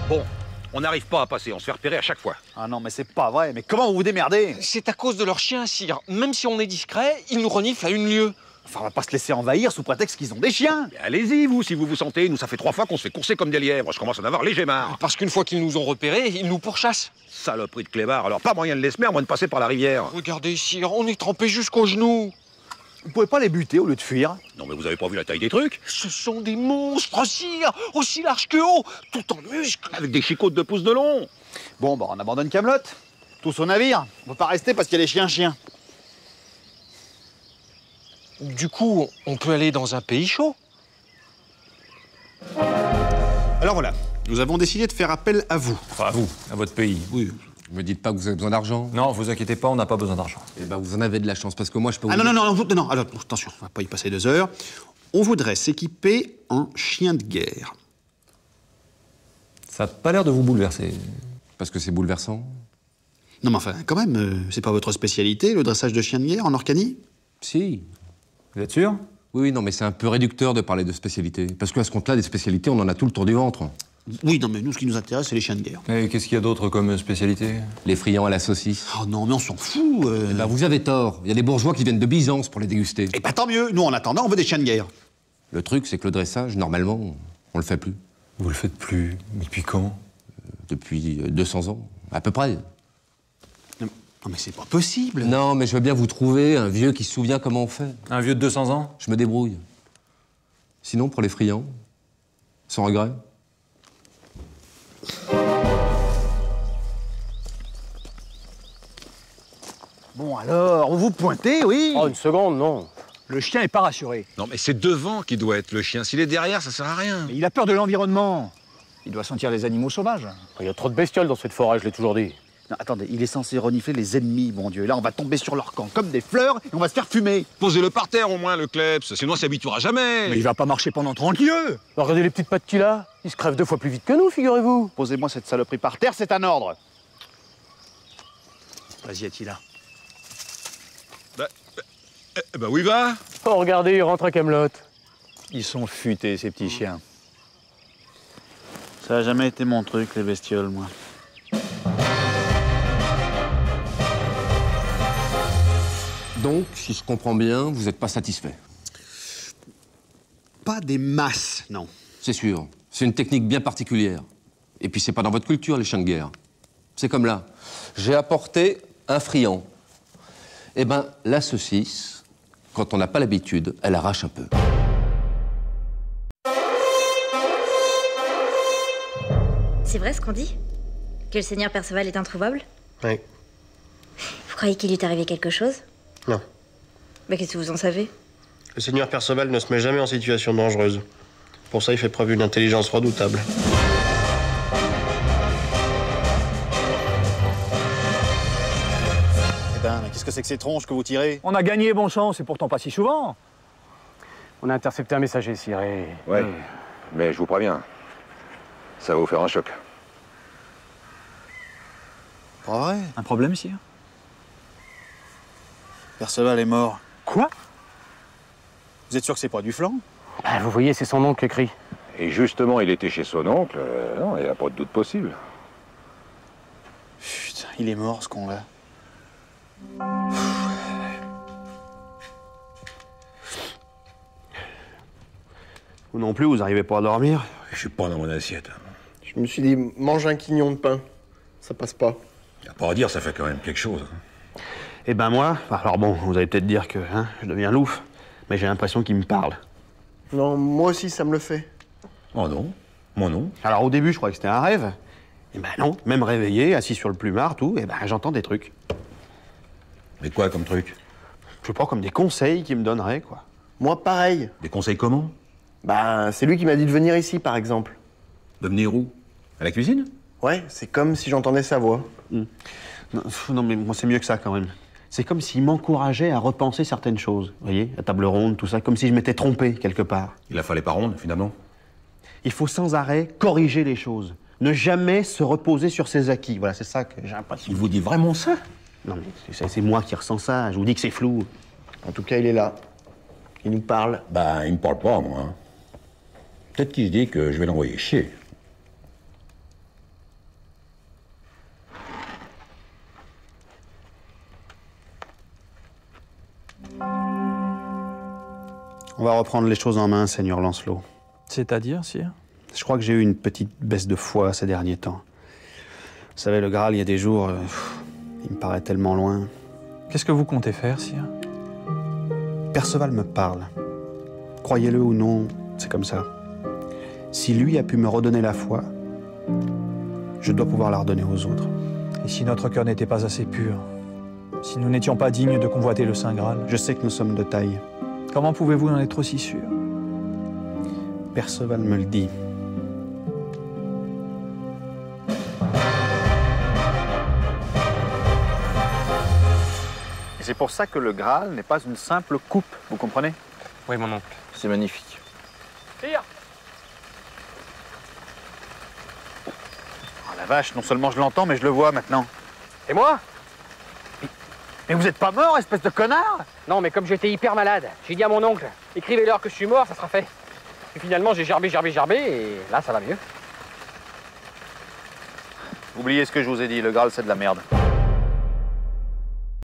Bon, on n'arrive pas à passer, on se fait repérer à chaque fois. Ah non, mais c'est pas vrai. Mais comment vous vous démerdez? C'est à cause de leur chien, sire. Même si on est discret, ils nous reniflent à une lieue. Enfin, on va pas se laisser envahir sous prétexte qu'ils ont des chiens. Allez-y, vous, si vous vous sentez. Nous, ça fait 3 fois qu'on se fait courser comme des lièvres. Je commence à en avoir léger marre. Parce qu'une fois qu'ils nous ont repérés, ils nous pourchassent. Saloperie de clébard. Alors, pas moyen de les semer, à moins de passer par la rivière. Regardez, sire, on est trempés jusqu'aux genoux. Vous pouvez pas les buter au lieu de fuir? Non, mais vous avez pas vu la taille des trucs? Ce sont des monstres, sire, aussi larges que haut, tout en muscles. Avec des chicots de 2 pouces de long. Bon, bah, on abandonne Camelot. Tous au navire. On peut pas rester parce qu'il y a les chiens. Du coup, on peut aller dans un pays chaud. Alors voilà, nous avons décidé de faire appel à vous. Enfin, à vous, à votre pays. Oui. Me dites pas que vous avez besoin d'argent. Non, vous inquiétez pas, on n'a pas besoin d'argent. Eh ben, vous en avez de la chance, parce que moi, je peux vous... Ah non, alors, attention, on va pas y passer 2 heures. On voudrait s'équiper en chien de guerre. Ça n'a pas l'air de vous bouleverser. Parce que c'est bouleversant? Non, mais enfin, quand même, c'est pas votre spécialité, le dressage de chiens de guerre en Orcanie? Si. Vous êtes sûr? Oui, non, mais c'est un peu réducteur de parler de spécialité. Parce qu'à ce compte-là, des spécialités, on en a tout le tour du ventre. Oui, non, mais nous, ce qui nous intéresse, c'est les chiens de guerre. Et qu'est-ce qu'il y a d'autre comme spécialité? Les friands à la saucisse. Oh non, mais on s'en fout. Eh ben, vous avez tort. Il y a des bourgeois qui viennent de Byzance pour les déguster. Eh ben, tant mieux. Nous, en attendant, on veut des chiens de guerre. Le truc, c'est que le dressage, normalement, on le fait plus. Vous le faites plus? Depuis quand? Depuis 200 ans, à peu près. Non, mais c'est pas possible. Non, mais je veux bien vous trouver un vieux qui se souvient comment on fait. Un vieux de 200 ans? Je me débrouille. Sinon, pour les friands, sans regret. Bon alors, vous pointez, oui? Oh, une seconde, non. Le chien est pas rassuré. Non, mais c'est devant qu'il doit être le chien. S'il est derrière, ça sert à rien. Mais il a peur de l'environnement. Il doit sentir les animaux sauvages. Il y a trop de bestioles dans cette forêt, je l'ai toujours dit. Non, attendez, il est censé renifler les ennemis, mon Dieu. Là, on va tomber sur leur camp comme des fleurs et on va se faire fumer. Posez-le par terre au moins, le kleps. Sinon, il s'habituera jamais. Mais il va pas marcher pendant 30 lieues. Regardez les petites pattes qu'il a. Il se crève 2 fois plus vite que nous, figurez-vous. Posez-moi cette saloperie par terre, c'est un ordre. Vas-y, Attila. Bah oui, va. Oh, regardez, il rentre à Camelot. Ils sont futés, ces petits chiens. Ça a jamais été mon truc, les bestioles, moi. Donc, si je comprends bien, vous n'êtes pas satisfait? Pas des masses, non. C'est sûr. C'est une technique bien particulière. Et puis, c'est pas dans votre culture, les chiens de guerre. C'est comme là. J'ai apporté un friand. Eh ben, la saucisse, quand on n'a pas l'habitude, elle arrache un peu. C'est vrai ce qu'on dit? Que le seigneur Perceval est introuvable? Oui. Vous croyez qu'il lui est arrivé quelque chose? Non. Mais qu'est-ce que vous en savez? Le seigneur Perceval ne se met jamais en situation dangereuse. Pour ça, il fait preuve d'une intelligence redoutable. Eh ben, qu'est-ce que c'est que ces tronches que vous tirez? On a gagné, bon sang, c'est pourtant pas si souvent. On a intercepté un messager, sire, et... Ouais, mais je vous préviens. Ça va vous faire un choc. Pas vrai. Un problème, sire? Perceval est mort. Quoi? Vous êtes sûr que c'est pas du flanc? Ah, vous voyez, c'est son oncle qui crie. Et justement, il était chez son oncle. Non, il n'y a pas de doute possible. Putain, il est mort, ce con-là. Vous non plus, vous n'arrivez pas à dormir? Je suis pas dans mon assiette. Je me suis dit, mange un quignon de pain. Ça passe pas. Y a pas à dire, ça fait quand même quelque chose. Eh ben moi, alors bon, vous allez peut-être dire que je deviens louf, mais j'ai l'impression qu'il me parle. Non, moi aussi, ça me le fait. Oh non, moi non. Alors au début, je croyais que c'était un rêve. Eh ben non, même réveillé, assis sur le plumard, tout, eh ben j'entends des trucs. Mais quoi comme truc? Je sais pas, comme des conseils qu'il me donnerait, quoi. Moi, pareil. Des conseils comment? Bah, c'est lui qui m'a dit de venir ici, par exemple. De venir où? À la cuisine? Ouais, c'est comme si j'entendais sa voix. Non, mais moi, c'est mieux que ça, quand même. C'est comme s'il m'encourageait à repenser certaines choses. Vous voyez, la table ronde, tout ça, comme si je m'étais trompé, quelque part. Il la fallait pas ronde, finalement. Il faut sans arrêt corriger les choses. Ne jamais se reposer sur ses acquis. Voilà, c'est ça que j'ai l'impression. Il vous dit vraiment ça? Non, mais c'est moi qui ressens ça. Je vous dis que c'est flou. En tout cas, il est là. Il nous parle. Bah, il me parle pas, moi. Peut-être qu'il se dit que je vais l'envoyer chier. On va reprendre les choses en main, Seigneur Lancelot. C'est-à-dire, sire? Je crois que j'ai eu une petite baisse de foi ces derniers temps. Vous savez, le Graal, il y a des jours, il me paraît tellement loin. Qu'est-ce que vous comptez faire, sire? Perceval me parle. Croyez-le ou non, c'est comme ça. Si lui a pu me redonner la foi, je dois pouvoir la redonner aux autres. Et si notre cœur n'était pas assez pur? Si nous n'étions pas dignes de convoiter le Saint Graal? Je sais que nous sommes de taille. Comment pouvez-vous en être aussi sûr? Perceval me le dit. Et c'est pour ça que le Graal n'est pas une simple coupe, vous comprenez? Oui, mon oncle. C'est magnifique. Sire! Oh la vache, non seulement je l'entends, mais je le vois maintenant. Et moi? Mais vous êtes pas mort, espèce de connard? Non, mais comme j'étais hyper malade, j'ai dit à mon oncle, écrivez-leur que je suis mort, ça sera fait. Et finalement, j'ai gerbé, et là, ça va mieux. Oubliez ce que je vous ai dit, le Graal, c'est de la merde.